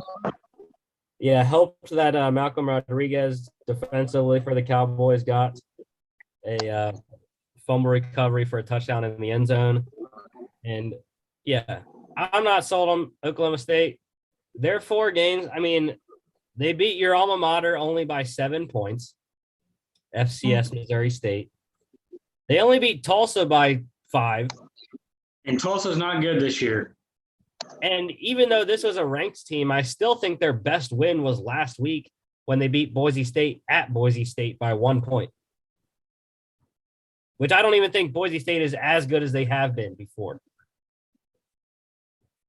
yeah, helped that Malcolm Rodriguez defensively for the Cowboys got a fumble recovery for a touchdown in the end zone. And yeah, I'm not sold on Oklahoma State. Their 4 games, I mean, they beat your alma mater only by 7 points, FCS Missouri State. They only beat Tulsa by 5. And Tulsa's not good this year. And even though this was a ranked team, I still think their best win was last week when they beat Boise State at Boise State by 1 point, which I don't even think Boise State is as good as they have been before.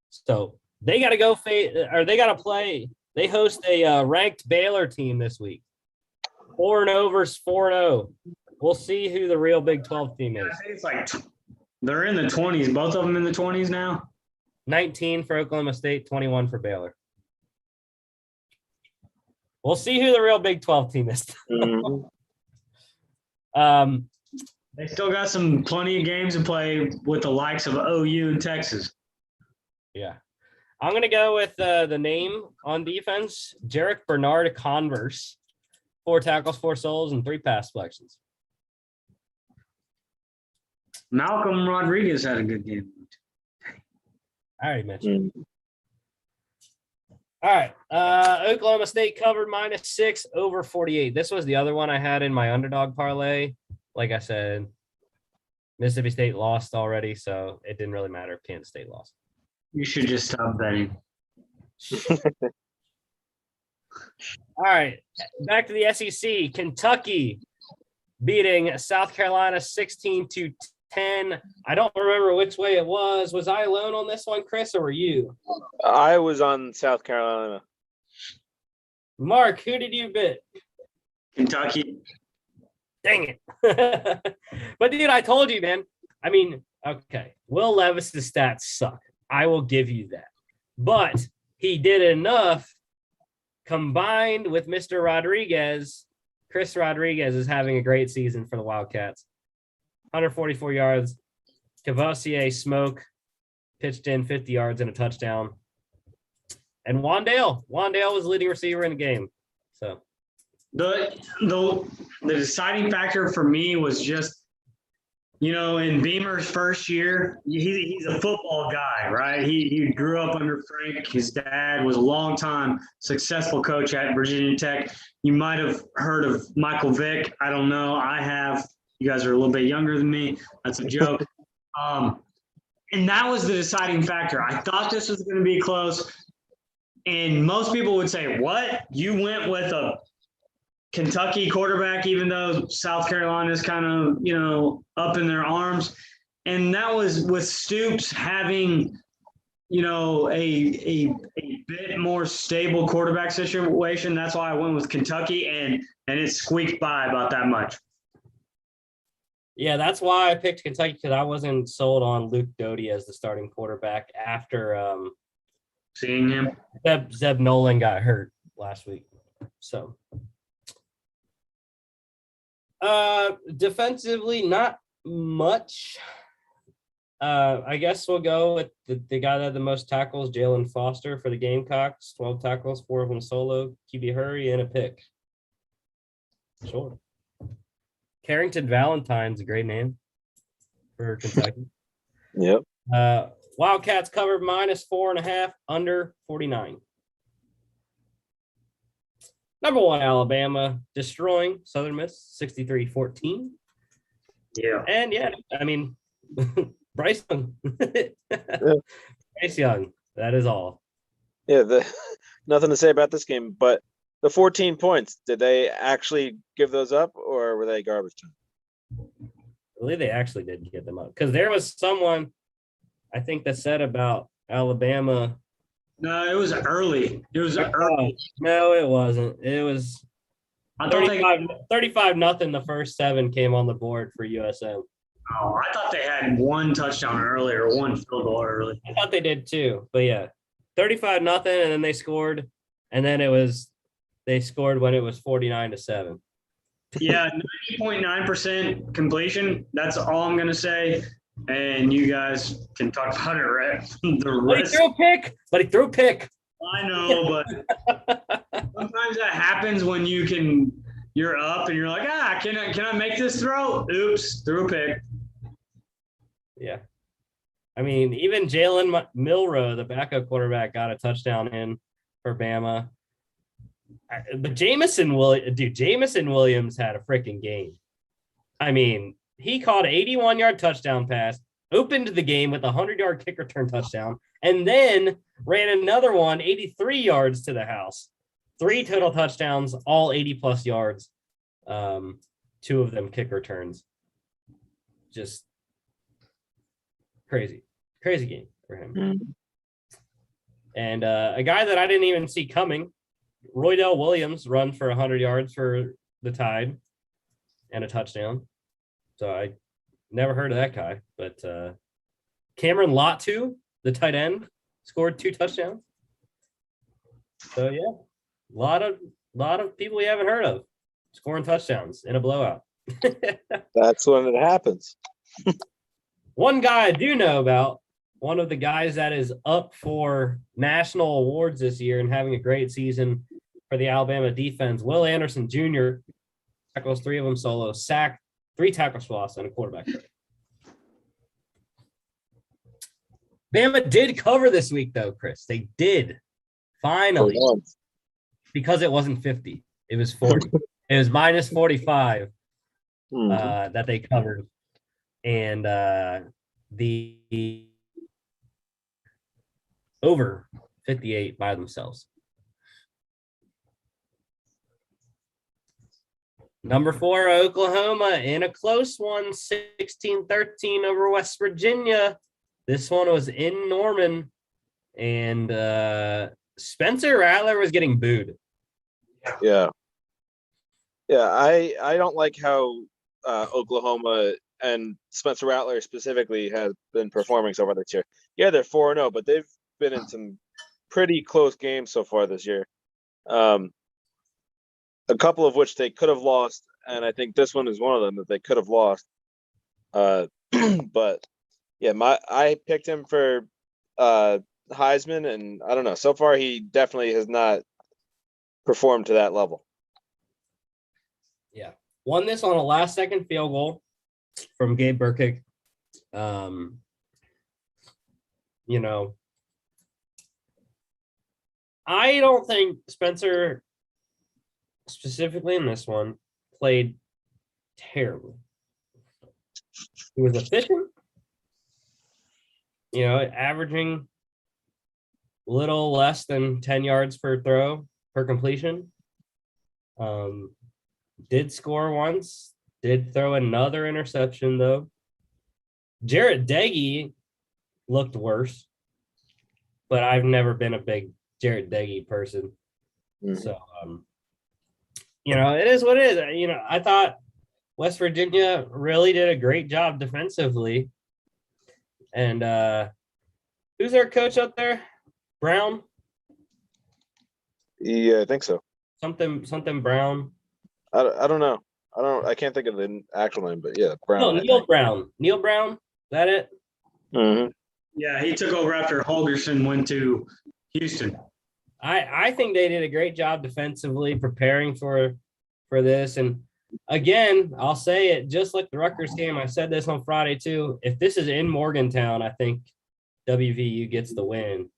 So they got to go they got to play. They host a ranked Baylor team this week. 4-0 versus 4-0. We'll see who the real Big 12 team is. I think it's like they're in the 20s. Both of them in the 20s now. 19 for Oklahoma State, 21 for Baylor. We'll see who the real Big 12 team is. They still got plenty of games to play with the likes of OU and Texas. Yeah. I'm going to go with the name on defense, Jarek Bernard Converse. 4 tackles, 4 souls, and 3 pass deflections. Malcolm Rodriguez had a good game. I already mentioned. All right. Oklahoma State covered -6 over 48. This was the other one I had in my underdog parlay. Like I said, Mississippi State lost already, so it didn't really matter if Kansas State lost. You should just stop betting. All right. Back to the SEC. Kentucky beating South Carolina 16-10. I don't remember which way it was. Was I alone on this one, Chris, or were you? I was on South Carolina. Mark, who did you bet? Kentucky. Dang it. But, dude, I told you, man. I mean, okay, Will Levis's stats suck. I will give you that. But he did enough combined with Mr. Rodriguez. Chris Rodriguez is having a great season for the Wildcats. 144 yards. Cavassier Smoke pitched in 50 yards and a touchdown. And Wandale was leading receiver in the game. So the deciding factor for me was just, in Beamer's first year, he's a football guy, right? He grew up under Frank. His dad was a long-time successful coach at Virginia Tech. You might have heard of Michael Vick. I don't know. I have. You guys are a little bit younger than me. That's a joke. And that was the deciding factor. I thought this was going to be close. And most people would say, what? You went with a Kentucky quarterback, even though South Carolina is kind of, up in their arms. And that was with Stoops having, a bit more stable quarterback situation. That's why I went with Kentucky, and it squeaked by about that much. Yeah, that's why I picked Kentucky, because I wasn't sold on Luke Doty as the starting quarterback after seeing him. Zeb Nolan got hurt last week. So defensively, not much. I guess we'll go with the guy that had the most tackles, Jalen Foster for the Gamecocks. 12 tackles, 4 of them solo, QB hurry, and a pick. Sure. Carrington Valentine's a great name for Kentucky. Yep. Wildcats covered -4.5, under 49. Number 1, Alabama destroying Southern Miss 63-14. Yeah. And yeah, I mean, Bryce Young. Bryce Young. That is all. Yeah, nothing to say about this game, but the 14 points, did they actually give those up, or were they garbage time? I believe they actually did get them up, because there was someone, I think, that said about Alabama. No, it was early. No, it wasn't. It was 35-0. The first 7 came on the board for USM. Oh, I thought they had one touchdown earlier, one field goal early. I thought they did too, but yeah, 35-0, and then they scored, and then they scored when it was 49-7. Yeah, 90.9% completion. That's all I'm gonna say. And you guys can talk about it, right? The But he rest, threw a pick. I know, but sometimes that happens when you're up and you're like, can I make this throw? Oops, threw a pick. Yeah. I mean, even Jalen Milroe, the backup quarterback, got a touchdown in for Bama. But Jamison Williams had a freaking game. I mean, he caught an 81-yard touchdown pass, opened the game with a 100-yard kick return touchdown, and then ran another one 83 yards to the house. 3 total touchdowns, all 80-plus yards. 2 of them kick returns. Just crazy game for him. And a guy that I didn't even see coming, Roydell Williams, run for 100 yards for the Tide and a touchdown. So I never heard of that guy. But Cameron Latu, the tight end, scored 2 touchdowns. So yeah, a lot of people we haven't heard of scoring touchdowns in a blowout. That's when it happens. One guy I do know about, one of the guys that is up for national awards this year and having a great season for the Alabama defense, Will Anderson Jr. tackles 3 of them solo, sacked, 3 tackles for loss, and a quarterback hit. Bama did cover this week, though, Chris. They did. Finally. Because it wasn't 50. It was 40. It was minus 45 that they covered. And the over 58 by themselves. Number 4, Oklahoma in a close one, 16-13 over West Virginia. This one was in Norman, and Spencer Rattler was getting booed. Yeah. I don't like how Oklahoma and Spencer Rattler specifically has been performing so far this year. Yeah, they're 4-0, but they've been in some pretty close games so far this year. A couple of which they could have lost, and I think this one is one of them that they could have lost. But yeah, I picked him for Heisman, and I don't know. So far, he definitely has not performed to that level. Yeah, won this on a last-second field goal from Gabe Burkick. I don't think Spencer, specifically in this one, played terribly. He was efficient, averaging a little less than 10 yards per throw per completion. Did score once, did throw another interception, though. Jarrett Deggy looked worse, but I've never been a big Jarrett Deggy person. So, it is what it is. I thought West Virginia really did a great job defensively. And who's their coach up there? Brown? Yeah, I think so. Something Brown. I don't know. I can't think of the actual name, but yeah, Brown. No, Neil Brown. Neil Brown? Is that it? Mm-hmm. Yeah, he took over after Holgerson went to Houston. I think they did a great job defensively preparing for this. And again, I'll say it just like the Rutgers game. I said this on Friday too. If this is in Morgantown, I think WVU gets the win.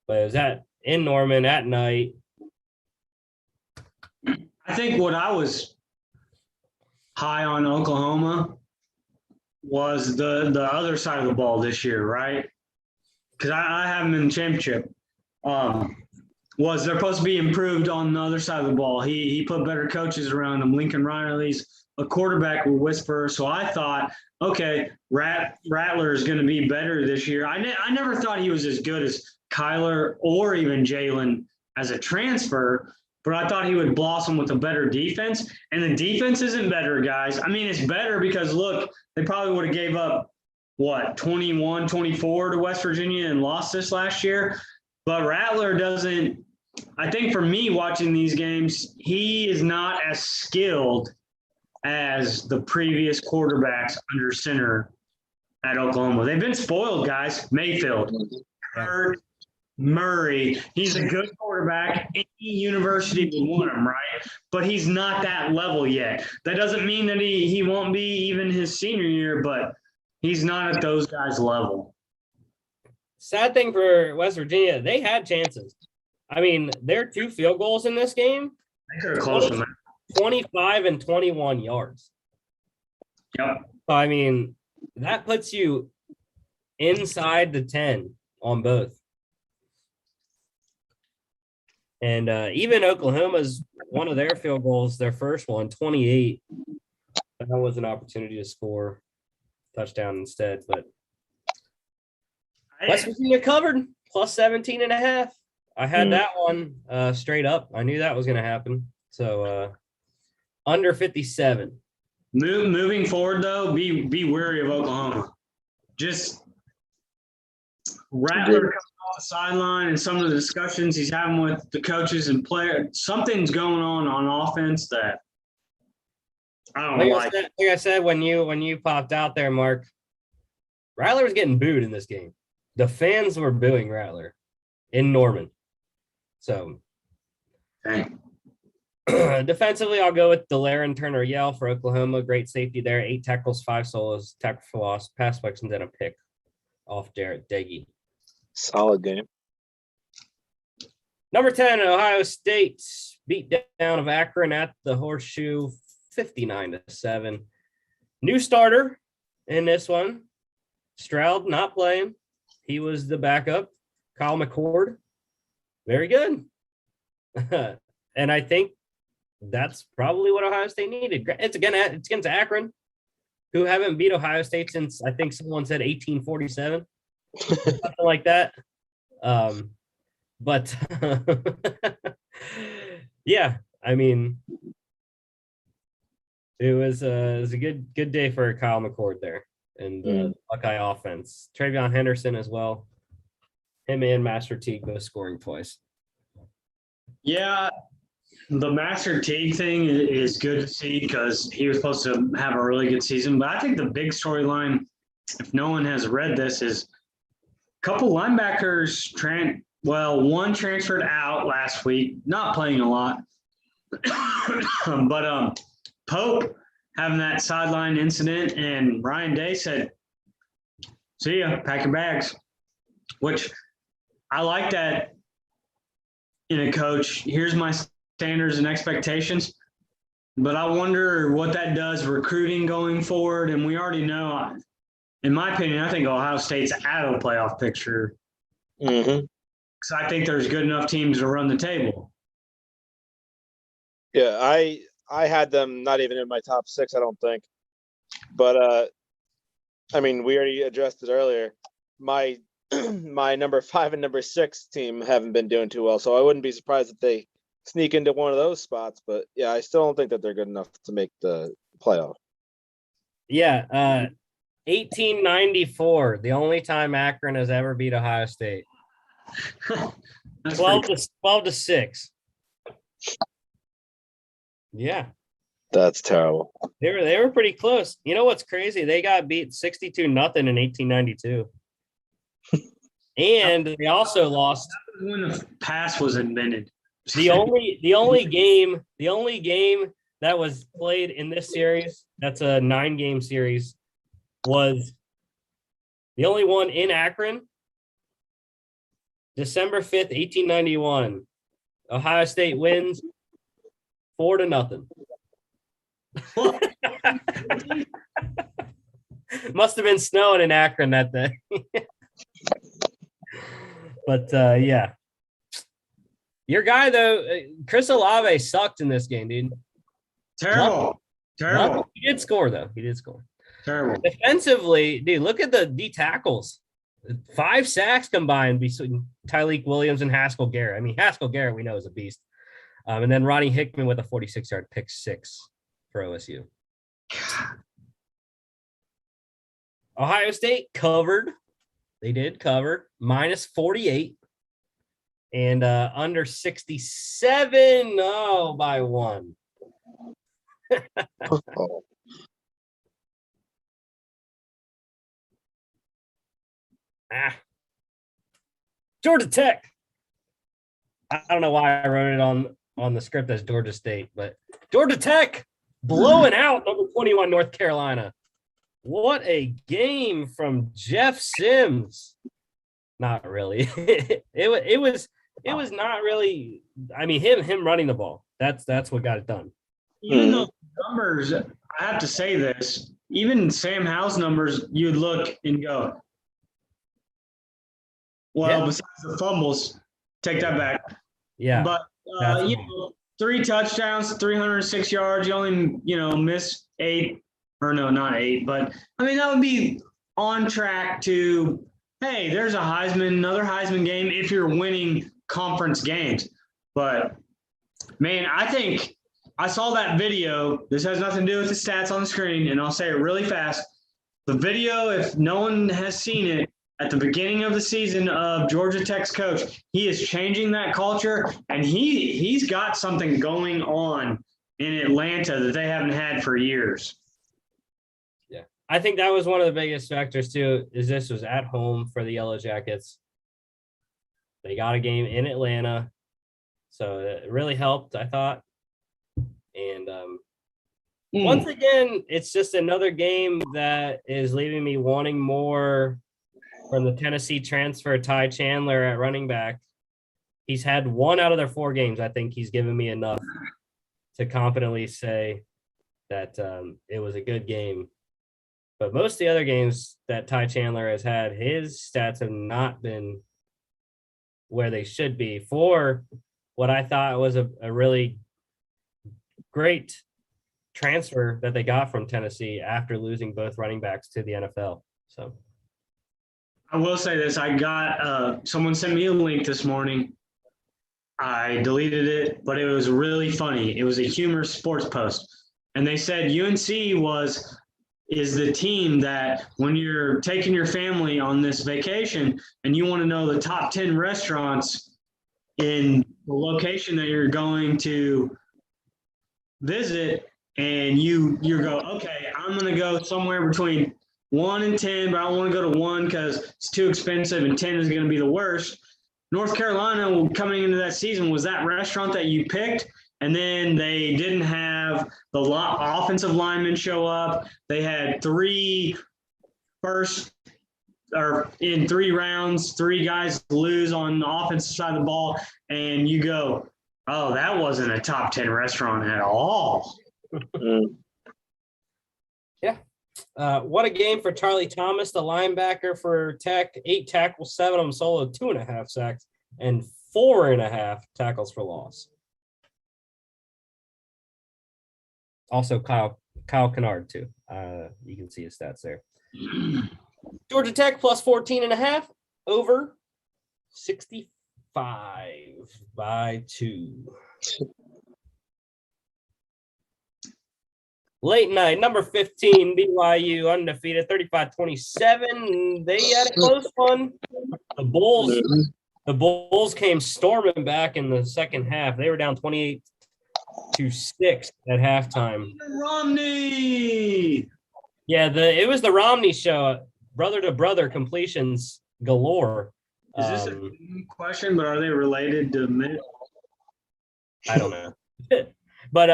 But it was in Norman at night. I think what I was high on Oklahoma was the other side of the ball this year, right? Because I have them in the championship. Was they're supposed to be improved on the other side of the ball. He put better coaches around them. Lincoln Riley's a quarterback with whisper. So I thought, okay, Rattler is going to be better this year. I never thought he was as good as Kyler or even Jalen as a transfer. but I thought he would blossom with a better defense. And the defense isn't better, guys. I mean, it's better because, look, they probably would have gave up, 21, 24 to West Virginia and lost this last year. But Rattler doesn't – I think for me watching these games, he is not as skilled as the previous quarterbacks under center at Oklahoma. They've been spoiled, guys. Mayfield, Hurt, Murray. He's a good quarterback. Any university would want him, right? But he's not that level yet. That doesn't mean that he won't be even his senior year, but he's not at those guys' level. Sad thing for West Virginia, they had chances. I mean, their 2 field goals in this game, They could have closed them. 25 and 21 yards. Yep. So, I mean, that puts you inside the 10 on both. And even Oklahoma's one of their field goals, their first one, 28. That was an opportunity to score touchdown instead. But West Virginia covered plus 17.5. I had that one straight up. I knew that was going to happen. So under 57. Moving forward, though, be wary of Oklahoma. Just Rattler coming off the sideline and some of the discussions he's having with the coaches and players. Something's going on offense that I don't like. Like I said, when you popped out there, Mark, Rattler was getting booed in this game. The fans were booing Rattler in Norman. So Dang. Defensively, I'll go with Delaire and Turner Yell for Oklahoma. Great safety there. 8 tackles, 5 solos, tackle for loss, pass deflections, and a pick off Jarrett Deggy. Solid game. Number 10, Ohio State beat down of Akron at the Horseshoe, 59-7. New starter in this one. Stroud not playing. He was the backup. Kyle McCord, very good. And I think that's probably what Ohio State needed. It's against Akron, who haven't beat Ohio State since, I think someone said 1847, something like that. But yeah, I mean, it was a good day for Kyle McCord there and the Buckeye offense. Travion Henderson as well. Him and Master Teague both scoring twice. Yeah, the Master Teague thing is good to see because he was supposed to have a really good season. But I think the big storyline, if no one has read this, is a couple linebackers one transferred out last week, not playing a lot. But Pope having that sideline incident, and Ryan Day said, "See ya, pack your bags," which I like that in a coach. Here's my standards and expectations, but I wonder what that does recruiting going forward. And we already know, in my opinion, I think Ohio State's out of the playoff picture. Because I think there's good enough teams to run the table. Yeah, I had them not even in my top 6, I don't think. But I mean, we already addressed it earlier. My my number 5 and number 6 team haven't been doing too well, so I wouldn't be surprised if they sneak into one of those spots. But yeah, I still don't think that they're good enough to make the playoff. Yeah, 1894, the only time Akron has ever beat Ohio State. 12 to 6. Yeah. That's terrible. They were pretty close. You know what's crazy? They got beat 62-0 in 1892. And they also lost when the pass was invented. the only game that was played in this series, that's a 9-game series, was the only one in Akron. December 5th, 1891. Ohio State wins 4-0. Must have been snowing in Akron that day. But yeah. Your guy, though, Chris Olave sucked in this game, dude. Terrible. He did score, though. He did score. Terrible. Defensively, dude, look at the D tackles. 5 sacks combined between Tyleek Williams and Haskell Garrett. I mean, Haskell Garrett, we know, is a beast. And then Ronnie Hickman with a 46-yard pick six for OSU. Ohio State covered. They did cover minus 48 and under 67. Oh, by one. Georgia Tech. I don't know why I wrote it on the script as Georgia State, but Georgia Tech blowing out number 21 North Carolina. What a game from Jeff Sims. Not really. it was not really. I mean, him running the ball. That's what got it done. Even those numbers, I have to say this. Even Sam Howell's numbers, you'd look and go, well, besides the fumbles, take that back. Yeah. But 3 touchdowns, 306 yards. You only miss 8, or no, not 8. But I mean, that would be on track to. Hey, there's another Heisman game if you're winning conference games. But man, I think I saw that video. This has nothing to do with the stats on the screen, and I'll say it really fast. The video, if no one has seen it, at the beginning of the season of Georgia Tech's coach, he is changing that culture, and he's got something going on in Atlanta that they haven't had for years. Yeah, I think that was one of the biggest factors too. Is this was at home for the Yellow Jackets. They got a game in Atlanta, so it really helped, I thought. And once again, it's just another game that is leaving me wanting more from the Tennessee transfer, Ty Chandler at running back. He's had 1 out of their 4 games. I think he's given me enough to confidently say that it was a good game. But most of the other games that Ty Chandler has had, his stats have not been where they should be for what I thought was a really great transfer that they got from Tennessee after losing both running backs to the NFL. So I will say this. I got someone sent me a link this morning. I deleted it, but it was really funny. It was a humorous sports post. And they said UNC is the team that when you're taking your family on this vacation and you want to know the top 10 restaurants in the location that you're going to visit, and you go, okay, I'm going to go somewhere between 1 and 10, but I don't want to go to 1 because it's too expensive, and 10 is going to be the worst. North Carolina, coming into that season, was that restaurant that you picked, and then they didn't have the offensive linemen show up. They had 3 rounds, 3 guys lose on the offensive side of the ball, and you go, oh, that wasn't a top 10 restaurant at all. Yeah. What a game for Charlie Thomas, the linebacker for Tech. 8 tackles, 7 of them solo, 2.5 sacks, and 4.5 tackles for loss. Also, Kyle Kennard, too. You can see his stats there. Georgia Tech plus 14.5 over 65 by 2. Late night, number 15, BYU, undefeated, 35-27. They had a close one. The Bulls came storming back in the second half. They were down 28-6 at halftime. Romney! Yeah, it was the Romney show, brother to brother completions galore. Is this a question, but are they related to me? I don't know. But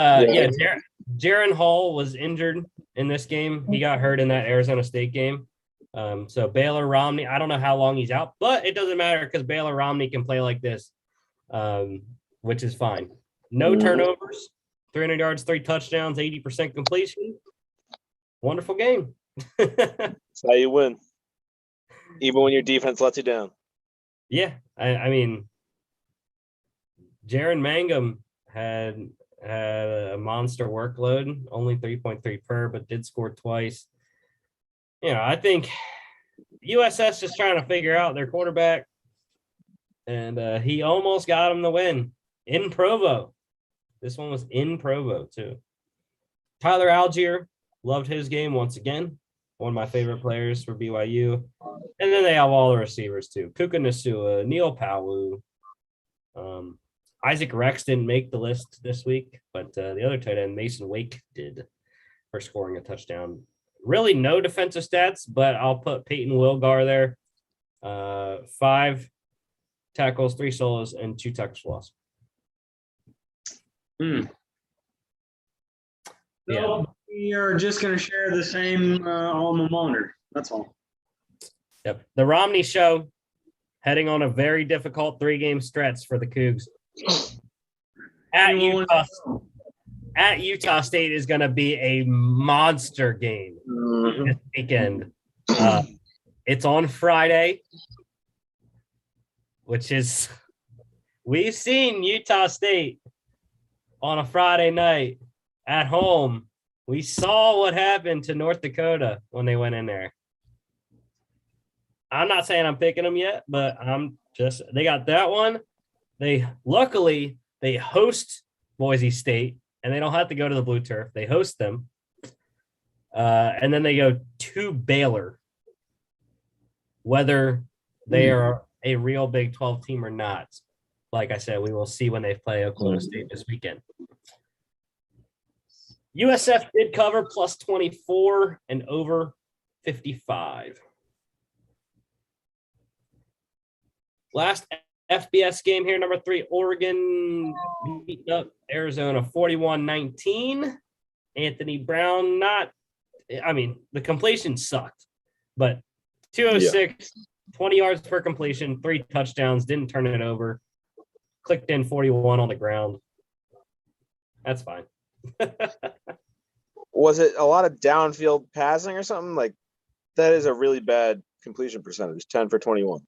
Jaron Hall was injured in this game. He got hurt in that Arizona State game. So Baylor Romney, I don't know how long he's out, but it doesn't matter because Baylor Romney can play like this, which is fine. No turnovers, 300 yards, 3 touchdowns, 80% completion. Wonderful game. That's how you win. Even when your defense lets you down. Yeah, I mean, Jaron Mangum had a monster workload, only 3.3 per, but did score twice. I think USS just trying to figure out their quarterback, and he almost got him the win in Provo. This one was in Provo, too. Tyler Algier, loved his game once again. One of my favorite players for BYU. And then they have all the receivers, too. Kuka Nasua, Neil Pawu. Isaac Rex didn't make the list this week, but the other tight end, Mason Wake, did for scoring a touchdown. Really no defensive stats, but I'll put Peyton Wilgar there. 5 tackles, 3 solos, and 2 tackles for loss. Yeah. So we are just going to share the same alma mater. That's all. Yep. The Romney Show heading on a very difficult 3-game stretch for the Cougs. At Utah State is going to be a monster game this weekend. It's on Friday, which is we've seen Utah State on a Friday night at home. We saw what happened to North Dakota when they went in there. I'm not saying I'm picking them yet, but they got that one. Luckily they host Boise State and they don't have to go to the blue turf. They host them. And then they go to Baylor. Whether they are a real Big 12 team or not, like I said, we will see when they play Oklahoma State this weekend. USF did cover plus 24 and over 55. Last FBS game here, number 3, Oregon beating up Arizona 41-19. Anthony Brown, the completion sucked, but 206, 20 yards per completion, 3 touchdowns, didn't turn it over, clicked in 41 on the ground. That's fine. Was it a lot of downfield passing or something? Like, that is a really bad completion percentage, 10 for 21.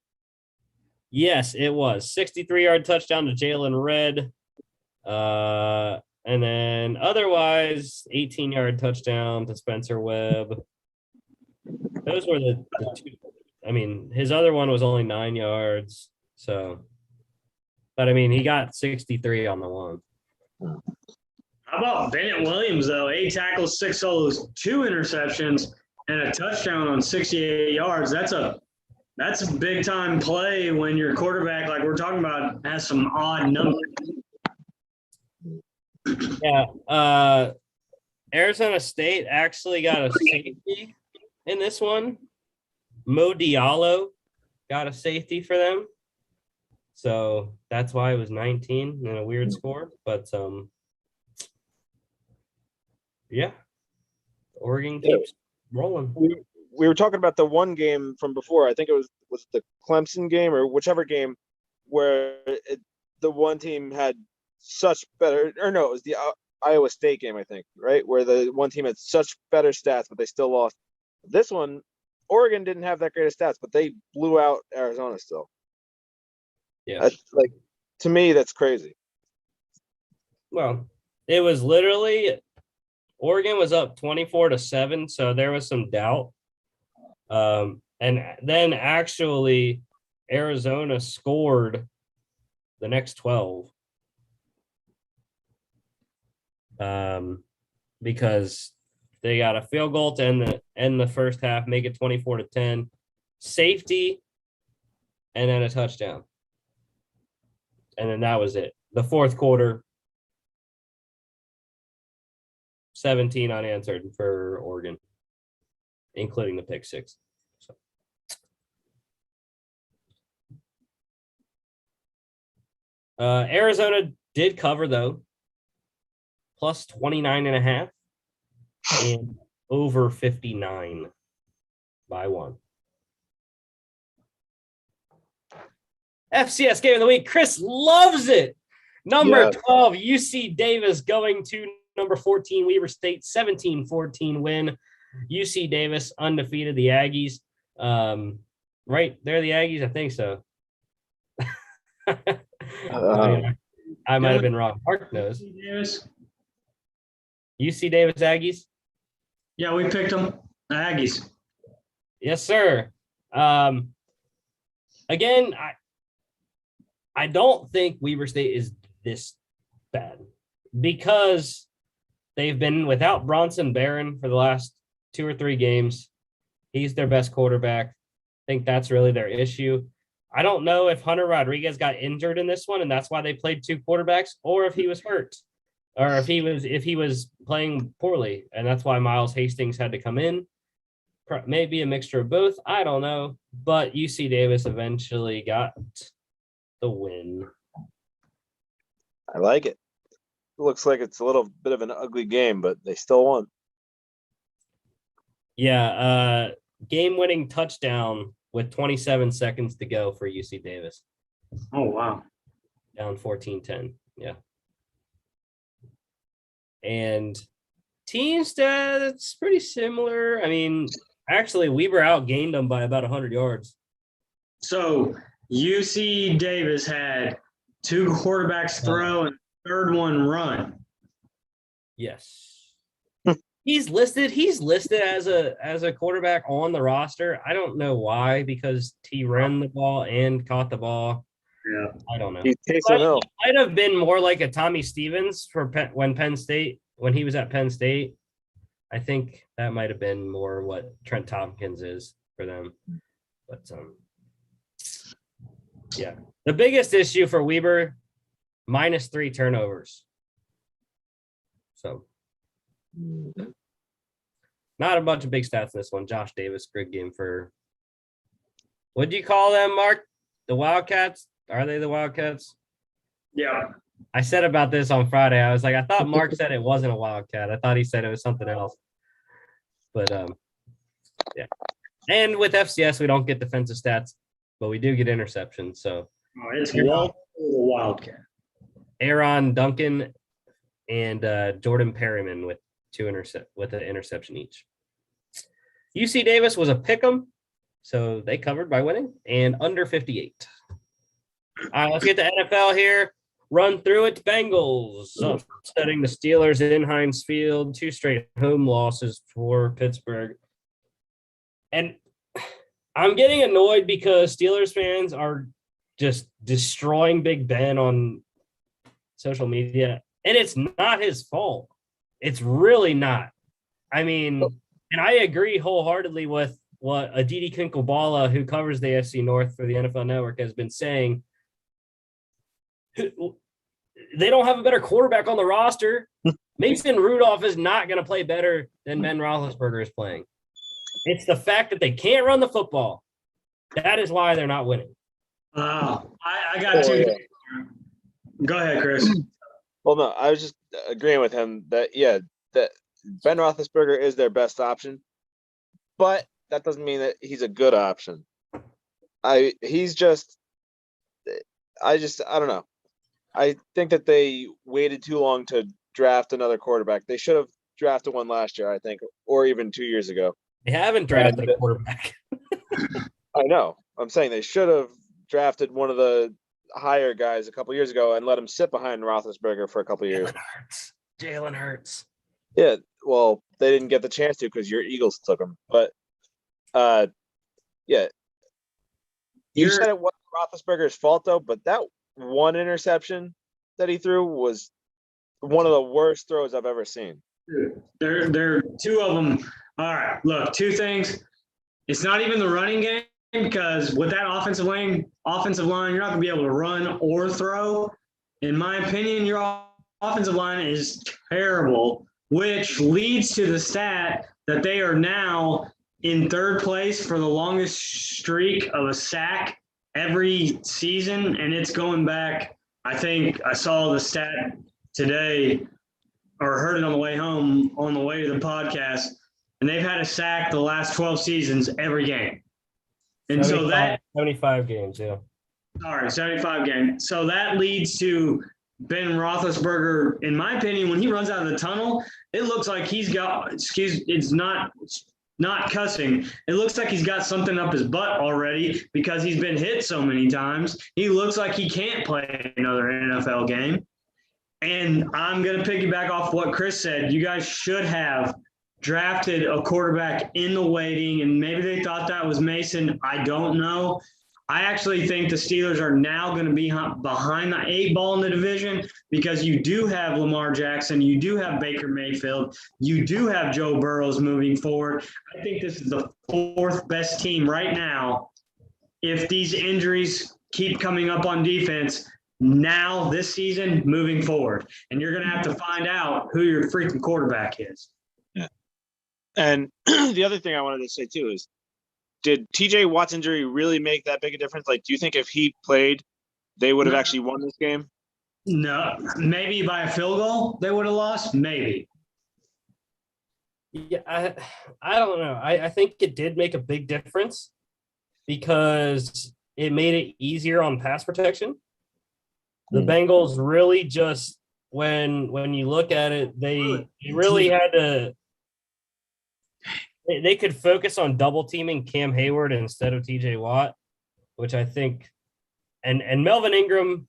Yes, it was. 63-yard touchdown to Jalen Redd. And then otherwise, 18-yard touchdown to Spencer Webb. Those were the 2. His other one was only 9 yards. So, but he got 63 on the one. How about Bennett Williams, though? 8 tackles, 6 solos, 2 interceptions, and a touchdown on 68 yards. That's a big time play when your quarterback, like we're talking about, has some odd numbers. Yeah. Arizona State actually got a safety in this one. Mo Diallo got a safety for them. So that's why it was 19 and a weird score. But yeah, Oregon keeps rolling. We were talking about the one game from before. I think it was the Clemson game or whichever game where the one team had such better, or no, it was the Iowa State game, I think, right? Where the one team had such better stats, but they still lost. This one, Oregon didn't have that great of stats, but they blew out Arizona still. Yeah. To me, that's crazy. Well, it was literally Oregon was up 24-7, so there was some doubt. And then actually Arizona scored the next 12. Because they got a field goal to end the first half, make it 24-10, safety, and then a touchdown. And then that was it. The fourth quarter, 17 unanswered for Oregon, including the pick 6. So. Arizona did cover, though, plus 29.5 and over 59 by 1. FCS game of the week. Chris loves it. Number 12, UC Davis going to number 14, Weber State, 17-14 win. UC Davis undefeated, the Aggies. Right? They're the Aggies? I think so. I might have been wrong. Mark knows. UC Davis Aggies? Yeah, we picked them. The Aggies. Yes, sir. Again, I don't think Weber State is this bad. because they've been without Bronson Barron for the last 2 or 3 games. He's their best quarterback. I think that's really their issue. I don't know if Hunter Rodriguez got injured in this one and that's why they played 2 quarterbacks, or if he was hurt, or if he was playing poorly and that's why Miles Hastings had to come in. Maybe a mixture of both. I don't know, but UC Davis eventually got the win. I like it. It looks like it's a little bit of an ugly game, but they still won. Yeah, game-winning touchdown with 27 seconds to go for UC Davis. Oh, wow. Down 14-10. Yeah. And team stats, pretty similar. I mean, actually, Weber outgained them by about 100 yards. So UC Davis had 2 quarterbacks throw and third one run. Yes. He's listed as a quarterback on the roster. I don't know why, because he ran the ball and caught the ball. Yeah. I don't know. He's Taysom Hill. Might have been more like a Tommy Stevens for when he was at Penn State. I think that might have been more what Trent Tompkins is for them. But yeah. The biggest issue for Weber, -3 turnovers. So not a bunch of big stats in this one. Josh Davis, good game for, what do you call them, Mark? The Wildcats? Are they the Wildcats? Yeah. I said about this on Friday. I was like, I thought Mark said it wasn't a Wildcat. I thought he said it was something else. But yeah. And with FCS, we don't get defensive stats, but we do get interceptions. So It's Walter the Wildcat. Aaron Duncan and Jordan Perryman with an interception each. UC Davis was a pick'em, so they covered by winning, and under 58. All right, let's get to NFL here. Run through it. Bengals upsetting the Steelers in Heinz Field. 2 straight home losses for Pittsburgh. And I'm getting annoyed because Steelers fans are just destroying Big Ben on social media, and it's not his fault. It's really not. I mean, and I agree wholeheartedly with what Aditi Kinkle-Bala, who covers the AFC North for the NFL Network, has been saying. They don't have a better quarterback on the roster. Mason Rudolph is not going to play better than Ben Roethlisberger is playing. It's the fact that they can't run the football. That is why they're not winning. I got 2 things. Go ahead, Chris. Well, no, I was just agreeing with him that Ben Roethlisberger is their best option, but that doesn't mean that he's a good option. I don't know. I think that they waited too long to draft another quarterback. They should have drafted one last year, I think, or even 2 years ago. They haven't drafted a quarterback. I know. I'm saying they should have drafted one of the higher guys a couple years ago and let him sit behind Roethlisberger for a couple years. Jalen Hurts. Yeah, well, they didn't get the chance to because your Eagles took him. But, yeah. You said it wasn't Roethlisberger's fault, though, but that one interception that he threw was one of the worst throws I've ever seen. There are 2 of them. All right, look, 2 things. It's not even the running game, because with that offensive line, you're not going to be able to run or throw. In my opinion, your offensive line is terrible, which leads to the stat that they are now in 3rd place for the longest streak of a sack every season, and it's going back. I think I saw the stat today, or heard it on the way home, on the way to the podcast, and they've had a sack the last 12 seasons every game. And 75 games, yeah. Sorry, 75 games. So that leads to Ben Roethlisberger, in my opinion, when he runs out of the tunnel, it looks like he's got, it's not cussing. It looks like he's got something up his butt already because he's been hit so many times. He looks like he can't play another NFL game. And I'm going to piggyback off what Chris said. You guys should have drafted a quarterback in the waiting, and maybe they thought that was Mason. I don't know. I actually think the Steelers are now going to be behind the 8 ball in the division because you do have Lamar Jackson, you do have Baker Mayfield, you do have Joe Burrows moving forward. I think this is the 4th best team right now. If these injuries keep coming up on defense now this season moving forward, and you're going to have to find out who your freaking quarterback is. Yeah. And the other thing I wanted to say too is, did TJ Watt's injury really make that big a difference? Like, do you think if he played, they would have actually won this game? No, maybe by a field goal they would have lost. Maybe. Yeah, I don't know. I think it did make a big difference because it made it easier on pass protection. The Bengals really just, when you look at it, they really had to. They could focus on double teaming Cam Hayward instead of TJ Watt, which I think, and Melvin Ingram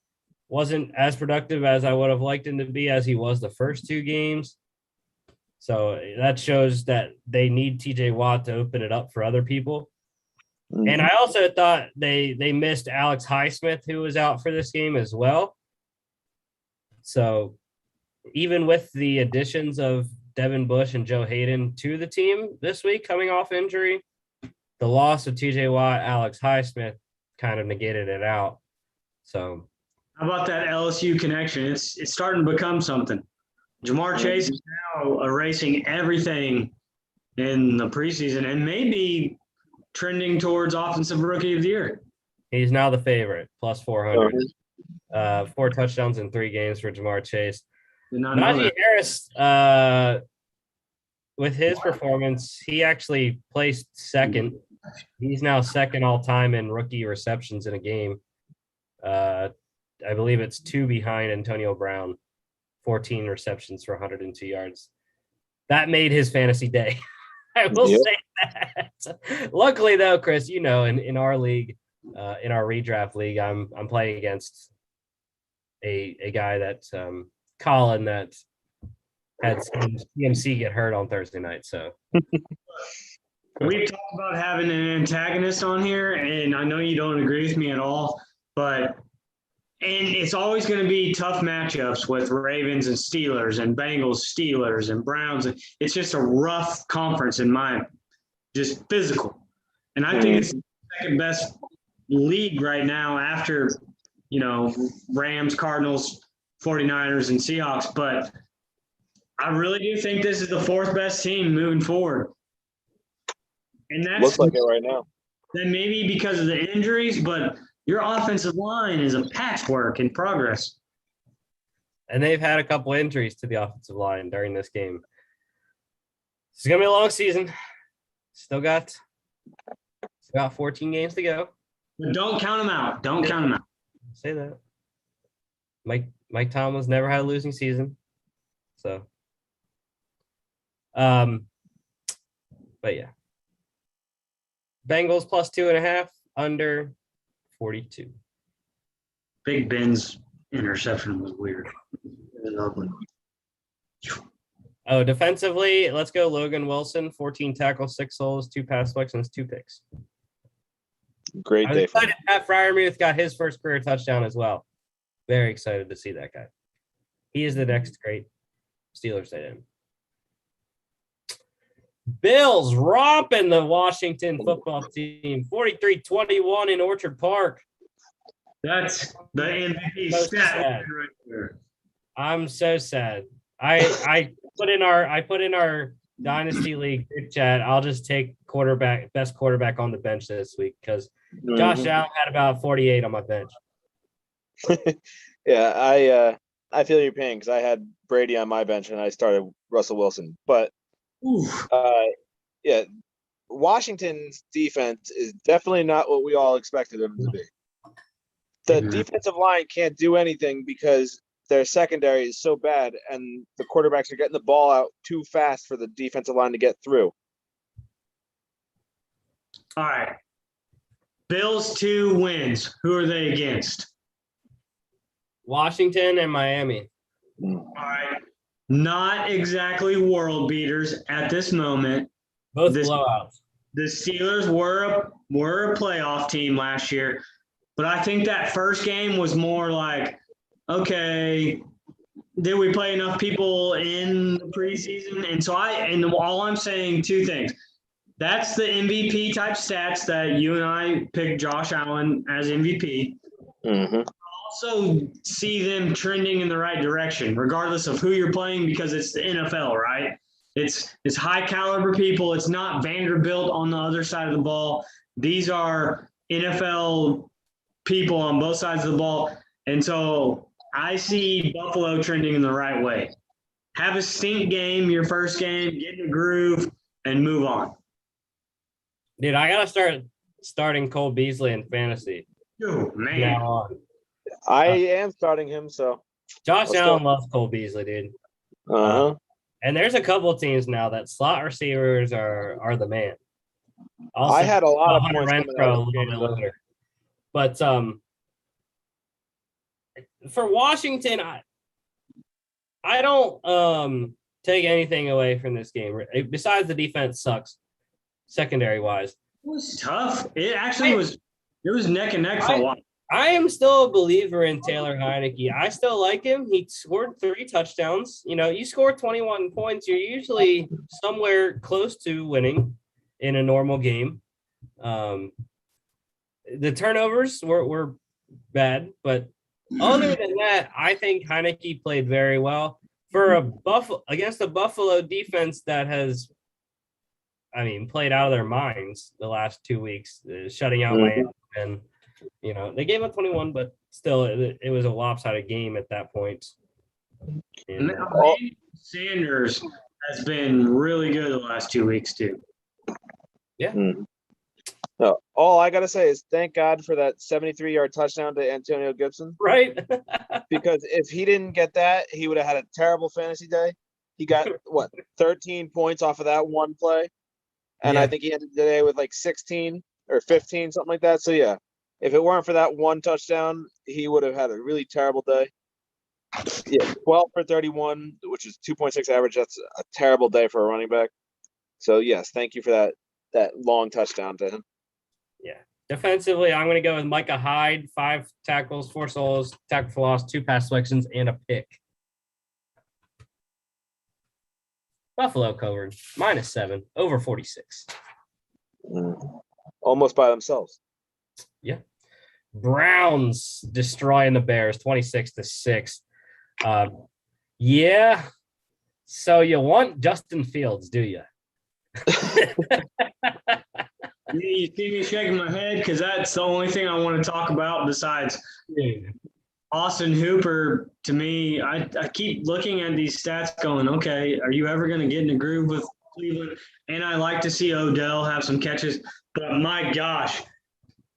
wasn't as productive as I would have liked him to be as he was the first 2 games. So that shows that they need TJ Watt to open it up for other people. Mm-hmm. And I also thought they missed Alex Highsmith, who was out for this game as well. So even with the additions of Devin Bush and Joe Hayden to the team this week coming off injury, the loss of TJ Watt, Alex Highsmith kind of negated it out. So how about that LSU connection? It's starting to become something. Jamar Chase is now erasing everything in the preseason and maybe trending towards Offensive Rookie of the Year. He's now the favorite, plus 400. 4 touchdowns in 3 games for Jamar Chase. Najee Harris, with his performance, he actually placed second. He's now second all time in rookie receptions in a game. I believe it's 2 behind Antonio Brown, 14 receptions for 102 yards. That made his fantasy day. I will say that. Luckily, though, Chris, in our league, in our redraft league, I'm playing against a guy that Colin that had CMC get hurt on Thursday night. So we've talked about having an antagonist on here, and I know you don't agree with me at all, but it's always going to be tough matchups with Ravens and Steelers and Bengals, Steelers and Browns. It's just a rough conference in just physical. And I think it's the second best league right now after, Rams, Cardinals, 49ers, and Seahawks. But I really do think this is the 4th best team moving forward. And that's looks like it right now. Then maybe because of the injuries, but your offensive line is a patchwork in progress. And they've had a couple injuries to the offensive line during this game. It's going to be a long season. Still got 14 games to go. But don't count them out. Don't count them out. Say that. Mike Tomlin's never had a losing season. So, but yeah. Bengals plus 2.5, under 42. Big Ben's interception was weird. Oh, defensively, let's go Logan Wilson, 14 tackles, 6 solos, 2 pass deflections, 2 picks. Great day. Pat Fryermuth got his first career touchdown as well. Very excited to see that guy. He is the next great Steelers tight end. Bills romping the Washington football team, 43-21 in Orchard Park. That's the MVP stat right there. I'm so sad. I put in our Dynasty League group chat. I'll just take best quarterback on the bench this week because Josh Allen had about 48 on my bench. Yeah, I feel your pain because I had Brady on my bench and I started Russell Wilson. But Washington's defense is definitely not what we all expected them to be. The defensive line can't do anything because their secondary is so bad and the quarterbacks are getting the ball out too fast for the defensive line to get through. All right. Bills 2 wins. Who are they against? Washington and Miami. All right. Not exactly world beaters at this moment. Both blowouts. the Steelers were a playoff team last year, but I think that first game was more like, okay, did we play enough people in the preseason? And so all I'm saying, two things. That's the MVP type stats that you and I picked Josh Allen as MVP. Mm-hmm. Also see them trending in the right direction, regardless of who you're playing, because it's the NFL, right? It's high caliber people. It's not Vanderbilt on the other side of the ball. These are NFL people on both sides of the ball. And so I see Buffalo trending in the right way. Have a stink game, your first game, get in the groove, and move on. Dude, I gotta start starting Cole Beasley in fantasy. Oh, from man. now on. I am starting him, so. Josh Let's Allen go. loves Cole Beasley, dude. Uh-huh. And there's a couple of teams now that slot receivers are the man. Also, I had a lot of Hunter points coming Renfrow out a of the little game, bit later. But for Washington, I don't take anything away from this game. Besides the defense sucks, secondary wise. It was tough. It actually was. It was neck and neck for a while. I am still a believer in Taylor Heineke. I still like him. He scored 3 touchdowns. You know, you score 21 points, you're usually somewhere close to winning in a normal game. The turnovers were bad, but other than that, I think Heineke played very well for against a Buffalo defense that has, played out of their minds the last 2 weeks, shutting out Miami. And, they gave up 21, but still, it was a lopsided game at that point. And, Sanders has been really good the last 2 weeks, too. Yeah. So, all I got to say is thank God for that 73-yard touchdown to Antonio Gibson. Right. Because if he didn't get that, he would have had a terrible fantasy day. He got, 13 points off of that one play. And I think he ended the day with like 16 or 15, something like that. So, yeah, if it weren't for that one touchdown, he would have had a really terrible day. Yeah, 12 for 31, which is 2.6 average. That's a terrible day for a running back. So, yes, thank you for that long touchdown to him. Yeah. Defensively, I'm going to go with Micah Hyde, 5 tackles, 4 solos, tackle for loss, 2 pass selections, and a pick. Buffalo covered, -7, over 46. Almost by themselves. Yeah. Browns destroying the Bears, 26-6. Yeah. So you want Justin Fields, do you? You see me shaking my head because that's the only thing I want to talk about besides Austin Hooper. To me, I keep looking at these stats going, okay, are you ever going to get in a groove with Cleveland? And I like to see Odell have some catches, but my gosh,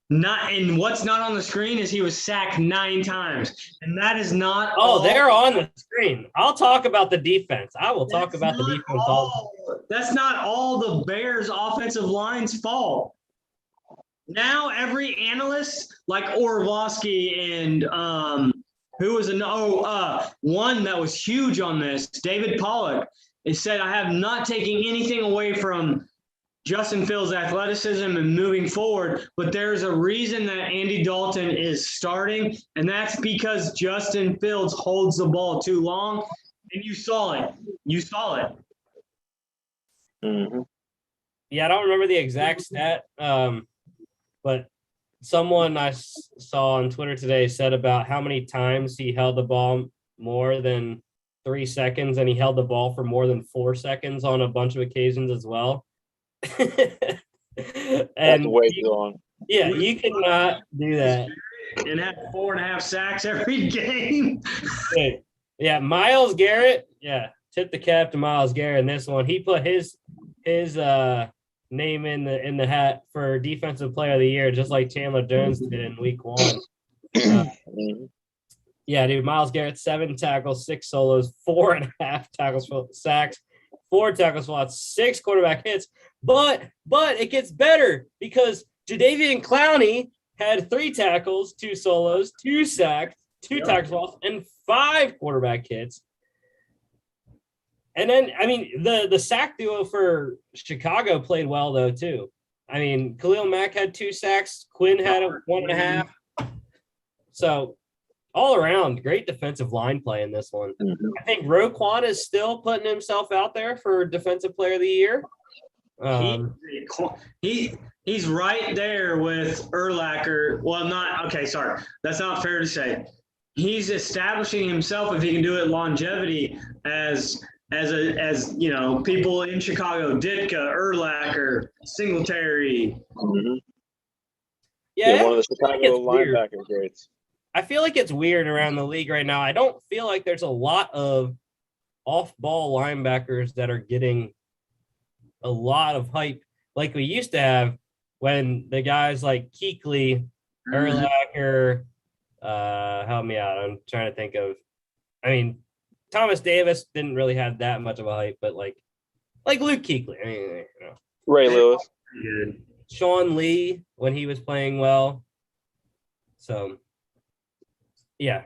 what's not on the screen is he was sacked 9 times, and that is not. They're on the screen. I'll talk about the defense. I will talk about the defense all. That's not all the Bears' offensive line's fault. Now every analyst like Orlovsky and who was one that was huge on this, David Pollock, is said, I have not taken anything away from Justin Fields' athleticism and moving forward, but there's a reason that Andy Dalton is starting, and that's because Justin Fields holds the ball too long, and you saw it. Mm-hmm. Yeah, I don't remember the exact stat, but someone I saw on Twitter today said about how many times he held the ball more than 3 seconds, and he held the ball for more than 4 seconds on a bunch of occasions as well. That's way too long. Yeah, you cannot do that. And have 4.5 sacks every game. Yeah, Myles Garrett. Yeah, tip the cap to Myles Garrett in this one. He put his name in the hat for Defensive Player of the Year, just like Chandler Jones did in Week 1. Yeah, dude, Myles Garrett, 7 tackles, 6 solos, 4.5 tackles for sacks, 4 tackles for loss, 6 quarterback hits. But it gets better because Jadeveon Clowney had 3 tackles, 2 solos, 2 sacks, 2 tackles for loss, and 5 quarterback hits. And then, the sack duo for Chicago played well, though, too. I mean, Khalil Mack had 2 sacks. Quinn had a 1.5. So all around, great defensive line play in this one. I think Roquan is still putting himself out there for Defensive Player of the Year. He's right there with Urlacher. Well, not okay. Sorry, that's not fair to say. He's establishing himself, if he can do it, longevity as you know, people in Chicago, Ditka, Urlacher, Singletary. Yeah, one of the Chicago linebacker grades. I feel like it's weird around the league right now. I don't feel like there's a lot of off-ball linebackers that are getting a lot of hype like we used to have when the guys like Kuechly, Urlacher, help me out. I'm trying to think of. I mean, Thomas Davis didn't really have that much of a hype, but like Luke Kuechly. I mean, you know. Ray Lewis. Sean Lee when he was playing well. So, yeah.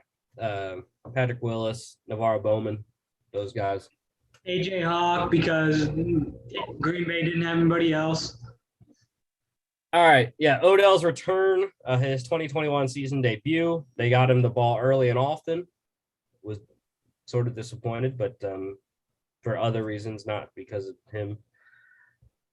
Patrick Willis, Navarro Bowman, those guys. AJ Hawk, because Green Bay didn't have anybody else. All right. Yeah. Odell's return, his 2021 season debut. They got him the ball early and often. Was sort of disappointed, but for other reasons, not because of him.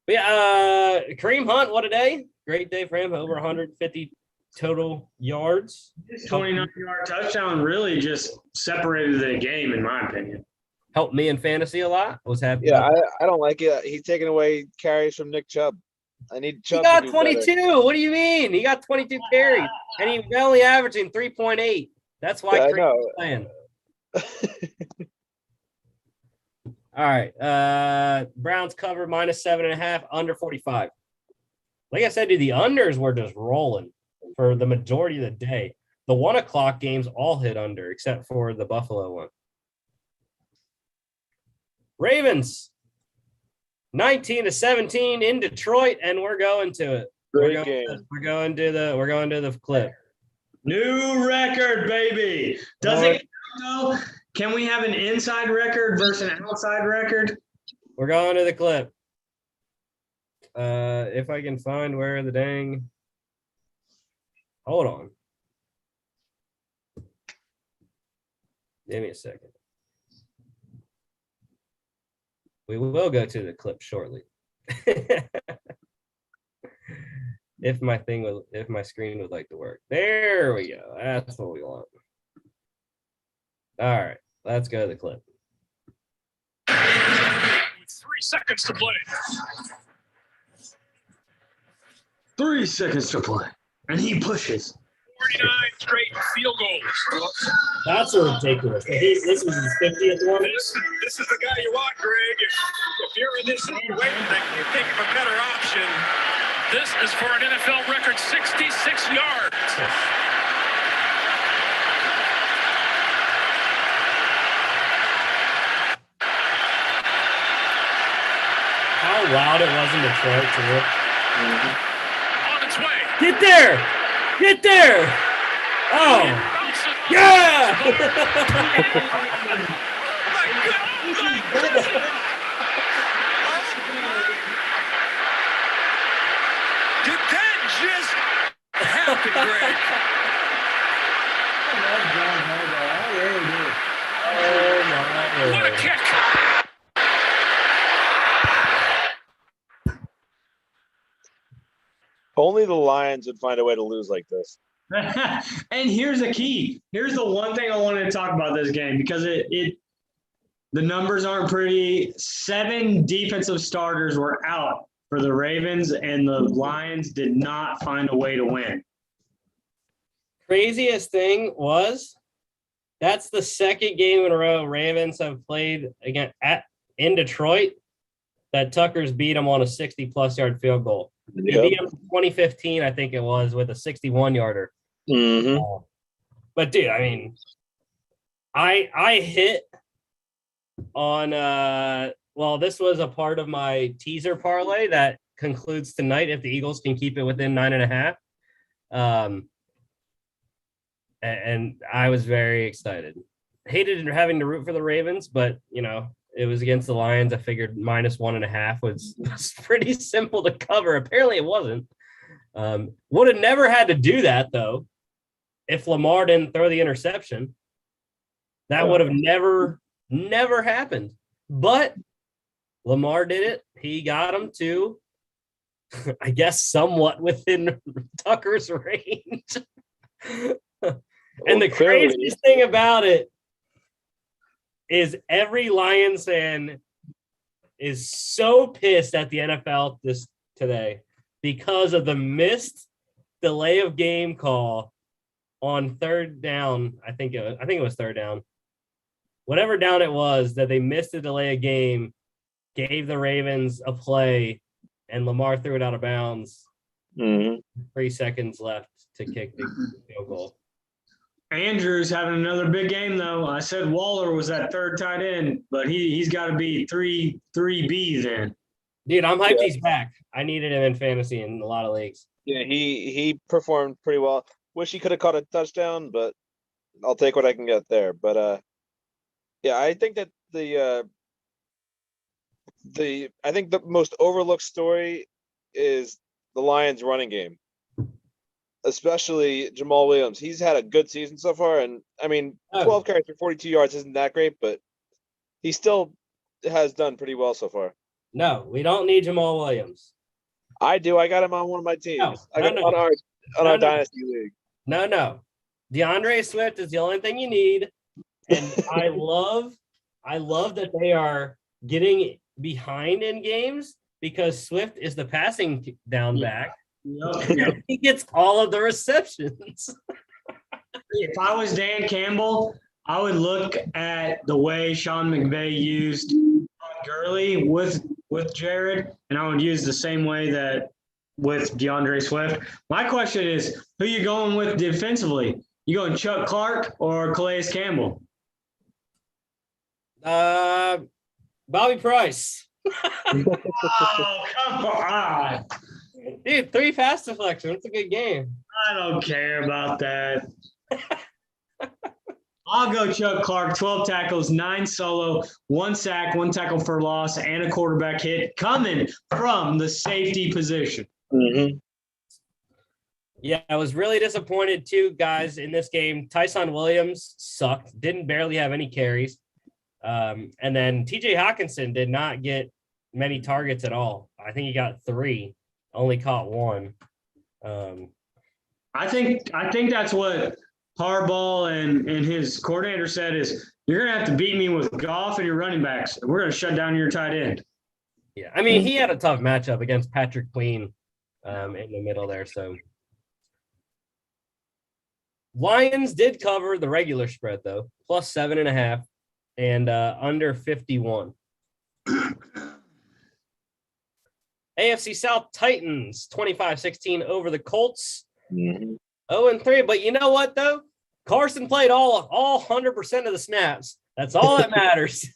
But yeah, Kareem Hunt, what a day. Great day for him. Over 150 total yards. His 29-yard touchdown really just separated the game, in my opinion. Helped me in fantasy a lot. I was happy. Yeah, I don't like it. He's taking away carries from Nick Chubb. I need Chubb. He got to do 22. better. What do you mean? He got 22 carries, and he was only averaging 3.8. That's why Yeah, Kareem was playing. All right. Browns cover -7.5, under 45. Like I said, dude, the unders were just rolling for the majority of the day. The 1 o'clock games all hit under, except for the Buffalo one. Ravens, 19-17 in Detroit, and we're going to it. Great game. We're going to the clip. New record, baby. Does it count, though? Can we have an inside record versus an outside record? We're going to the clip. If I can find where the dang. Hold on. Give me a second. We will go to the clip shortly. If my screen would like to work. There we go. That's what we want. All right, let's go to the clip. 3 seconds to play. 3 seconds to play. And he pushes. 49 straight field goals. That's ridiculous. This was his 50th one. This is the guy you want, Greg. If you're in this situation, you think of a better option. This is for an NFL record 66 yards. How loud it was in Detroit, too. On its way. Get there! Get there! Oh! Yeah! Did that just happen, Greg? Oh, my What a God. kick. Only the Lions would find a way to lose like this. And here's the key. Here's the one thing I wanted to talk about this game, because the numbers aren't pretty. 7 defensive starters were out for the Ravens, and the Lions did not find a way to win. Craziest thing was that's the second game in a row Ravens have played again in Detroit that Tucker's beat them on a 60-plus yard field goal. He beat him in 2015, I think it was, with a 61-yarder. Mm-hmm. But dude, I mean, I hit on well, this was a part of my teaser parlay that concludes tonight if the Eagles can keep it within 9.5. And I was very excited. Hated having to root for the Ravens, but you know, It was against the Lions. I figured -1.5 was pretty simple to cover. Apparently, it wasn't. Would have never had to do that though, if Lamar didn't throw the interception. That would have never happened. But Lamar did it. He got him to, I guess, somewhat within Tucker's range. And the craziest thing about it is every Lions fan is so pissed at the NFL today because of the missed delay of game call on third down. I think it was third down. Whatever down it was that they missed a delay of game, gave the Ravens a play, and Lamar threw it out of bounds. 3 seconds left to kick the field goal. Andrews having another big game, though. I said Waller was that third tight end, but he's got to be 3B then. Dude, I'm hyped he's back. I needed him in fantasy in a lot of leagues. Yeah, he performed pretty well. Wish he could have caught a touchdown, but I'll take what I can get there. But yeah, I think that I think the most overlooked story is the Lions running game. Especially Jamal Williams. He's had a good season so far. And I mean, 12 carries for 42 yards isn't that great, but he still has done pretty well so far. No, we don't need Jamal Williams. I do. I got him on one of my teams. I got him on our Dynasty League. No. DeAndre Swift is the only thing you need. And I love that they are getting behind in games because Swift is the passing down back. Yep. He gets all of the receptions. If I was Dan Campbell, I would look at the way Sean McVay used Gurley with Jared, and I would use the same way that with DeAndre Swift. My question is, who you going with defensively? You going Chuck Clark or Calais Campbell? Bobby Price. Oh, come on. Dude, 3 pass deflections. It's a good game. I don't care about that. I'll go Chuck Clark, 12 tackles, 9 solo, 1 sack, 1 tackle for loss, and a quarterback hit coming from the safety position. Mm-hmm. Yeah, I was really disappointed too, guys, in this game. Tyson Williams sucked, didn't barely have any carries. And then TJ Hawkinson did not get many targets at all. I think he got 3, only caught 1. I think that's what Harbaugh and his coordinator said is you're going to have to beat me with Goff and your running backs. We're going to shut down your tight end. Yeah, I mean, he had a tough matchup against Patrick Queen in the middle there. So Lions did cover the regular spread, though, plus 7.5 and under 51. AFC South Titans, 25-16 over the Colts. 0-3. But you know what, though? Carson played all 100% of the snaps. That's all that matters.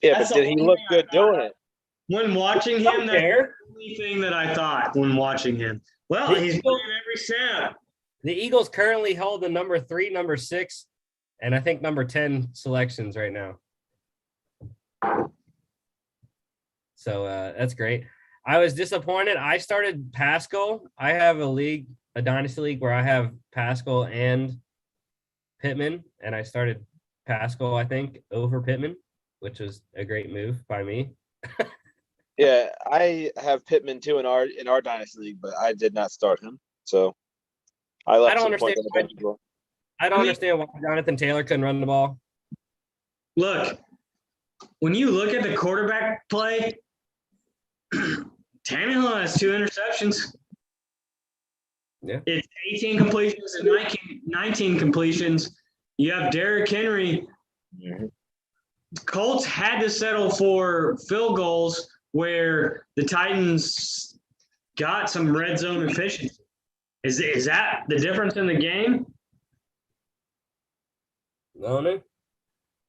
Yeah, but did he look good doing it? When watching him, that's the only thing that I thought when watching him. Well, he's playing every snap. The Eagles currently hold the number 3, number 6, and I think number 10 selections right now. So that's great. I was disappointed. I started Pascal. I have a dynasty league where I have Pascal and Pittman, and I started Pascal, I think, over Pittman, which was a great move by me. Yeah, I have Pittman too in our dynasty league, but I did not start him. So I left some points on the bench as well. I don't understand why Jonathan Taylor couldn't run the ball. Look, when you look at the quarterback play, Tannehill has 2 interceptions. Yeah. It's 18 completions and 19 completions. You have Derrick Henry. Mm-hmm. Colts had to settle for field goals where the Titans got some red zone efficiency. Is that the difference in the game? No.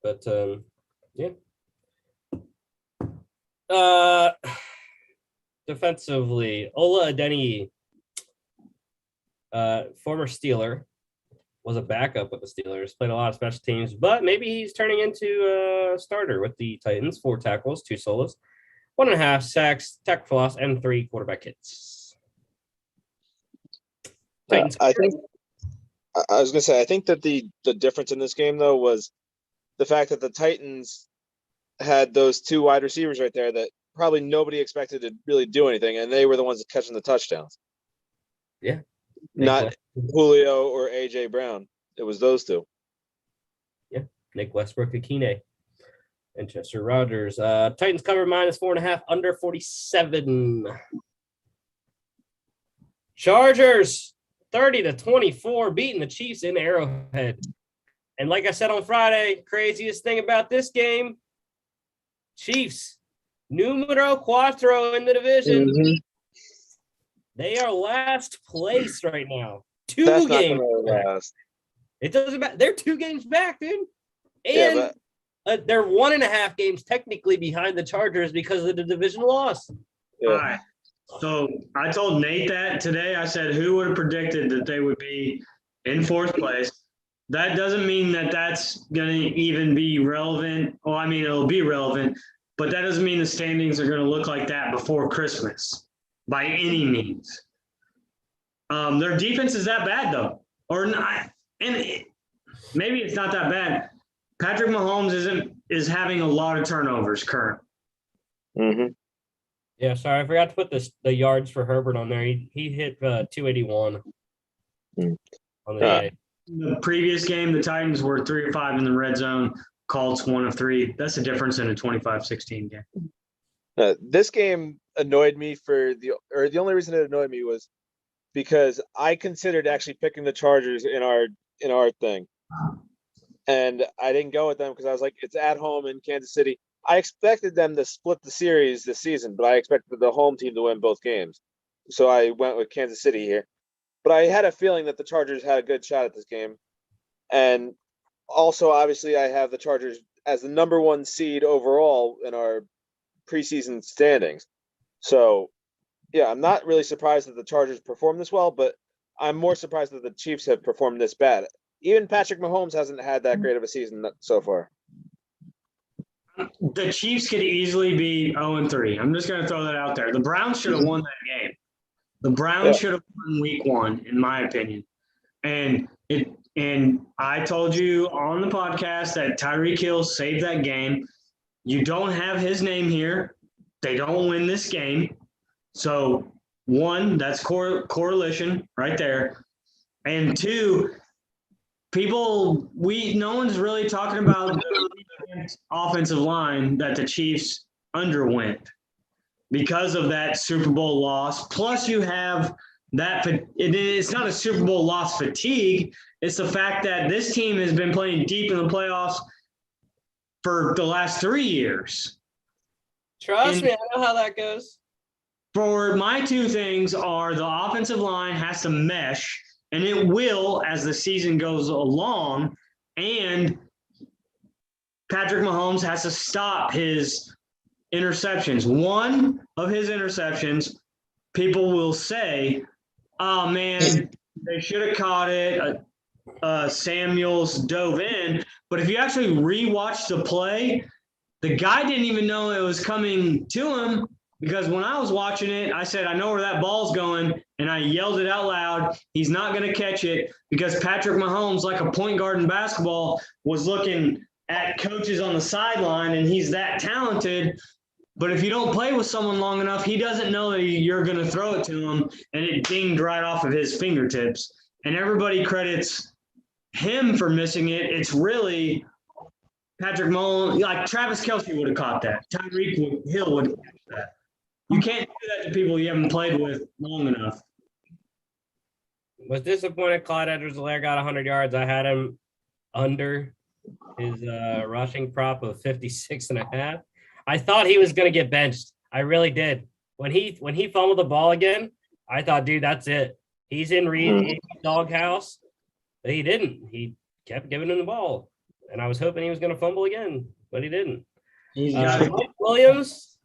But, yeah. Defensively, Ola Adeniyi, former Steeler, was a backup with the Steelers, played a lot of special teams, but maybe he's turning into a starter with the Titans. 4 tackles, 2 solos, 1.5 sacks, tackle for loss, and 3 quarterback hits. Titans. I was gonna say I think that the difference in this game though was the fact that the Titans had those 2 wide receivers right there that probably nobody expected to really do anything, and they were the ones catching the touchdowns. Yeah. Not Julio or AJ Brown. It was those 2. Yeah. Nick Westbrook, Akine, and Chester Rogers. Titans cover -4.5, under 47. Chargers 30-24, beating the Chiefs in Arrowhead. And like I said on Friday, craziest thing about this game, Chiefs, numero cuatro in the division. Mm-hmm. They are last place right now. 2 That's games. not gonna last. It doesn't matter. They're 2 games back, dude. Yeah, And they're 1.5 games technically behind the Chargers because of the division loss. Yeah. All right. So I told Nate that today. I said, who would have predicted that they would be in 4th place? That doesn't mean that that's going to even be relevant. Well, I mean, it'll be relevant, but that doesn't mean the standings are going to look like that before Christmas by any means. Their defense is that bad, though, or not. And maybe it's not that bad. Patrick Mahomes is having a lot of turnovers currently. Mm-hmm. Yeah, sorry, I forgot to put the yards for Herbert on there. He hit 281 on the day. In the previous game, the Titans were 3 of 5 in the red zone. Colts 1 of 3. That's the difference in a 25-16 game. This game annoyed me the only reason it annoyed me was because I considered actually picking the Chargers in our thing, and I didn't go with them because I was like, it's at home in Kansas City. I expected them to split the series this season, but I expected the home team to win both games, so I went with Kansas City here. But I had a feeling that the Chargers had a good shot at this game, and also obviously I have the Chargers as the number 1 seed overall in our preseason standings. So, yeah, I'm not really surprised that the Chargers performed this well, but I'm more surprised that the Chiefs have performed this bad. Even Patrick Mahomes hasn't had that great of a season so far. The Chiefs could easily be 0-3. I'm just going to throw that out there. The Browns should have won that game. The Browns should have won week 1, in my opinion. And I told you on the podcast that Tyreek Hill saved that game. You don't have his name here. They don't win this game. So, 1, that's correlation right there. And 2, no one's really talking about the offensive line that the Chiefs underwent because of that Super Bowl loss. Plus, you have that it's not a Super Bowl loss fatigue. It's the fact that this team has been playing deep in the playoffs for the last 3 years. Trust me, I know how that goes. For my 2 things are the offensive line has to mesh, and it will as the season goes along, and Patrick Mahomes has to stop his interceptions. One of his interceptions, people will say, oh, man, they should have caught it. Samuels dove in. But if you actually rewatch the play, the guy didn't even know it was coming to him, because when I was watching it, I said, I know where that ball's going, and I yelled it out loud. He's not going to catch it, because Patrick Mahomes, like a point guard in basketball, was looking at coaches on the sideline, and he's that talented. But if you don't play with someone long enough, he doesn't know that you're going to throw it to him, and it dinged right off of his fingertips. And everybody credits him for missing it. It's really Patrick Mahomes. Like Travis Kelce would have caught that. Tyreek Hill would have caught that. You can't do that to people you haven't played with long enough. Was disappointed Clyde Edwards-Helaire got 100 yards. I had him under his rushing prop of 56.5. I thought he was going to get benched. I really did. When he fumbled the ball again, I thought, dude, that's it. He's in Reed's doghouse. But he didn't. He kept giving him the ball. And I was hoping he was going to fumble again, but he didn't. Mike Williams,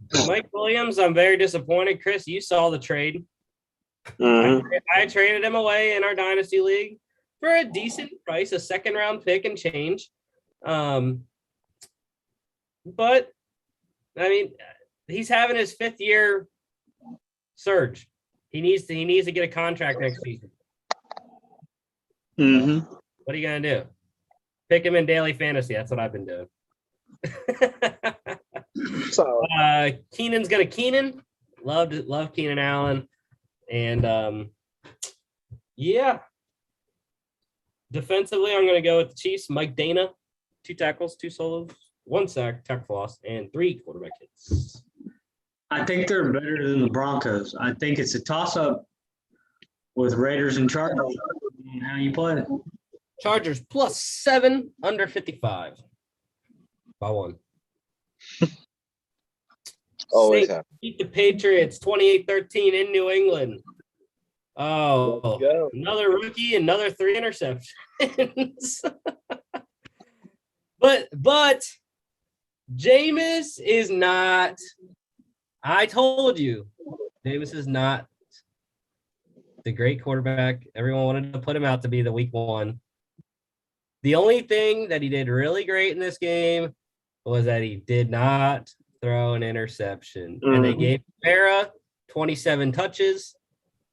I'm very disappointed. Chris, you saw the trade. Mm-hmm. I traded him away in our Dynasty League. for a decent price, a second round pick and change. But I mean, he's having his 5th year surge. He needs to get a contract next season. Mm-hmm. What are you gonna do? Pick him in daily fantasy. That's what I've been doing. So Keenan's gonna Keenan. Love Keenan Allen. And yeah. Defensively, I'm gonna go with the Chiefs. Mike Dana, 2 tackles, 2 solos, 1 sack, tackle for loss, and 3 quarterback hits. I think they're better than the Broncos. I think it's a toss-up with Raiders and Chargers. How you play it? Chargers +7 under 55 by 1. always Saints happen. beat the Patriots 28-13 in New England. Oh, Let's go. another rookie, another 3 interceptions. but Jameis is not. I told you, Jameis is not the great quarterback. Everyone wanted to put him out to be the week 1. The only thing that he did really great in this game was that he did not throw an interception. And they gave Kamara 27 touches.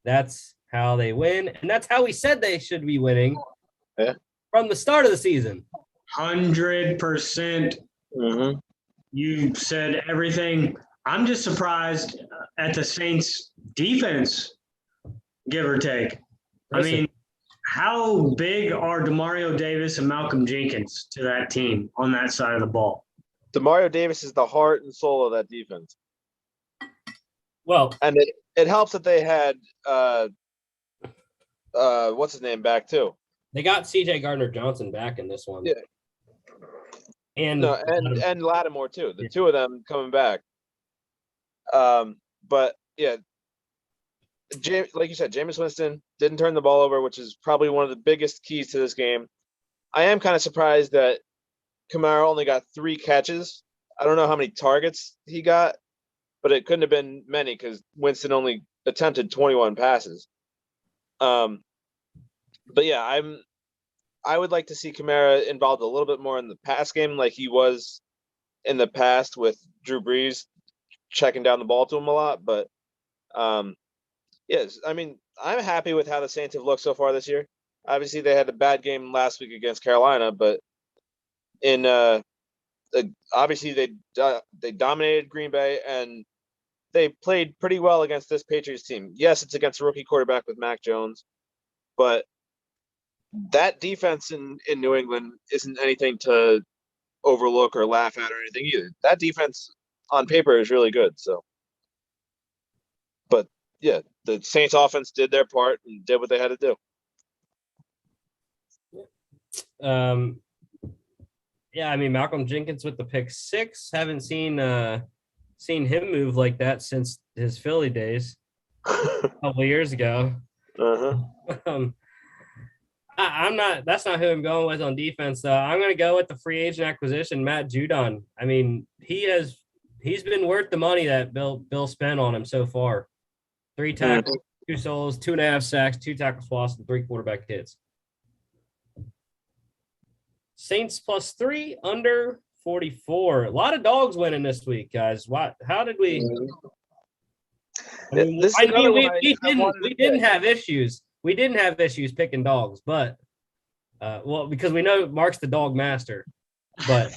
That's how they win. And that's how we said they should be winning from the start of the season. 100%. Mm-hmm. You said everything. I'm just surprised at the Saints' defense, give or take. I Listen. mean, how big are Demario Davis and Malcolm Jenkins to that team on that side of the ball? Demario Davis is the heart and soul of that defense. Well, And it helps that they had what's his name back too. they got CJ Gardner-Johnson back in this one. Yeah. And And Lattimore too. The 2 of them coming back. But yeah, like you said, Jameis Winston didn't turn the ball over, which is probably one of the biggest keys to this game. I am kind of surprised that Kamara only got 3 catches. I don't know how many targets he got, but it couldn't have been many because Winston only attempted 21 passes. But yeah, I would like to see Kamara involved a little bit more in the pass game, like he was in the past with Drew Brees checking down the ball to him a lot. But yes, I mean, I'm happy with how the Saints have looked so far this year. Obviously, they had a bad game last week against Carolina, but obviously they dominated Green Bay and they played pretty well against this Patriots team. Yes, it's against a rookie quarterback with Mac Jones, but that defense in New England isn't anything to overlook or laugh at or anything either. That defense on paper is really good. So, but yeah, the Saints offense did their part and did what they had to do. Yeah, I mean, Malcolm Jenkins with the pick 6. Haven't seen him move like that since his Philly days a couple of years ago. I'm not. That's not who I'm going with on defense, though. I'm going to go with the free agent acquisition, Matt Judon. I mean, he's been worth the money that Bill spent on him so far. 3 tackles, 2 solos, 2.5 sacks, 2 tackles for loss, and 3 quarterback hits. Saints +3 under 44. A lot of dogs winning this week, guys. How did we? I mean, we didn't have issues. We didn't have issues picking dogs, but because we know Mark's the dog master. But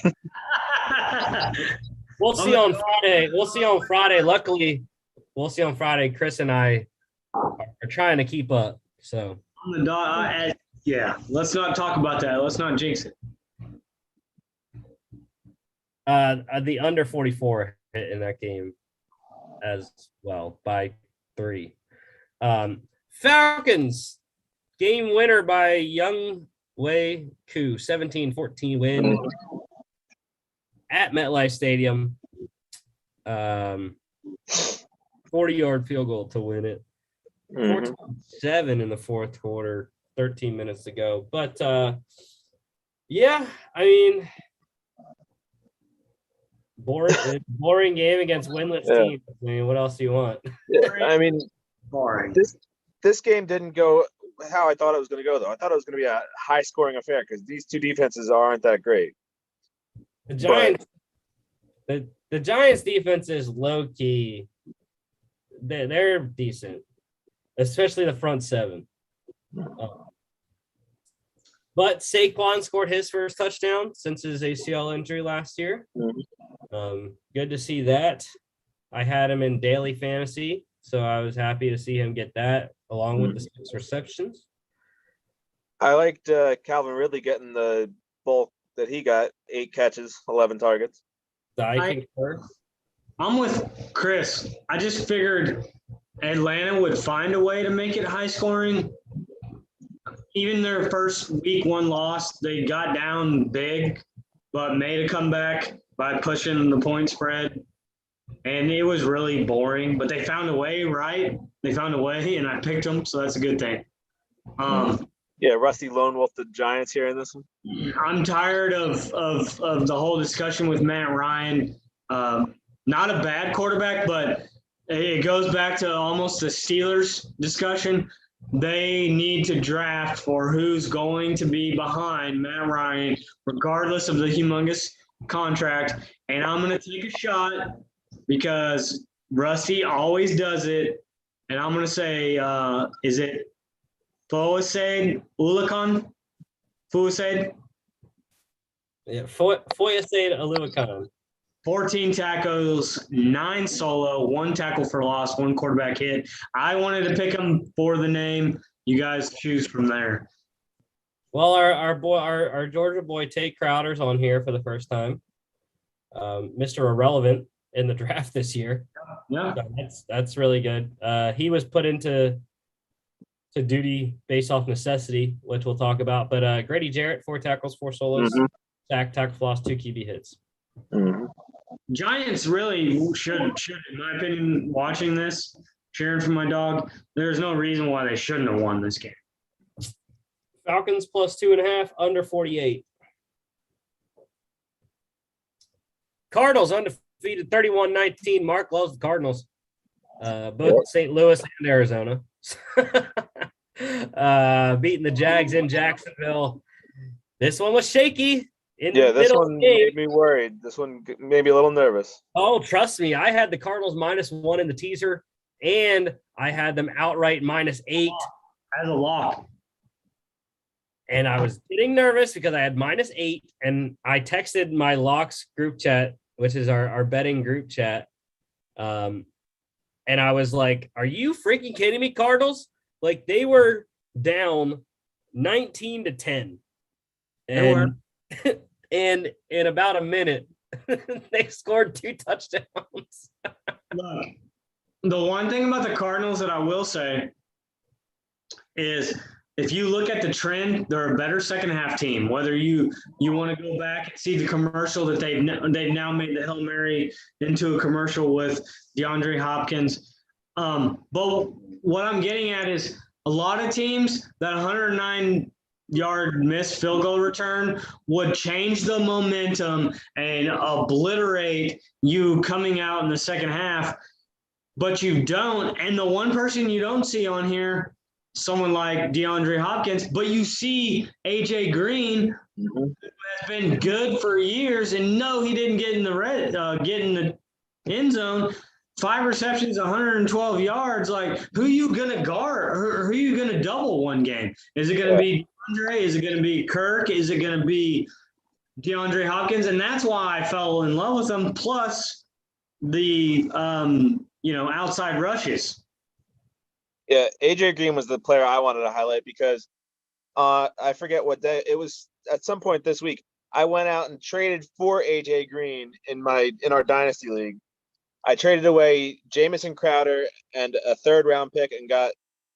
we'll see on Friday. We'll see on Friday. Luckily, we'll see on Friday. Chris and I are trying to keep up. So On the dog, yeah. Let's not talk about that. Let's not jinx it. the under 44 hit in that game as well by 3. Falcons game winner by Young Wei Koo, 17-14 win at MetLife Stadium. 40-yard field goal to win it. 7 in the fourth quarter, 13 minutes to go. But yeah, I mean, boring game against winless teams. I mean, what else do you want? Yeah, I mean, Boring. this game didn't go how I thought it was going to go, though. I thought it was going to be a high-scoring affair because these two defenses aren't that great. The Giants, the Giants defense is low key. They're decent, especially the front seven. But Saquon scored his first touchdown since his ACL injury last year. Good to see that. I had him in daily fantasy, so I was happy to see him get that along with the 6 receptions. I liked Calvin Ridley getting the bulk that he got, 8 catches, 11 targets. I concur. I'm with Chris. I just figured Atlanta would find a way to make it high scoring. Even their first week 1 loss, they got down big, but made a comeback by pushing the point spread. And it was really boring, but they found a way, right? They found a way, and I picked them, so that's a good thing. Yeah, Rusty Lone Wolf the Giants here in this one. I'm tired of the whole discussion with Matt Ryan. Not a bad quarterback, but it goes back to almost the Steelers discussion. They need to draft for who's going to be behind Matt Ryan, regardless of the humongous contract. And I'm going to take a shot because Rusty always does it. And I'm going to say, is it Foyesade Ulukan? Foyesade? Yeah, Foyesade Ulukan. 14 tackles, 9 solo, 1 tackle for loss, 1 quarterback hit. I wanted to pick him for the name. You guys choose from there. Well, our Georgia boy Tate Crowder's on here for the first time. Mr. Irrelevant in the draft this year. Yeah. So that's really good. He was put into duty based off necessity, which we'll talk about. But Grady Jarrett, 4 tackles, 4 solos, sack, tackle for loss, 2 QB hits. Giants really should, in my opinion, watching this, cheering for my dog, there's no reason why they shouldn't have won this game. Falcons plus 2.5, under 48. Cardinals undefeated 31-19. Mark loves the Cardinals. Both St. Louis and Arizona. Beating the Jags in Jacksonville. This one was shaky. This one made me worried. This one made me a little nervous. Oh, trust me. I had the Cardinals -1 in the teaser, and I had them outright -8. As a lock. And I was getting nervous because I had -8, and I texted my locks group chat, which is our betting group chat. And I was like, are you freaking kidding me, Cardinals? Like, they were down 19-10. And in about a minute, they scored 2 touchdowns. Look, the one thing about the Cardinals that I will say is if you look at the trend, they're a better second half team. Whether you want to go back and see the commercial that they've now made the Hail Mary into a commercial with DeAndre Hopkins. But what I'm getting at is a lot of teams that 109-yard missed field goal return would change the momentum and obliterate you coming out in the second half, but you don't. And the one person you don't see on here, someone like DeAndre Hopkins, but you see AJ Green, who has been good for years, and no, he didn't get in the end zone. 5 receptions, 112 yards. Like, who you gonna guard? Who you gonna double one game? Is it gonna be DeAndre? Is it gonna be Kirk? Is it gonna be DeAndre Hopkins? And that's why I fell in love with him. Plus the outside rushes. Yeah, AJ Green was the player I wanted to highlight because I forget what day it was. At some point this week, I went out and traded for AJ Green in our dynasty league. I traded away Jamison Crowder and a 3rd-round pick and got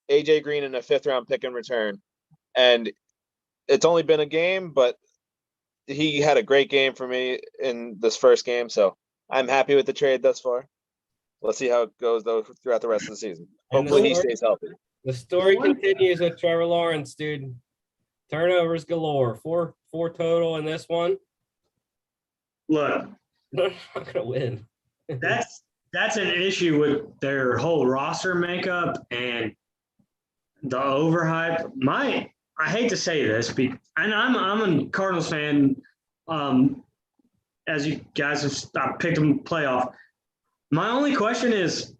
AJ Green and a 5th-round pick in return. And it's only been a game, but he had a great game for me in this first game. So I'm happy with the trade thus far. Let's see how it goes, though, throughout the rest of the season. Hopefully he stays healthy. The story continues with Trevor Lawrence, dude. Turnovers galore. 4 total in this one. Look, They're not going to win. that's an issue with their whole roster makeup, and the overhype. I hate to say this, and I'm a Cardinals fan. As you guys have picked them playoff. My only question is,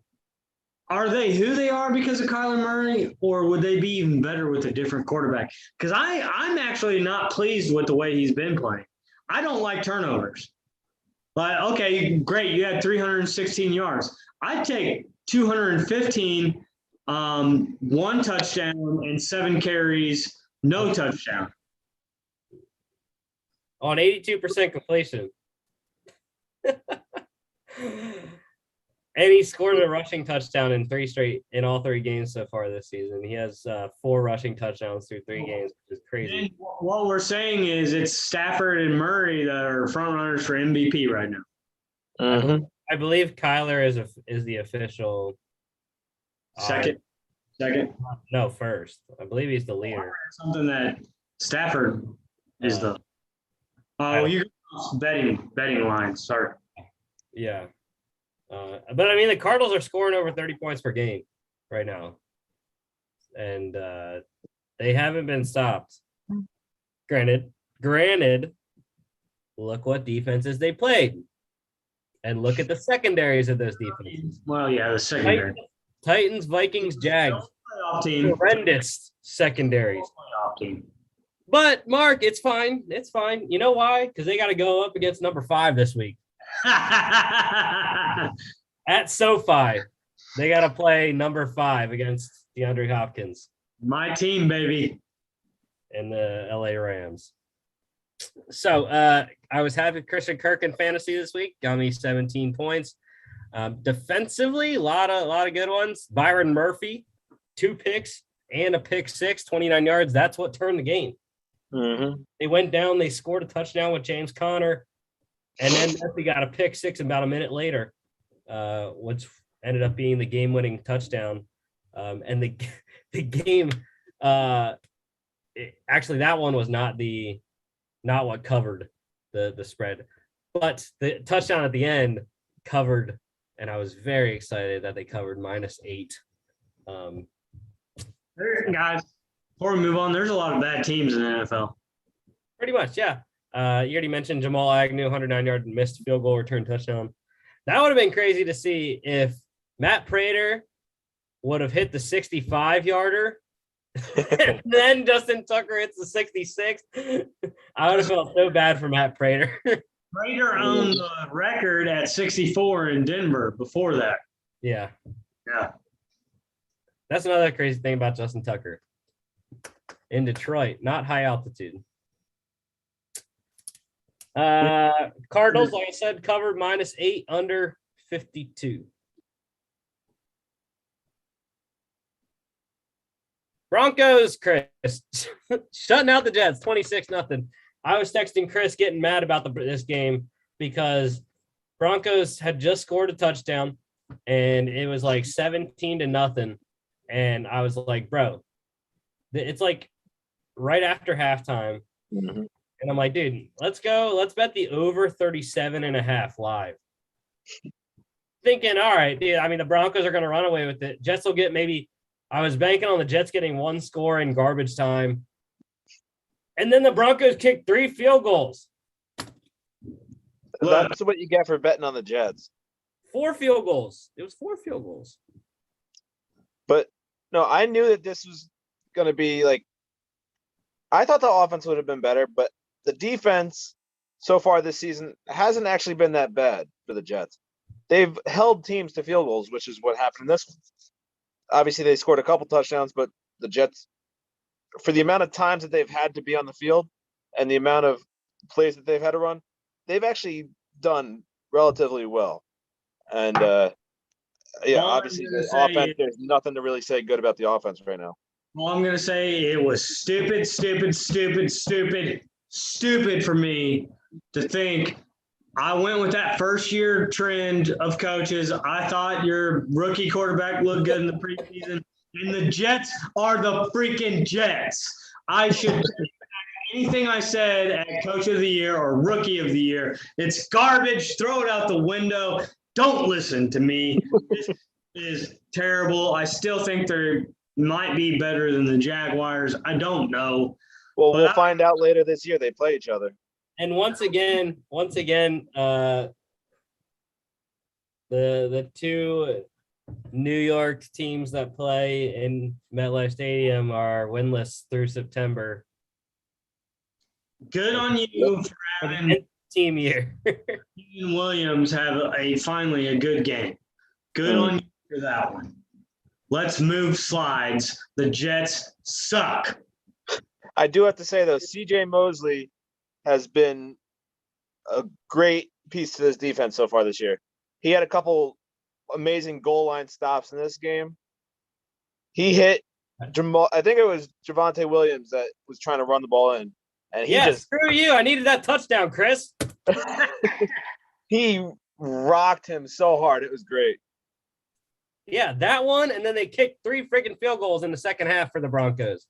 are they who they are because of Kyler Murray, or would they be even better with a different quarterback? Because I'm actually not pleased with the way he's been playing. I don't like turnovers. But, okay, great, you had 316 yards. I'd take 215, 1 touchdown, and 7 carries, no touchdown. On 82% completion. And he scored a rushing touchdown in all 3 games so far this season. He has 4 rushing touchdowns through 3 games, which is crazy. And what we're saying is it's Stafford and Murray that are front runners for MVP right now. Mm-hmm. I believe Kyler is the official Second. No, first. I believe he's the leader. Something that Stafford is the. Oh, you betting lines. Sorry. Yeah. But I mean, the Cardinals are scoring over 30 points per game right now. And they haven't been stopped. Granted, look what defenses they played. And look at the secondaries of those defenses. Well, yeah, the secondary. Titans, Vikings, Jags. Playoff team. Horrendous secondaries. Playoff team. But, Mark, it's fine. It's fine. You know why? Because they got to go up against number 5 this week. At SoFi, they got to play number 5 against DeAndre Hopkins. My team, baby. And the LA Rams. So I was happy with Christian Kirk in fantasy this week. Got me 17 points. Defensively, a lot of good ones. Byron Murphy, 2 picks and a pick 6, 29 yards. That's what turned the game. Mm-hmm. They went down. They scored a touchdown with James Conner. And then Murphy got a pick 6 about a minute later, which ended up being the game-winning touchdown. And the game, actually, that one was not what covered the spread, but the touchdown at the end covered, and I was very excited that they covered -8. Guys, before we move on, there's a lot of bad teams in the NFL. Pretty much, yeah. You already mentioned Jamal Agnew, 109-yard missed field goal return touchdown. That would have been crazy to see if Matt Prater would have hit the 65-yarder. And then Justin Tucker hits the 66. I would have felt so bad for Matt Prater. Prater owned the record at 64 in Denver before that. Yeah. Yeah. That's another crazy thing about Justin Tucker. In Detroit, not high altitude. Cardinals, like I said, covered -8 under 52. Broncos, Chris, shutting out the Jets, 26-0. I was texting Chris getting mad about this game because Broncos had just scored a touchdown and it was like 17-0. And I was like, bro, it's like right after halftime. Mm-hmm. And I'm like, dude, let's go. Let's bet the over 37.5 live. Thinking, all right, dude, I mean, the Broncos are going to run away with it. Jets will get maybe – I was banking on the Jets getting 1 score in garbage time. And then the Broncos kicked 3 field goals. That's what you get for betting on the Jets. 4 field goals. It was 4 field goals. But, no, I knew that this was going to be like – I thought the offense would have been better, but the defense so far this season hasn't actually been that bad for the Jets. They've held teams to field goals, which is what happened in this one. Obviously, they scored a couple touchdowns, but the Jets, for the amount of times that they've had to be on the field and the amount of plays that they've had to run, they've actually done relatively well. And, obviously, the offense, there's nothing to really say good about the offense right now. All I'm going to say, it was stupid for me to think I went with that first-year trend of coaches. I thought your rookie quarterback looked good in the preseason, and the Jets are the freaking Jets. I should anything I said at Coach of the Year or Rookie of the Year. It's garbage. Throw it out the window. Don't listen to me. This is terrible. I still think they're might be better than the Jaguars. I don't know. Well, But we'll find out later this year. They play each other. And once again, the two New York teams that play in MetLife Stadium are winless through September. Good on you for For the having 10th team year. Ian Williams have finally a good game. Good on you for that one. Let's move slides. The Jets suck. I do have to say, though, C.J. Mosley has been a great piece to this defense so far this year. He had a couple amazing goal line stops in this game. He hit Jamal. I think it was Javonte Williams that was trying to run the ball in, and he Screw you. I needed that touchdown, Chris. he rocked him so hard. It was great. Yeah, that one, and then they kicked 3 freaking field goals in the second half for the Broncos.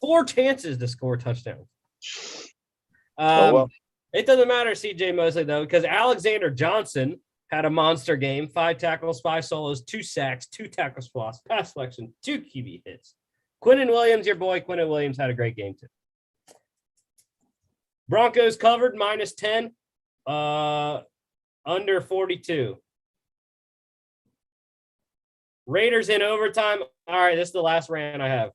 4 chances to score touchdowns. It doesn't matter, C.J. Mosley, though, because Alexander Johnson had a monster game. 5 tackles, 5 solos, 2 sacks, 2 tackles for loss, pass selection, 2 QB hits. Quinnen Williams, your boy Quinnen Williams, had a great game, too. Broncos covered -10, under 42. Raiders in overtime. All right, this is the last rant I have.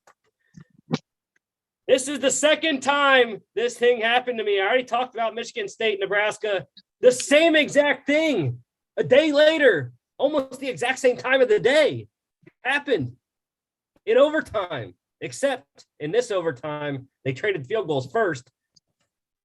This is the second time this thing happened to me. I already talked about Michigan State, Nebraska. The same exact thing. A day later, almost the exact same time of the day, happened in overtime. Except in this overtime, they traded field goals first,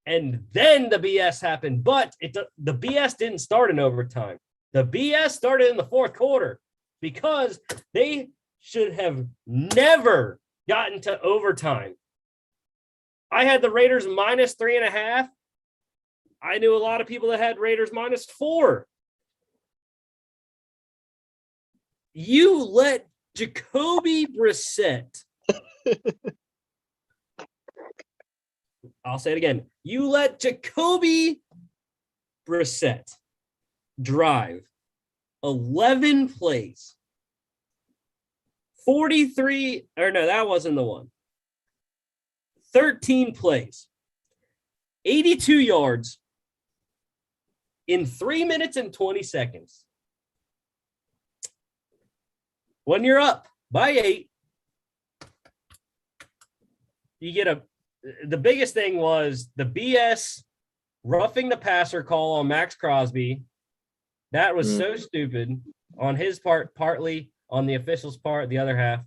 and then the BS happened. But the BS didn't start in overtime. The BS started in the fourth quarter because they should have never gotten to overtime. I had the Raiders -3.5. I knew a lot of people that had Raiders -4. You let Jacoby Brissett. I'll say it again. You let Jacoby Brissett drive 11 plays. 43, or no, that wasn't the one. 13 plays. 82 yards in 3 minutes and 20 seconds. When you're up by 8, you get the biggest thing was the BS roughing the passer call on Max Crosby. That was so stupid on his part, partly on the official's part, the other half.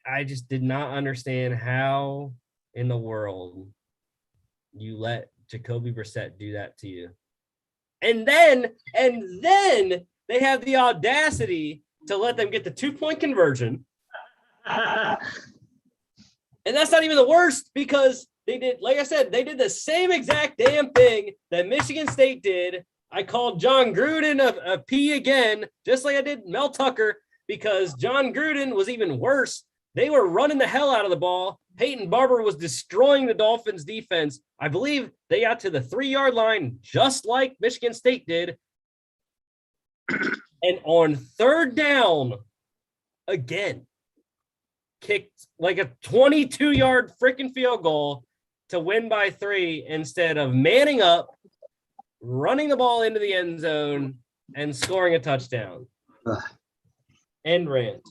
I just did not understand how in the world you let Jacoby Brissett do that to you. And then they have the audacity to let them get the 2-point conversion. And that's not even the worst, because they did, like I said, they did the same exact damn thing that Michigan State did. I called John Gruden a P again, just like I did Mel Tucker, because John Gruden was even worse. They were running the hell out of the ball. Peyton Barber was destroying the Dolphins defense. I believe they got to the 3-yard line just like Michigan State did. And on 3rd down, again, kicked like a 22-yard freaking field goal to win by 3 instead of manning up, running the ball into the end zone, and scoring a touchdown. End rant.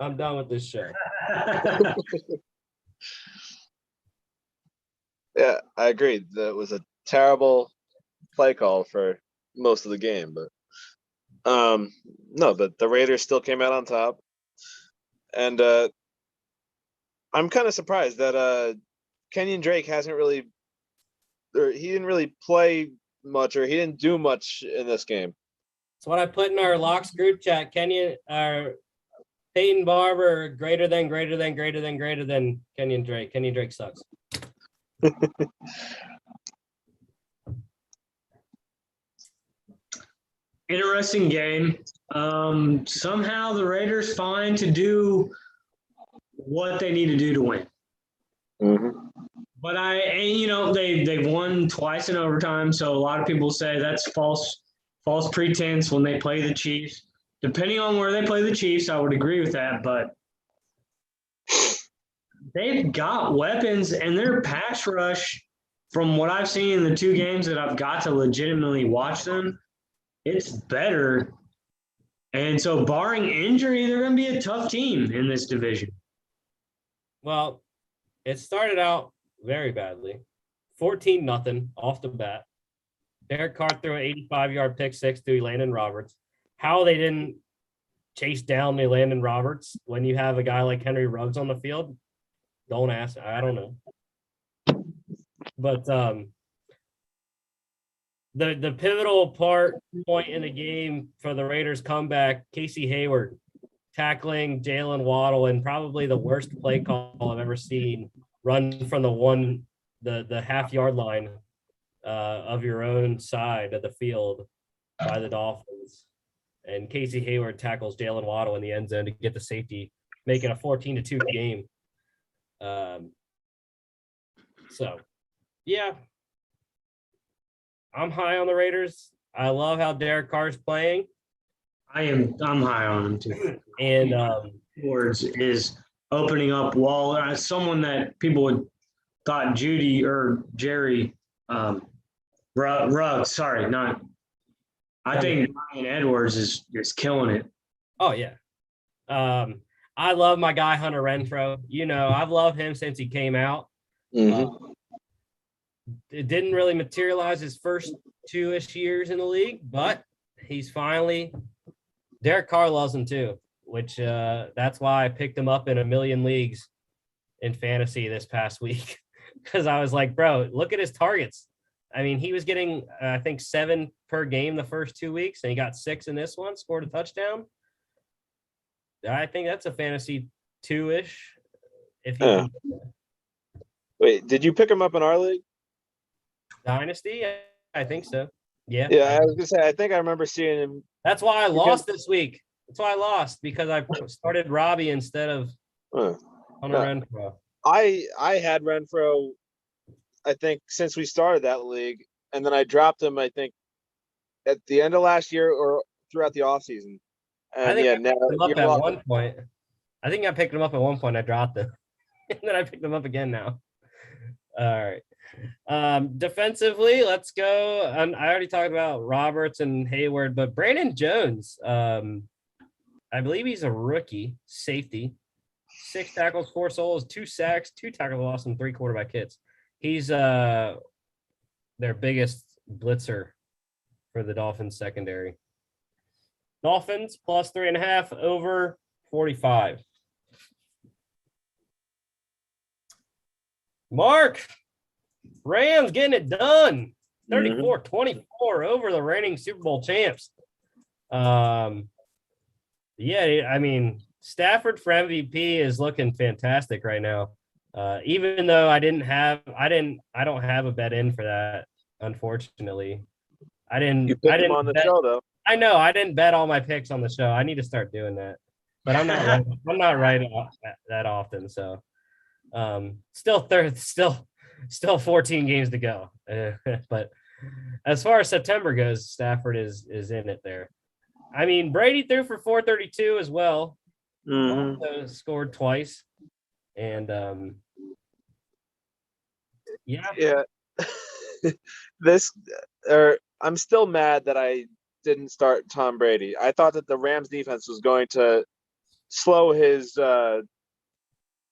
I'm done with this show. Yeah, I agree. That was a terrible play call for most of the game, but no, the Raiders still came out on top. And I'm kind of surprised that Kenyon Drake he didn't really play much, or he didn't do much in this game. So what I put in our Locks group chat, Peyton Barber greater than Kenyon Drake. Kenyon Drake sucks. Interesting game. Somehow the Raiders find to do what they need to do to win. Mm-hmm. But they've won twice in overtime, so a lot of people say that's false pretense when they play the Chiefs. depending on where they play the Chiefs, I would agree with that. But they've got weapons, and their pass rush, from what I've seen in the 2 games that I've got to legitimately watch them, it's better. And so, barring injury, they're going to be a tough team in this division. Well, it started out very badly. 14-0 off the bat. Derek Carr threw an 85-yard pick six to Landon Roberts. How they didn't chase down Landon Roberts when you have a guy like Henry Ruggs on the field, don't ask. I don't know. But the pivotal point in the game for the Raiders comeback, Casey Hayward tackling Jalen Waddle, and probably the worst play call I've ever seen, run from the half-yard line of your own side of the field by the Dolphins. And Casey Hayward tackles Jalen Waddle in the end zone to get the safety, making a 14-2 game. So, yeah. I'm high on the Raiders. I love how Derek Carr's playing. I'm high on him too. And Edwards is opening up wall. Someone that people would thought Judy or Jerry Ruggs. Sorry, not. I think Ryan Edwards is killing it. Oh yeah. I love my guy Hunter Renfrow. You know, I've loved him since he came out. It didn't really materialize his first 2-ish years in the league, but he's finally. Derek Carr loves him too, which that's why I picked him up in a million leagues in fantasy this past week, because I was like, bro, look at his targets. I mean, he was getting, I think, 7 per game the first 2 weeks, and he got 6 in this one, scored a touchdown. I think that's a fantasy 2-ish. If you Wait, did you pick him up in our league? Dynasty, I think so. Yeah. Yeah, I was gonna say, I think I remember seeing him. That's why I lost this week. That's why I lost, because I started Robbie instead of Hunter Renfrow. I had Renfrow, I think, since we started that league, and then I dropped him, I think, at the end of last year or throughout the offseason. And I think yeah, I now picked him up you're at one point. I think I picked him up at one point. I dropped him, and then I picked him up again now. All right. Defensively, let's go. I already talked about Roberts and Hayward, but Brandon Jones, I believe he's a rookie safety. 6 tackles, 4 solos, 2 sacks, 2 tackle loss, and 3 quarterback hits. He's their biggest blitzer for the Dolphins secondary. Dolphins plus 3.5 over 45. Mark, Rams getting it done. 34-24 over the reigning Super Bowl champs. Yeah, I mean, Stafford for MVP is looking fantastic right now. Even though I don't have a bet in for that, unfortunately. You picked him on the show, though. I know I didn't bet all my picks on the show. I need to start doing that, but I'm not right. I'm not right that often. So, still 14 games to go. But as far as September goes, Stafford is in it there. I mean, Brady threw for 432 as well. Also scored twice, and yeah. I'm still mad that I didn't start Tom Brady. I thought that the Rams defense was going to slow his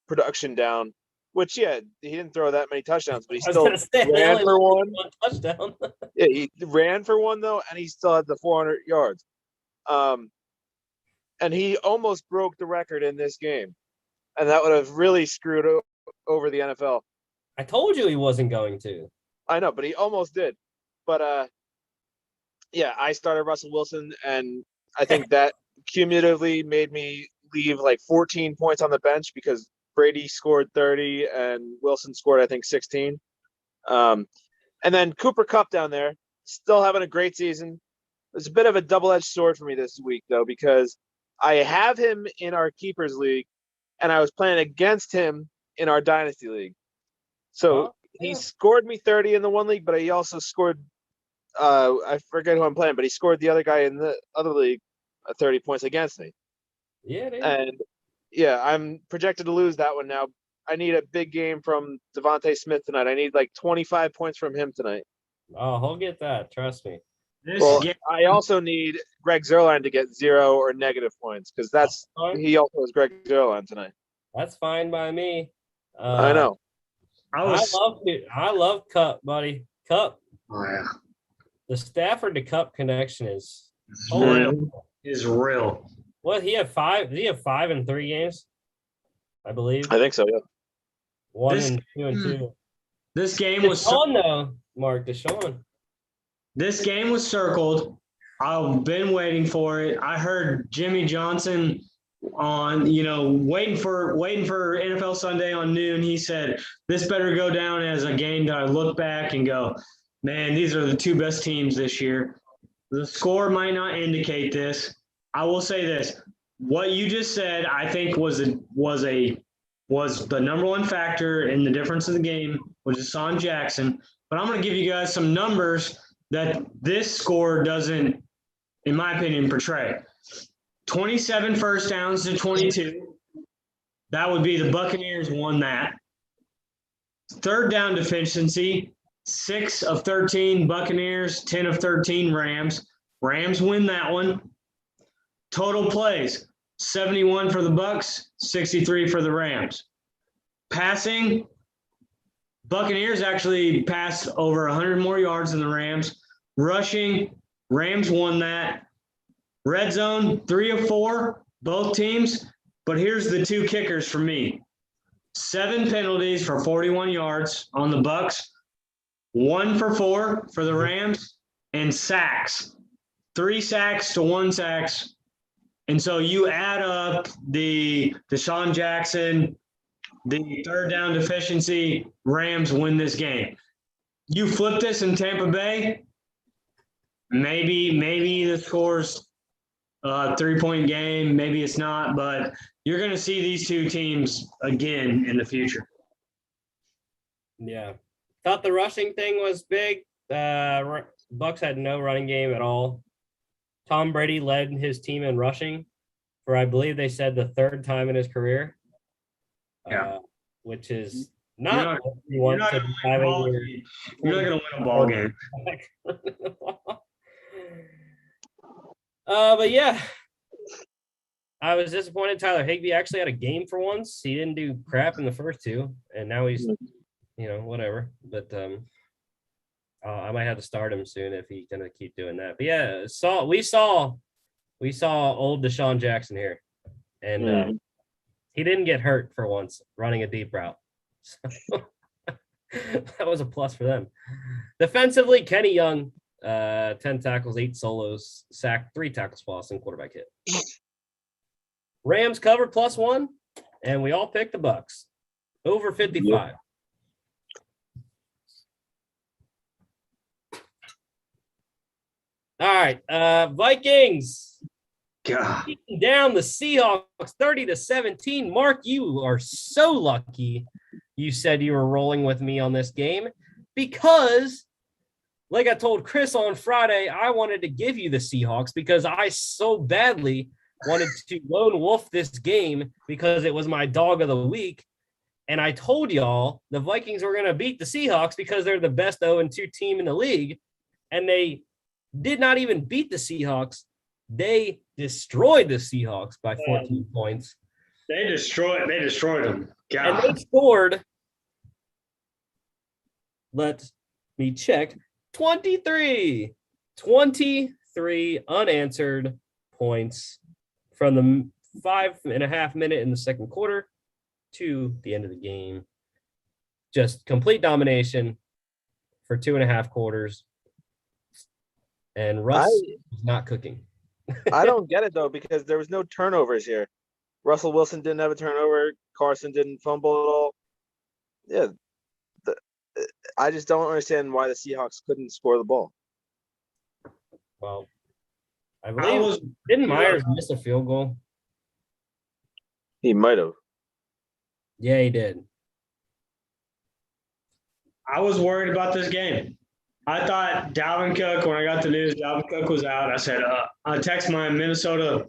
production down, which, yeah, he didn't throw that many touchdowns, but he still ran for one. Touchdown. Yeah, he ran for one, though, and he still had the 400 yards. And he almost broke the record in this game, and that would have really screwed over the NFL. I told you he wasn't going to. I know, but he almost did. But, yeah, I started Russell Wilson, and I think that cumulatively made me leave like 14 points on the bench because Brady scored 30 and Wilson scored, I think, 16. And then Cooper Kupp down there, still having a great season. It's a bit of a double-edged sword for me this week, though, because I have him in our Keepers League, and I was playing against him in our Dynasty League. So he scored me 30 in the one league, but he also scored I forget who I'm playing, but he scored the other guy in the other league 30 points against me. Yeah, dude. And yeah, I'm projected to lose that one now. I need a big game from Devontae Smith tonight. I need like 25 points from him tonight. Oh, he'll get that. Trust me. This Well, game, I also need Greg Zerline to get 0 or negative points because he also is Greg Zerline tonight. That's fine by me. I know. I love Cup, buddy. Cup. Oh, yeah. The Stafford to Cup connection is Is real. What he had 5? Did he have 5 in 3 games? I believe. I think so. Yeah. 1 This- and 2 and 2. This game was Deshaun though, Mark Deshaun. This game was circled. I've been waiting for it. I heard Jimmy Johnson on, waiting for NFL Sunday on noon. He said, this better go down as a game that I look back and go, man, these are the 2 best teams this year. The score might not indicate this. I will say this. What you just said, I think was the number one factor in the difference of the game, was Deshaun Jackson. But I'm going to give you guys some numbers that this score doesn't, in my opinion, portray. 27 first downs to 22. That would be the Buccaneers won that. Third down deficiency, 6 of 13 Buccaneers, 10 of 13 Rams. Rams win that one. Total plays, 71 for the Bucs, 63 for the Rams. Passing, Buccaneers actually passed over 100 more yards than the Rams. Rushing, Rams won that. Red zone, 3 of 4, both teams. But here's the 2 kickers for me. 7 penalties for 41 yards on the Bucs. 1 for 4 for the Rams. And sacks. 3 sacks to 1 sacks. And so you add up the Deshaun Jackson, the third down deficiency, Rams win this game. You flip this in Tampa Bay, maybe the score's a 3-point game, maybe it's not, but you're going to see these 2 teams again in the future. Yeah. Thought the rushing thing was big. Bucks had no running game at all. Tom Brady led his team in rushing for, I believe they said, the 3rd time in his career. Yeah. Which is You're not not what you want to be having your You're not going to win a ball game. But yeah, I was disappointed. Tyler Higbee actually had a game for once. He didn't do crap in the first 2, and now he's, whatever. But I might have to start him soon if he's gonna keep doing that. But yeah, we saw old Deshaun Jackson here, and he didn't get hurt for once running a deep route. So that was a plus for them. Defensively, Kenny Young, 10 tackles, 8 solos, sacked, 3 tackles for loss, and quarterback hit. Rams covered +1, and we all picked the Bucks over 55. All right, Vikings beating down the Seahawks 30-17. Mark, you are so lucky you said you were rolling with me on this game because, like I told Chris on Friday, I wanted to give you the Seahawks because I so badly wanted to lone wolf this game because it was my dog of the week. And I told y'all the Vikings were going to beat the Seahawks because they're the best 0-2 team in the league. And they did not even beat the Seahawks. They destroyed the Seahawks by 14 points. They destroyed them. God. And they scored, let me check, 23 unanswered points from the 5.5 minute in the second quarter to the end of the game. Just complete domination for 2.5 quarters. And Russ was not cooking. I don't get it, though, because there was no turnovers here. Russell Wilson didn't have a turnover. Carson didn't fumble at all. Yeah. I just don't understand why the Seahawks couldn't score the ball. Well, I believe didn't Myers miss a field goal? He might have. Yeah, he did. I was worried about this game. I thought Dalvin Cook, when I got the news, Dalvin Cook was out. I said, I text my Minnesota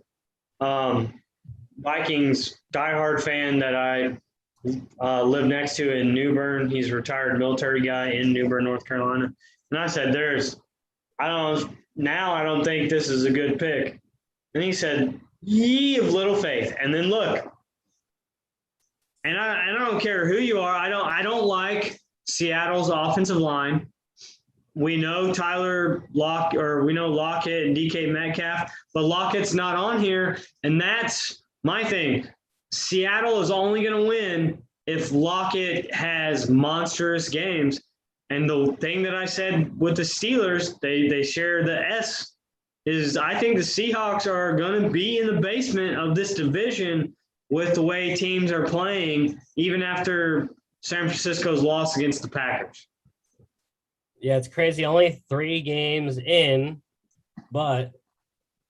Vikings diehard fan that I live next to in New Bern. He's a retired military guy in New Bern, North Carolina. And I said, I don't think this is a good pick. And he said, ye of little faith. And then look, and I don't care who you are. I don't like Seattle's offensive line. We know we know Lockett and DK Metcalf, but Lockett's not on here. And that's my thing. Seattle is only going to win if Lockett has monstrous games. And the thing that I said with the Steelers, they share the S, is I think the Seahawks are going to be in the basement of this division with the way teams are playing, even after San Francisco's loss against the Packers. Yeah, it's crazy. Only 3 games in, but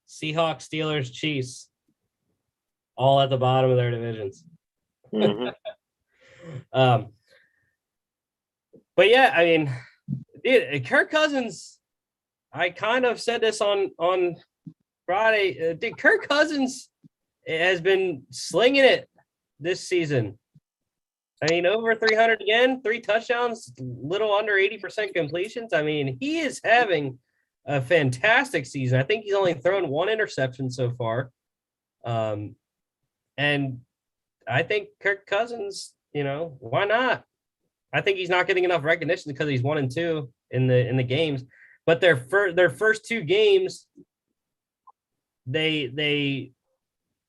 Seahawks, Steelers, Chiefs, all at the bottom of their divisions. Mm-hmm. But yeah, I mean, dude, Kirk Cousins, I kind of said this on Friday. Dude, Kirk Cousins has been slinging it this season. I mean, over 300 again, 3 touchdowns, little under 80% completions. I mean, he is having a fantastic season. I think he's only thrown 1 interception so far. And I think Kirk Cousins, why not? I think he's not getting enough recognition because he's 1-2 in the games. But their first 2 games, they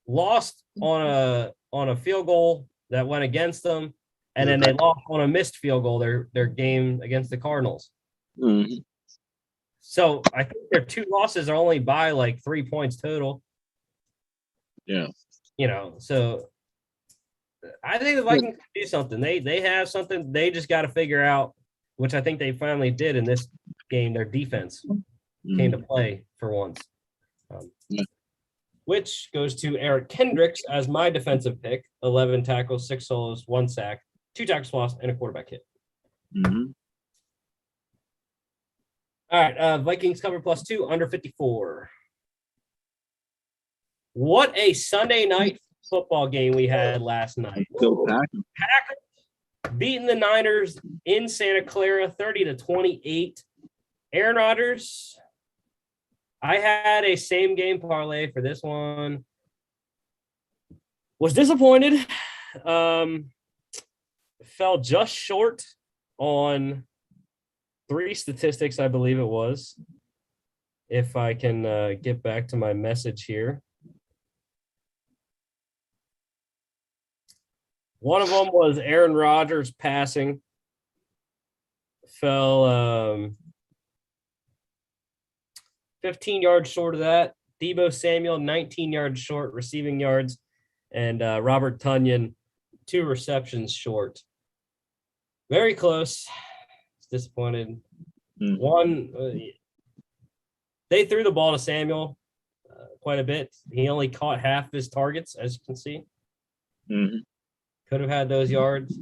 lost on a field goal that went against them, and then they lost on a missed field goal their game against the Cardinals. Mm-hmm. So I think their 2 losses are only by like 3 points total. Yeah. So I think the Vikings can do something. They have something. They just got to figure out, which I think they finally did in this game. Their defense came to play for once. Which goes to Eric Kendricks as my defensive pick. 11 tackles, 6 solos, 1 sack, 2 tackles lost, and a quarterback hit. Mm-hmm. All right, Vikings cover +2, under 54. What a Sunday night football game we had last night. Go Packers. Packers beating the Niners in Santa Clara 30-28. Aaron Rodgers, I had a same game parlay for this one. Was disappointed. Fell just short on 3 statistics, I believe it was. If I can get back to my message here. One of them was Aaron Rodgers passing. Fell 15 yards short of that. Deebo Samuel, 19 yards short receiving yards. And Robert Tonyan, 2 receptions short. Very close. Disappointed. One, they threw the ball to Samuel quite a bit. He only caught half his targets, as you can see. Mm-hmm. Could have had those yards.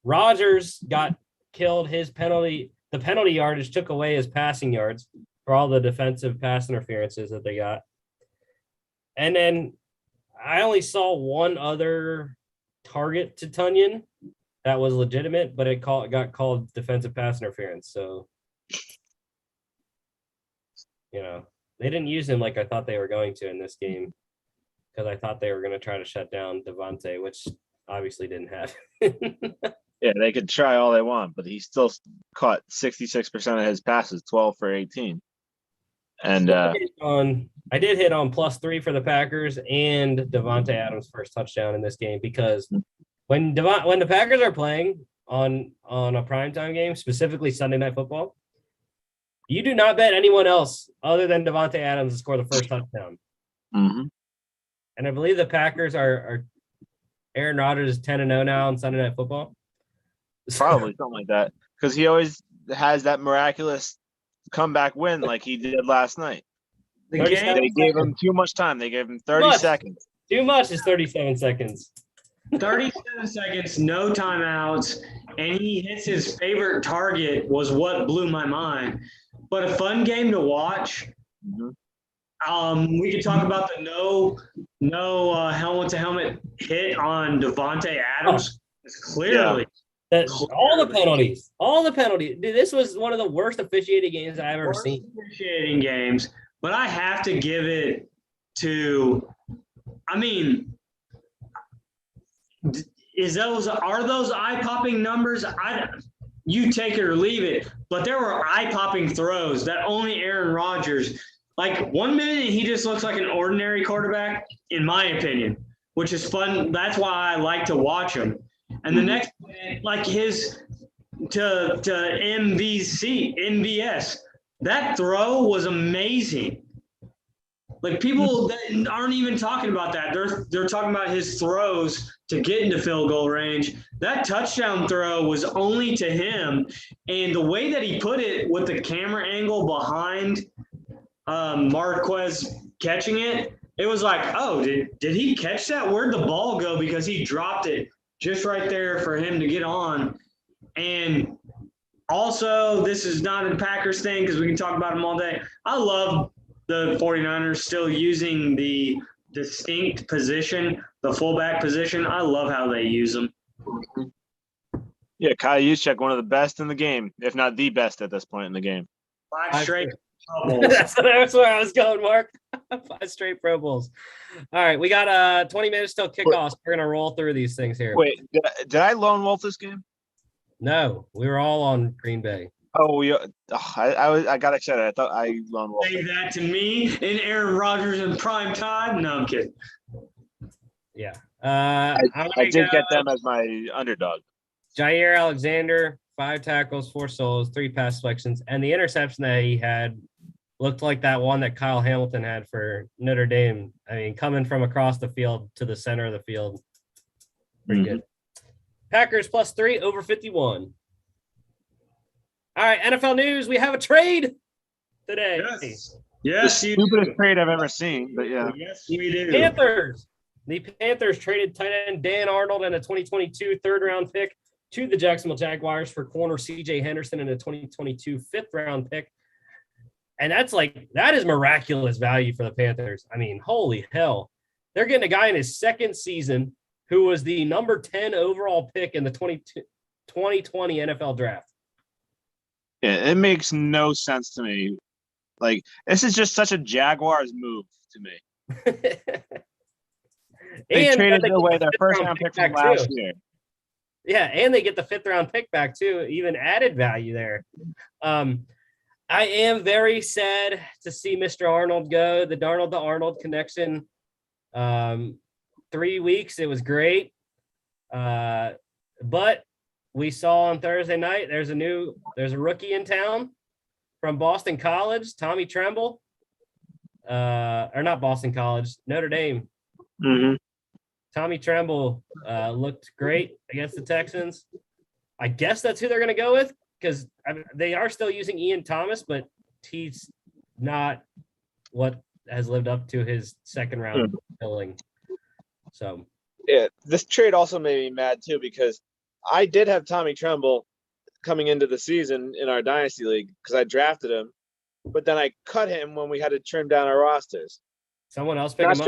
Rodgers got killed. The penalty yardage took away his passing yards for all the defensive pass interferences that they got. And then I only saw one other target to Tonyan that was legitimate, but it got called defensive pass interference. So, they didn't use him like I thought they were going to in this game, because I thought they were going to try to shut down Devontae, which obviously didn't happen. Yeah, they could try all they want, but he still caught 66% of his passes, 12 for 18. And I did hit on +3 for the Packers and Devontae Adams' first touchdown in this game, because when the Packers are playing on a primetime game, specifically Sunday Night Football, you do not bet anyone else other than Devontae Adams to score the first touchdown. Mm-hmm. And I believe the Packers are Aaron Rodgers is 10-0 now on Sunday Night Football. Probably something like that, because he always has that miraculous comeback win like he did last night. They gave him too much time. They gave him 30 seconds. Too much is 37 seconds. 37 seconds, no timeouts, and he hits his favorite target was what blew my mind. But a fun game to watch. We could talk about the no helmet to helmet hit on Devontae Adams. It's clearly All the penalties. Dude, this was one of the worst officiated games I've ever seen. Officiating games, but I have to give it to. I mean, are those eye-popping numbers? You take it or leave it, but there were eye-popping throws that only Aaron Rodgers. Like 1 minute, he just looks like an ordinary quarterback, in my opinion, which is fun. That's why I like to watch him. And the next minute, like his to MVS, that throw was amazing. Like people that aren't even talking about that. They're talking about his throws to get into field goal range. That touchdown throw was only to him, and the way that he put it with the camera angle behind Marquez catching it, it was like, oh, did he catch that? Where'd the ball go? Because he dropped it just right there for him to get on. And also, this is not a Packers thing because we can talk about them all day. I love the 49ers still using the distinct position, the fullback position. I love how they use them. Yeah, Kyle Juszczyk, one of the best in the game, if not the best at this point in the game. 5 straight That's where I was going, Mark. 5 straight Pro Bowls. All right, we got 20 minutes till kickoffs. We're gonna roll through these things here. Wait, did I lone wolf this game? No, we were all on Green Bay. Oh, I got excited. I thought I lone wolf. Say that to me in Aaron Rodgers in prime time. No, I'm kidding. Yeah. I did get them as my underdog. Jair Alexander, 5 tackles, 4 solos, 3 pass deflections, and the interception that he had looked like that one that Kyle Hamilton had for Notre Dame. I mean, coming from across the field to the center of the field. Pretty good. Packers +3 over 51. All right, NFL news. We have a trade today. Yes, the stupidest trade I've ever seen, but yeah. Yes, we do. Panthers. The Panthers traded tight end Dan Arnold and a 2022 third-round pick to the Jacksonville Jaguars for corner C.J. Henderson and a 2022 fifth-round pick. And that is miraculous value for the Panthers. I mean, holy hell. They're getting a guy in his second season who was the number 10 overall pick in the 2020 NFL draft. Yeah, it makes no sense to me. Like, this is just such a Jaguars move to me. They traded away their first-round pick from last year. Yeah, and they get the fifth-round pick back, too. Even added value there. I am very sad to see Mr. Arnold go. The Darnold to Arnold connection. 3 weeks, it was great. But we saw on Thursday night, there's a rookie in town from Boston College, Tommy Tremble. Or not Boston College, Notre Dame. Mm-hmm. Tommy Tremble looked great against the Texans. I guess that's who they're going to go with because they are still using Ian Thomas, but he's not what has lived up to his second-round billing. So, yeah, this trade also made me mad too because I did have Tommy Tremble coming into the season in our Dynasty League because I drafted him, but then I cut him when we had to trim down our rosters. Someone else pick him up?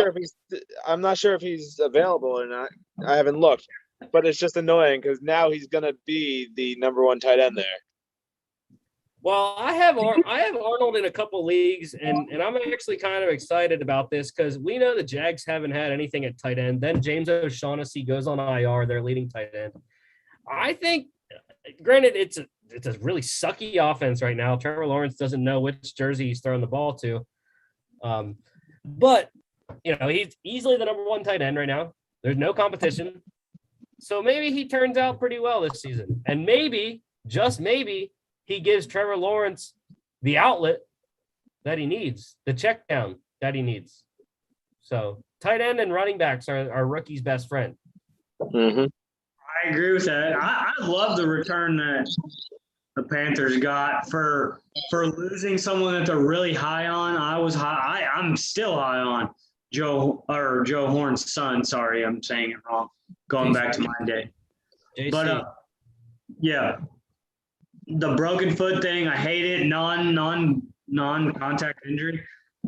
I'm not sure if he's available or not. I haven't looked, but it's just annoying because now he's going to be the number 1 tight end there. Well, I have Arnold in a couple leagues, and I'm actually kind of excited about this because we know the Jags haven't had anything at tight end. Then James O'Shaughnessy goes on IR, their leading tight end. I think, granted, it's a really sucky offense right now. Trevor Lawrence doesn't know which jersey he's throwing the ball to. But, he's easily the number 1 tight end right now. There's no competition. So maybe he turns out pretty well this season. And maybe, just maybe, he gives Trevor Lawrence the outlet that he needs, the check down that he needs. So tight end and running backs are rookie's best friend. Mm-hmm. I agree with that. I love the return that the Panthers got for losing someone that they're really high on. I'm still high on Joe Horn's son. Sorry, I'm saying it wrong. Going back to my day. JC. But Yeah. The broken foot thing, I hate it. Non-contact injury.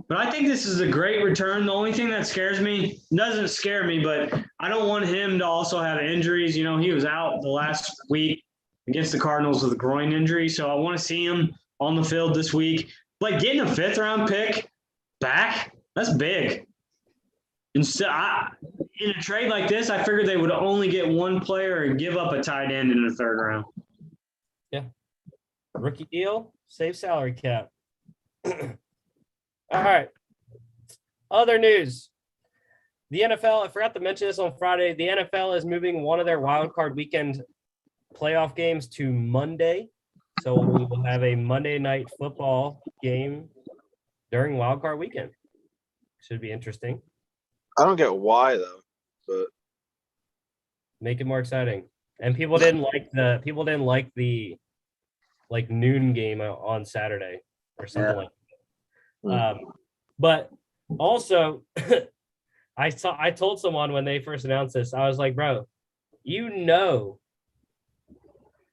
But I think this is a great return. The only thing that scares me, doesn't scare me, but I don't want him to also have injuries. You know, he was out the last week against the Cardinals with a groin injury. So I want to see him on the field this week. Like getting a 5th round pick back, that's big. Instead, in a trade like this, I figured they would only get one player and give up a tight end in the 3rd round. Rookie deal, save salary cap. All right. Other news. The NFL, I forgot to mention this on Friday. The NFL is moving one of their wild card weekend playoff games to Monday. So we will have a Monday night football game during wild card weekend. Should be interesting. I don't get why though, but Make it more exciting. And people didn't like the noon game on Saturday or something like that. But also I told someone when they first announced this, I was like, bro,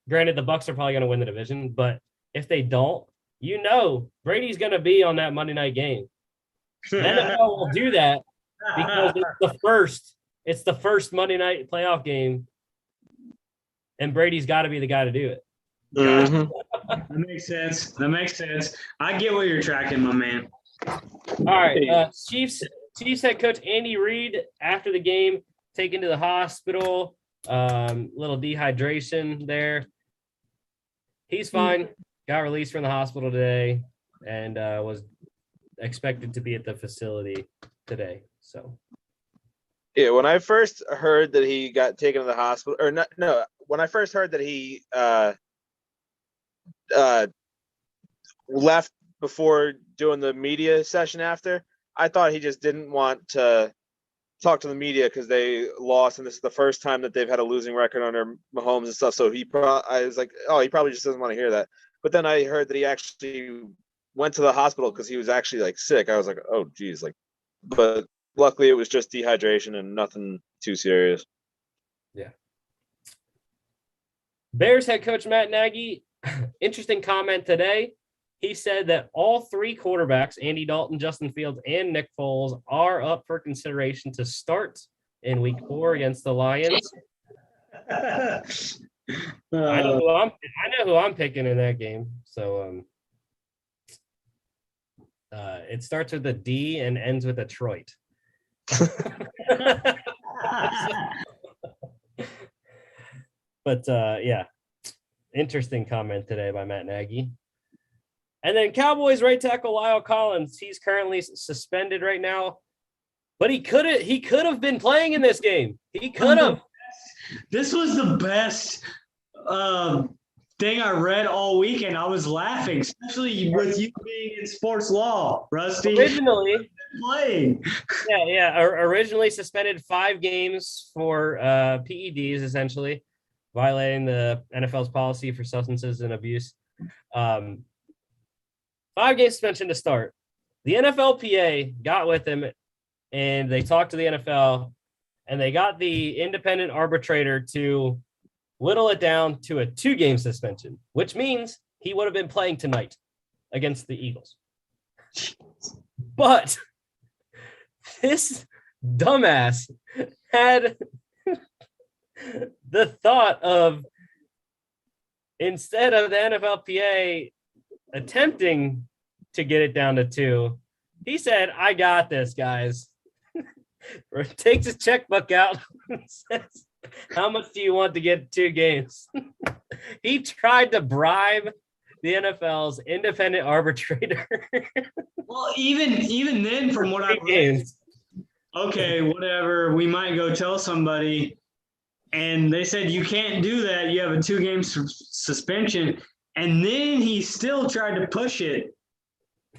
granted the Bucs are probably going to win the division, but if they don't, Brady's going to be on that Monday night game. The NFL will do that because it's the first Monday night playoff game, and Brady's got to be the guy to do it. That makes sense. I get what you're tracking, my man. All right. Chiefs head coach Andy Reid after the game taken to the hospital. Little dehydration there. He's fine. Got released from the hospital today and was expected to be at the facility today. So yeah, when I first heard that he got taken to the hospital, when I first heard that he left before doing the media session after, I thought he just didn't want to talk to the media because they lost, and this is the first time that they've had a losing record under Mahomes and stuff. So I was like, oh, he probably just doesn't want to hear that. But then I heard that he actually went to the hospital because he was actually like sick. I was like, oh geez, but luckily it was just dehydration and nothing too serious. yeah. Bears head coach Matt Nagy, interesting comment today. He said that all 3 quarterbacks, Andy Dalton, Justin Fields, and Nick Foles, are up for consideration to start in week 4 against the Lions. I know who I'm picking in that game. So it starts with a D and ends with Detroit. But yeah, interesting comment today by Matt Nagy. And then Cowboys right tackle Lyle Collins. He's currently suspended right now, but he could have been playing in this game. He could have. This was the best thing I read all weekend. I was laughing, especially with you being in sports law, Rusty. Originally playing. Yeah. Originally suspended 5 games for PEDs, essentially violating the NFL's policy for substances and abuse. 5-game suspension to start. The NFLPA got with him and they talked to the NFL and they got the independent arbitrator to whittle it down to a 2-game suspension, which means he would have been playing tonight against the Eagles. But this dumbass had the thought of, instead of the NFLPA attempting to get it down to 2, he said, I got this, guys. Takes his checkbook out and says, how much do you want to get 2 games? He tried to bribe the NFL's independent arbitrator. Well, even then, from what I've read, okay, whatever, we might go tell somebody. And they said, you can't do that. You have a 2-game suspension. And then he still tried to push it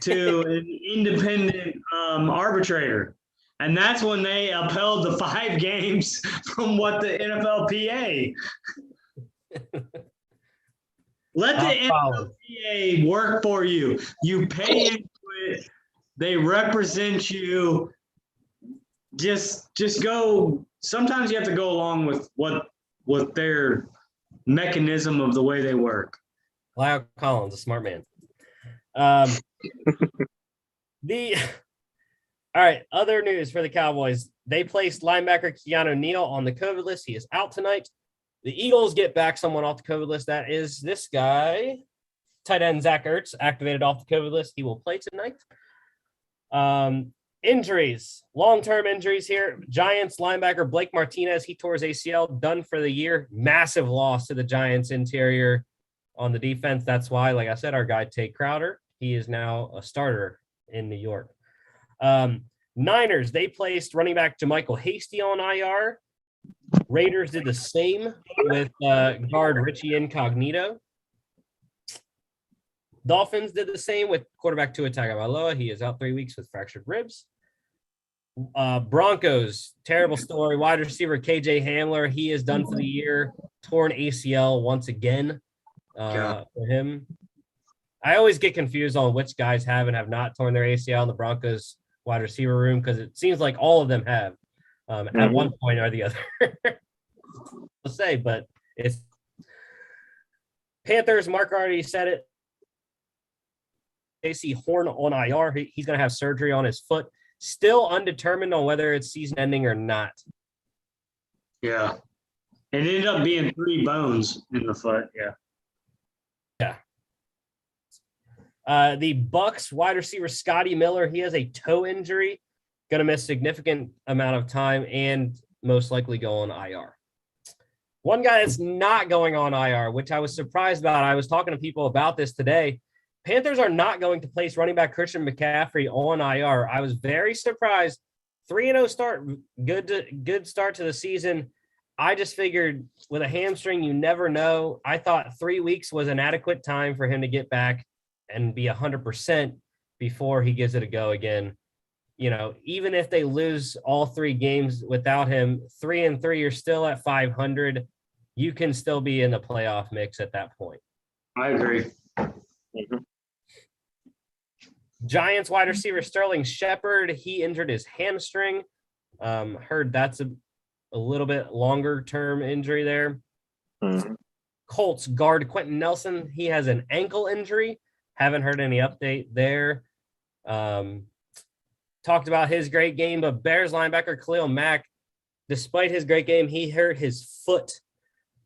to an independent arbitrator. And that's when they upheld the 5 games from what the NFLPA. Let the NFLPA work for you. You pay into it. They represent you. Just go. Sometimes you have to go along with what they're mechanism of the way they work. Lyle Collins, a smart man. All right, other news for the Cowboys. They placed linebacker Keanu Neal on the COVID list. He is out tonight. The Eagles get back someone off the COVID list. That is this guy, tight end Zach Ertz, activated off the COVID list. He will play tonight. Injuries, long-term injuries here. Giants linebacker Blake Martinez, he tore his ACL, done for the year. Massive loss to the Giants interior on the defense. That's why, like I said, our guy Tate Crowder, he is now a starter in New York. Niners, they placed running back JaMychal Hasty on IR. Raiders did the same with guard Richie Incognito. Dolphins did the same with quarterback Tua Tagovailoa. He is out 3 weeks with fractured ribs. Broncos, terrible story. Wide receiver KJ Hamler, he is done for the year. Torn ACL once again for him. I always get confused on which guys have and have not torn their ACL in the Broncos wide receiver room because it seems like all of them have at one point or the other. I'll say, but it's Panthers. Mark already said it. AC Horn on IR. He's going to have surgery on his foot. Still undetermined on whether it's season ending or not. Yeah. It ended up being 3 bones in the foot. Yeah. The Bucks wide receiver Scotty Miller, he has a toe injury, going to miss a significant amount of time and most likely go on IR. One guy that's not going on IR, which I was surprised about. I was talking to people about this today. Panthers are not going to place running back Christian McCaffrey on IR. I was very surprised. 3-0 start, good start to the season. I just figured with a hamstring, you never know. I thought 3 weeks was an adequate time for him to get back and be 100% before he gives it a go again. You know, even if they lose all 3 games without him, 3-3, you're still at 500. You can still be in the playoff mix at that point. I agree. Giants wide receiver Sterling Shepard, he injured his hamstring. Heard that's a little bit longer term injury there. Colts guard Quentin Nelson, he has an ankle injury. Haven't heard any update there. Talked about his great game, but Bears linebacker Khalil Mack, despite his great game, he hurt his foot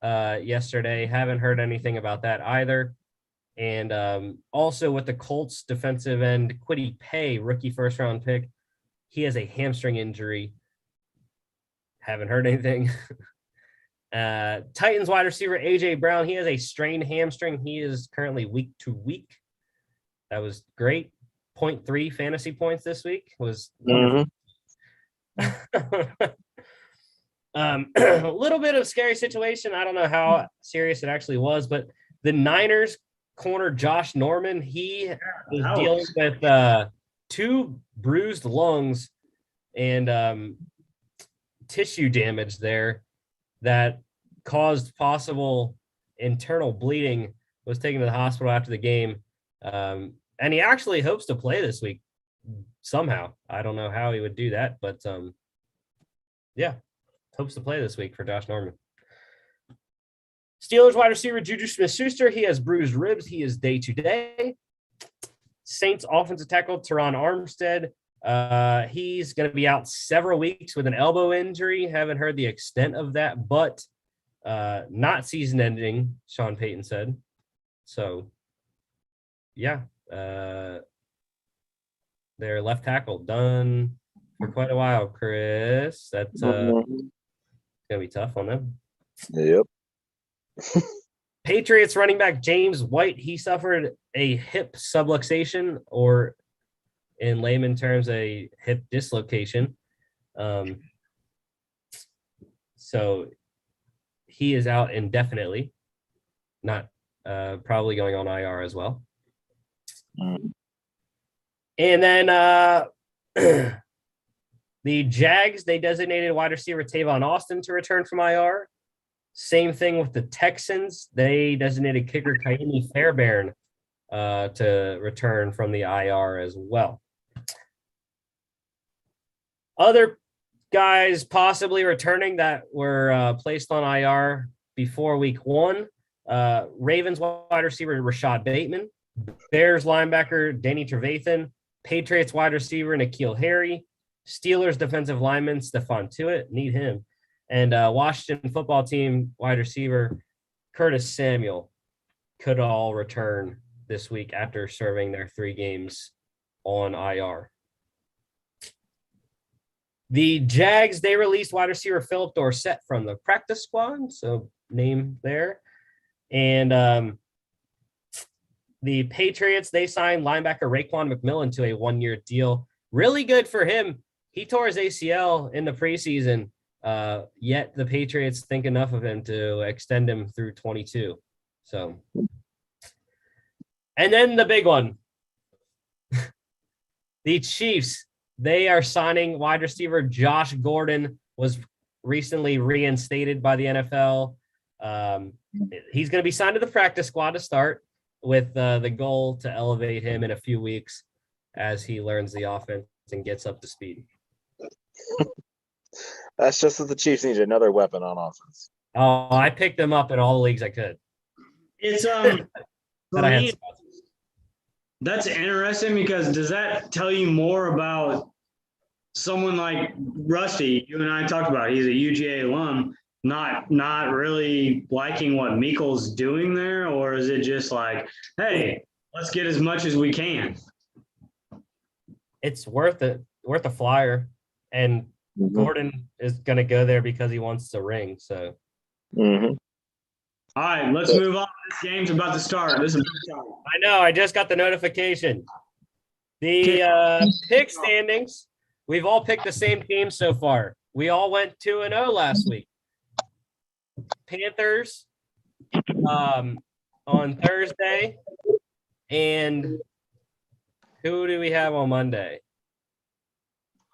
yesterday. Haven't heard anything about that either. And also with the Colts defensive end, Kwity Paye, rookie first-round pick, he has a hamstring injury. Haven't heard anything. Titans wide receiver A.J. Brown, he has a strained hamstring. He is currently week to week. That was great. 0.3 fantasy points this week was a little bit of scary situation. I don't know how serious it actually was, but the Niners corner Josh Norman, he is dealing with 2 bruised lungs and tissue damage there that caused possible internal bleeding. Was taken to the hospital after the game. And he actually hopes to play this week somehow. I don't know how he would do that, but yeah, hopes to play this week for Josh Norman. Steelers wide receiver Juju Smith-Schuster, he has bruised ribs. He is day-to-day. Saints offensive tackle Teron Armstead, he's going to be out several weeks with an elbow injury. Haven't heard the extent of that, but not season-ending, Sean Payton said. So, yeah. Their left tackle done for quite a while, Chris. That's gonna be tough on them. Yep. Patriots running back James White, he suffered a hip subluxation, or in layman terms, a hip dislocation. So he is out indefinitely, not probably going on IR as well. And then the Jags, they designated wide receiver Tavon Austin to return from IR. Same thing with the Texans. They designated kicker Kaimi Fairbairn to return from the IR as well. Other guys possibly returning that were placed on IR before week 1. Ravens wide receiver Rashad Bateman, Bears linebacker Danny Trevathan, Patriots wide receiver N'Keal Harry, Steelers defensive lineman Stephon Tuitt, need him, and Washington football team wide receiver Curtis Samuel could all return this week after serving their 3 games on IR. The Jags, they released wide receiver Philip Dorsett from the practice squad, so name there. And the Patriots, they signed linebacker Raekwon McMillan to a 1-year deal. Really good for him. He tore his ACL in the preseason, yet the Patriots think enough of him to extend him through 22. So, and then the big one. The Chiefs, they are signing wide receiver Josh Gordon, was recently reinstated by the NFL. He's going to be signed to the practice squad to start, with the goal to elevate him in a few weeks as he learns the offense and gets up to speed. That's just what the Chiefs need, another weapon on offense. Oh, I picked them up in all the leagues I could. It's That for I had me, that's interesting because does that tell you more about someone like Rusty? You and I talked about, he's a UGA alum, not really liking what Meikle's doing there, or is it just like, hey, let's get as much as we can? It's worth it, worth a flyer. And Gordon is going to go there because he wants to ring. So, All right, let's move on. This game's about to start. This is I know, I just got the notification. The pick standings, we've all picked the same team so far. We all went 2-0 last week. Panthers on Thursday, and who do we have on Monday?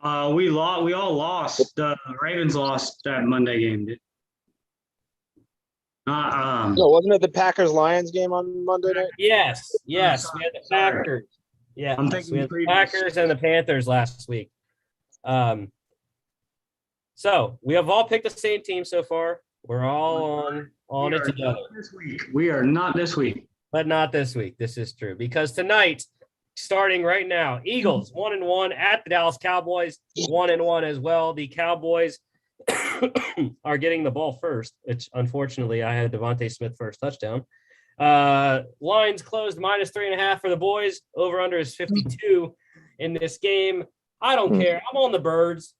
we all lost. The Ravens lost that Monday game. No, wasn't it the Packers-Lions game on Monday night? Yes, we had the Packers. Yeah, I'm thinking we had the previous. Packers and the Panthers last week. So we have all picked the same team so far. We're all on it together. This week. We are not this week. But not this week. This is true. Because tonight, starting right now, Eagles 1-1 at the Dallas Cowboys, 1-1 as well. The Cowboys are getting the ball first, which unfortunately I had Devontae Smith first touchdown. Lines closed -3.5 for the boys. Over under is 52 in this game. I don't care. I'm on the Birds.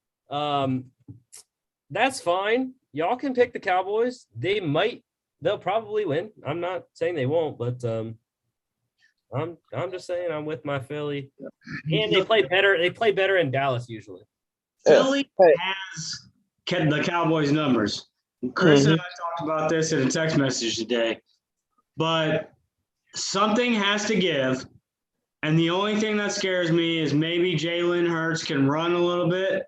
That's fine. Y'all can pick the Cowboys. They'll probably win. I'm not saying they won't, but I'm just saying I'm with my Philly. And they play better. They play better in Dallas usually. Philly has kept the Cowboys' numbers. Chris and I talked about this in a text message today, but something has to give. And the only thing that scares me is maybe Jalen Hurts can run a little bit,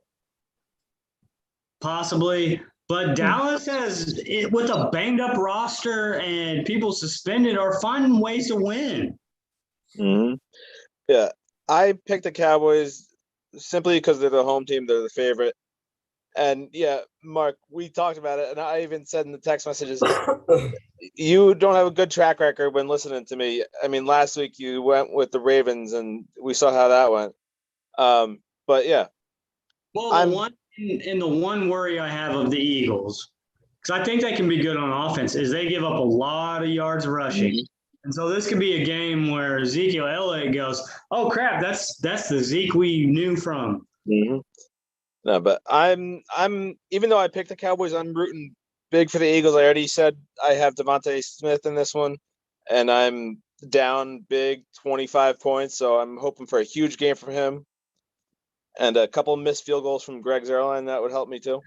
possibly. But Dallas has, with a banged up roster and people suspended, are finding ways to win. Yeah, I picked the Cowboys simply because they're the home team. They're the favorite. And yeah, Mark, we talked about it, and I even said in the text messages, you don't have a good track record when listening to me. I mean, last week you went with the Ravens, and we saw how that went. But yeah. Well, the one worry I have of the Eagles, because I think they can be good on offense, is they give up a lot of yards rushing. And so this could be a game where Ezekiel Elliott goes, oh, crap, that's the Zeke we knew from. No, but I'm even though I picked the Cowboys, I'm rooting big for the Eagles. I already said I have Devontae Smith in this one, and I'm down big 25 points, so I'm hoping for a huge game from him. And a couple of missed field goals from Greg Zuerlein, that would help me too.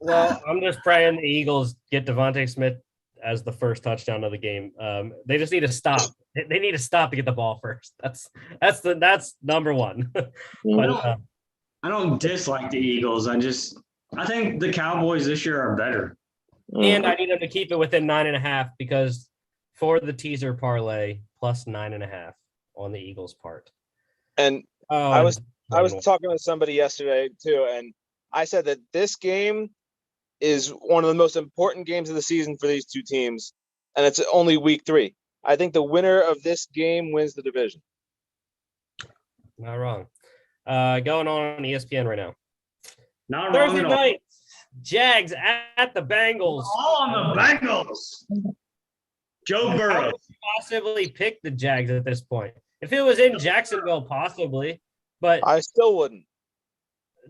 Well, I'm just praying the Eagles get Devontae Smith as the first touchdown of the game. They just need to stop. They need to stop to get the ball first. That's number one. But, I don't dislike the Eagles. I think the Cowboys this year are better. And I need them to keep it within 9.5 because for the teaser parlay plus 9.5 on the Eagles part. And I was talking to somebody yesterday too, and I said that this game is one of the most important games of the season for these two teams, and it's only week 3. I think the winner of this game wins the division. Not wrong. Going on ESPN right now. Not wrong Thursday at all. night, Jags at the Bengals. All on the Bengals. Joe How Burrow. would you possibly pick the Jags at this point? If it was in Jacksonville, possibly, but I still wouldn't.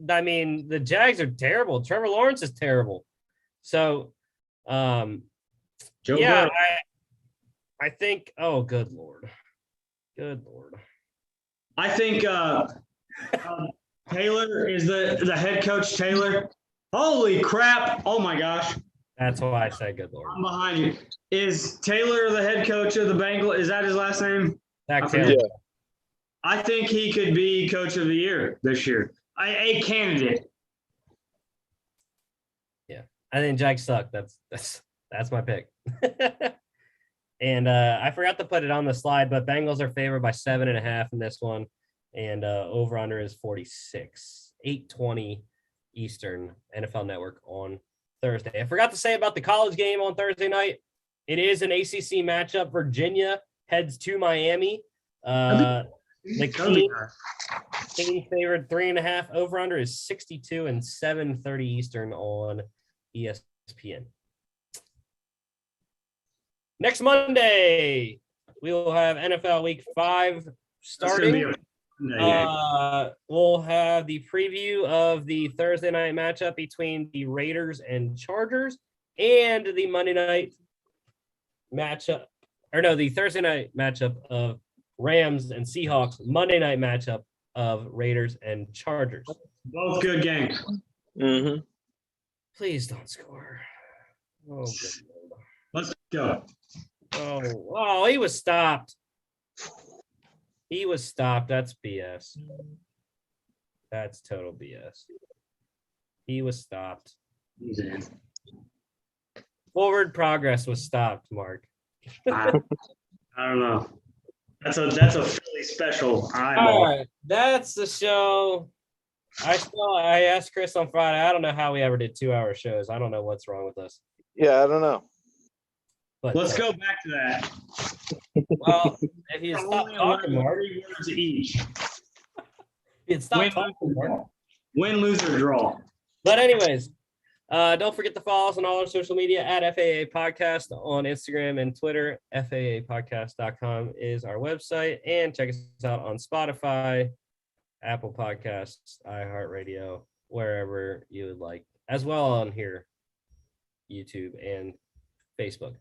I mean, the Jags are terrible. Trevor Lawrence is terrible. So, Joe yeah, Burrow. I think. Oh, good Lord, good Lord. I think Taylor is the head coach. Taylor. Holy crap! Oh my gosh! That's why I said good Lord. I'm behind you. Is Taylor the head coach of the Bengals? Is that his last name? Zach I Taylor. forget. I think he could be coach of the year this year. A candidate. I think Jags suck. That's my pick. And I forgot to put it on the slide, but Bengals are favored by 7.5 in this one, and over under is 46. 8:20 Eastern, NFL Network on Thursday. I forgot to say about the college game on Thursday night. It is an ACC matchup. Virginia heads to Miami. The King favored 3.5. Over under is 62 and 7:30 Eastern on ESPN. Next Monday, we will have NFL Week 5 starting. We'll have the preview of the Thursday night matchup between the Raiders and Chargers, and the Monday night matchup, the Thursday night matchup of Rams and Seahawks. Monday night matchup of Raiders and Chargers. Both good games. Mm-hmm. Please don't score. Oh, good Lord. Let's go. Oh, he was stopped. He was stopped. That's BS. That's total BS. He was stopped. He's in. Forward progress was stopped, Mark. I don't know. That's a Philly special. All right, that's the show. I asked Chris on Friday. I don't know how we ever did 2-hour shows. I don't know what's wrong with us. Yeah, I don't know. But Let's go back to that. Well, if you stop talking, Mark. 3 words each. You'd stop talking, Mark. Win, lose, or draw. But anyways, don't forget to follow us on all our social media at FAA Podcast on Instagram and Twitter. FAApodcast.com is our website. And check us out on Spotify, Apple Podcasts, iHeartRadio, wherever you would like, as well on here, YouTube and Facebook.